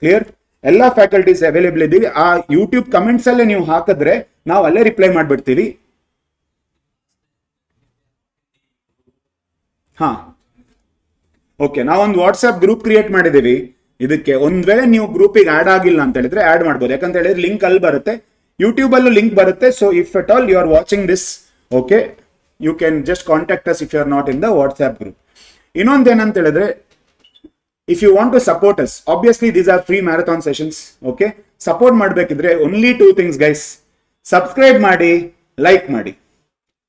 ಕ್ಲಿಯರ್? ಎಲ್ಲಾ ಫ್ಯಾಕಲ್ಟೀಸ್ ಅವೈಲೇಬಲ್ ಇದ್ದೀವಿ. ಆ ಯೂಟ್ಯೂಬ್ ಕಮೆಂಟ್ಸ್ ಅಲ್ಲೇ ನೀವು ಹಾಕಿದ್ರೆ ನಾವು ಅಲ್ಲೇ ರಿಪ್ಲೈ ಮಾಡ್ಬಿಡ್ತೀವಿ. ಹಾ, ಓಕೆ, ನಾವೊಂದು ವಾಟ್ಸ್ಆಪ್ ಗ್ರೂಪ್ ಕ್ರಿಯೇಟ್ ಮಾಡಿದೀವಿ. ಇದಕ್ಕೆ ಒಂದ್ ವೇಳೆ ನೀವು ಗ್ರೂಪಿಗೆ ಆಡ್ ಆಗಿಲ್ಲ ಅಂತ ಹೇಳಿದ್ರೆ ಆಡ್ ಮಾಡ್ಬೋದು. ಯಾಕಂತ ಹೇಳಿದ್ರೆ ಲಿಂಕ್ ಅಲ್ಲಿ ಬರುತ್ತೆ, ಯೂಟ್ಯೂಬ್ ಅಲ್ಲೂ ಲಿಂಕ್ ಬರುತ್ತೆ. So if at all you are watching this, okay, you can just contact us if you are not in the WhatsApp group. ಇನ್ನೊಂದೇನಂತ ಹೇಳಿದ್ರೆ, if you want to support us, obviously these are free marathon sessions. Okay, support ಮಾಡಬೇಕಿದ್ರೆ only 2 things guys. Subscribe ಮಾಡಿ, like ಮಾಡಿ.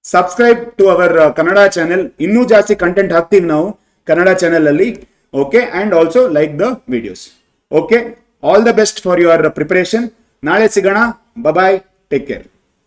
Subscribe to our Kannada channel. ಇನ್ನೂ ಜಾಸ್ತಿ content ಹಾಕ್ತೀವಿ ನಾವು Kannada channel ಅಲ್ಲಿ. Okay, and also like the videos. Okay, all the best for your preparation. ನಾಳೆ ಸಿಗೋಣ. ಬಾಯ್, ಟೇಕ್ ಕೇರ್.